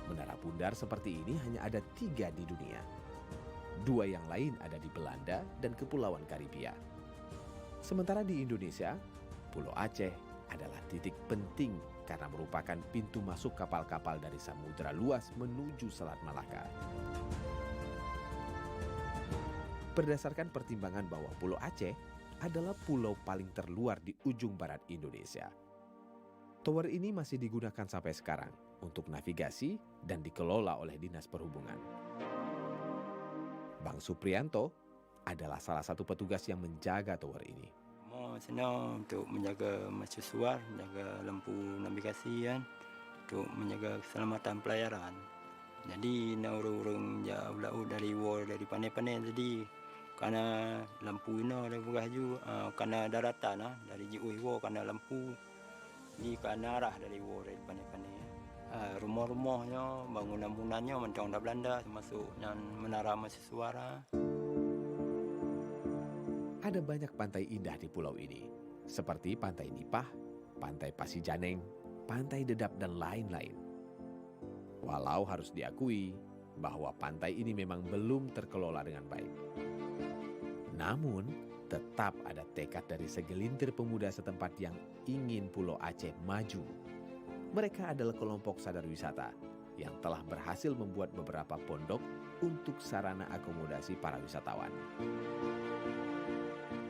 Menara bundar seperti ini hanya ada 3 di dunia. 2 yang lain ada di Belanda dan Kepulauan Karibia. Sementara di Indonesia, Pulau Aceh adalah titik penting karena merupakan pintu masuk kapal-kapal dari samudera luas menuju Selat Malaka. Berdasarkan pertimbangan bahwa Pulau Aceh adalah pulau paling terluar di ujung barat Indonesia, tower ini masih digunakan sampai sekarang untuk navigasi dan dikelola oleh Dinas Perhubungan. Bang Suprianto adalah salah satu petugas yang menjaga tower ini. Mau sana untuk menjaga mercusuar, menjaga lampu navigasi kan, untuk menjaga keselamatan pelayaran. Jadi nak urung-urung jauh dari war dari panai-panai jadi karena lampu ini ada bukan juga karena daratan dari jiui war karena lampu di karena arah dari war dari panai-panai. Rumah-rumahnya, bangunan-bangunannya macam dah Belanda termasuk yang menara mercusuar. Ada banyak pantai indah di pulau ini, seperti Pantai Nipah, Pantai Pasijaneng, Pantai Dedap, dan lain-lain. Walau harus diakui bahwa pantai ini memang belum terkelola dengan baik. Namun, Tetap ada tekad dari segelintir pemuda setempat yang ingin Pulau Aceh maju. Mereka adalah kelompok sadar wisata yang telah berhasil membuat beberapa pondok untuk sarana akomodasi para wisatawan.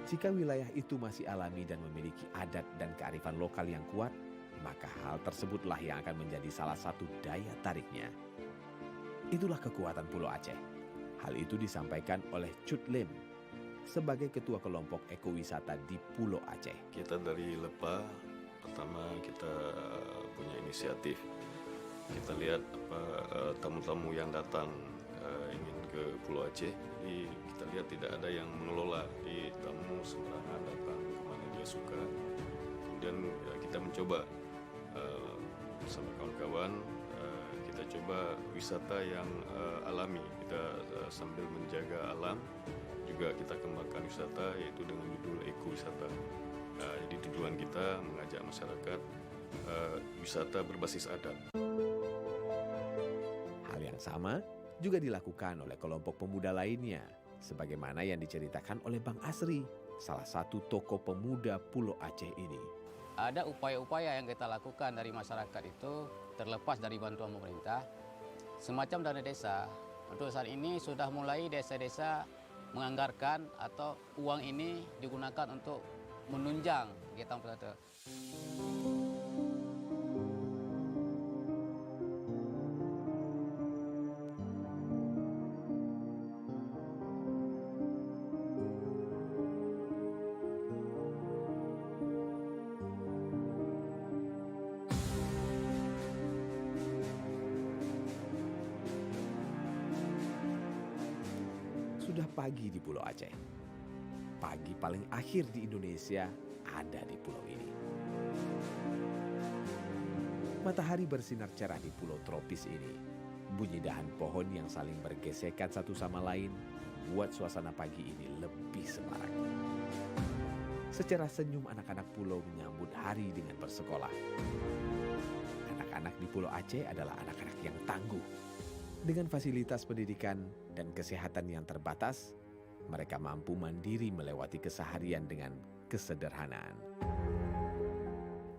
Jika wilayah itu masih alami dan memiliki adat dan kearifan lokal yang kuat, maka hal tersebutlah yang akan menjadi salah satu daya tariknya. Itulah kekuatan Pulau Aceh. Hal itu disampaikan oleh Cut Lim sebagai ketua kelompok ekowisata di Pulau Aceh. Kita dari LEPA, pertama kita punya inisiatif. Kita lihat tamu-tamu yang datang ingin ke Pulau Aceh, jadi kita lihat tidak ada yang mengelola. Di tamu sembarangan datang kemana dia suka. Kemudian kita mencoba bersama kawan-kawan, kita coba wisata yang alami. Kita sambil menjaga alam, juga kita kembangkan wisata yaitu dengan judul ekowisata. Jadi tujuan kita mengajak masyarakat wisata berbasis adat. Hal yang sama juga dilakukan oleh kelompok pemuda lainnya, sebagaimana yang diceritakan oleh Bang Asri, salah satu tokoh pemuda Pulau Aceh ini. Ada upaya-upaya yang kita lakukan dari masyarakat itu terlepas dari bantuan pemerintah, semacam dana desa. Untuk saat ini sudah mulai desa-desa menganggarkan atau uang ini digunakan untuk menunjang kegiatan wisata. Sudah pagi di Pulau Aceh. Pagi paling akhir di Indonesia ada di pulau ini. Matahari bersinar cerah di pulau tropis ini. Bunyi dahan pohon yang saling bergesekan satu sama lain membuat suasana pagi ini lebih semarak. Secara senyum anak-anak pulau menyambut hari dengan bersekolah. Anak-anak di Pulau Aceh adalah anak-anak yang tangguh. Dengan fasilitas pendidikan dan kesehatan yang terbatas, mereka mampu mandiri melewati keseharian dengan kesederhanaan.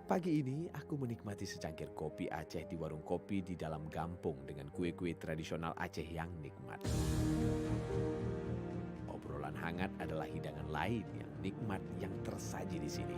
Pagi ini aku menikmati secangkir kopi Aceh di warung kopi di dalam kampung dengan kue-kue tradisional Aceh yang nikmat. Obrolan hangat adalah hidangan lain yang nikmat yang tersaji di sini.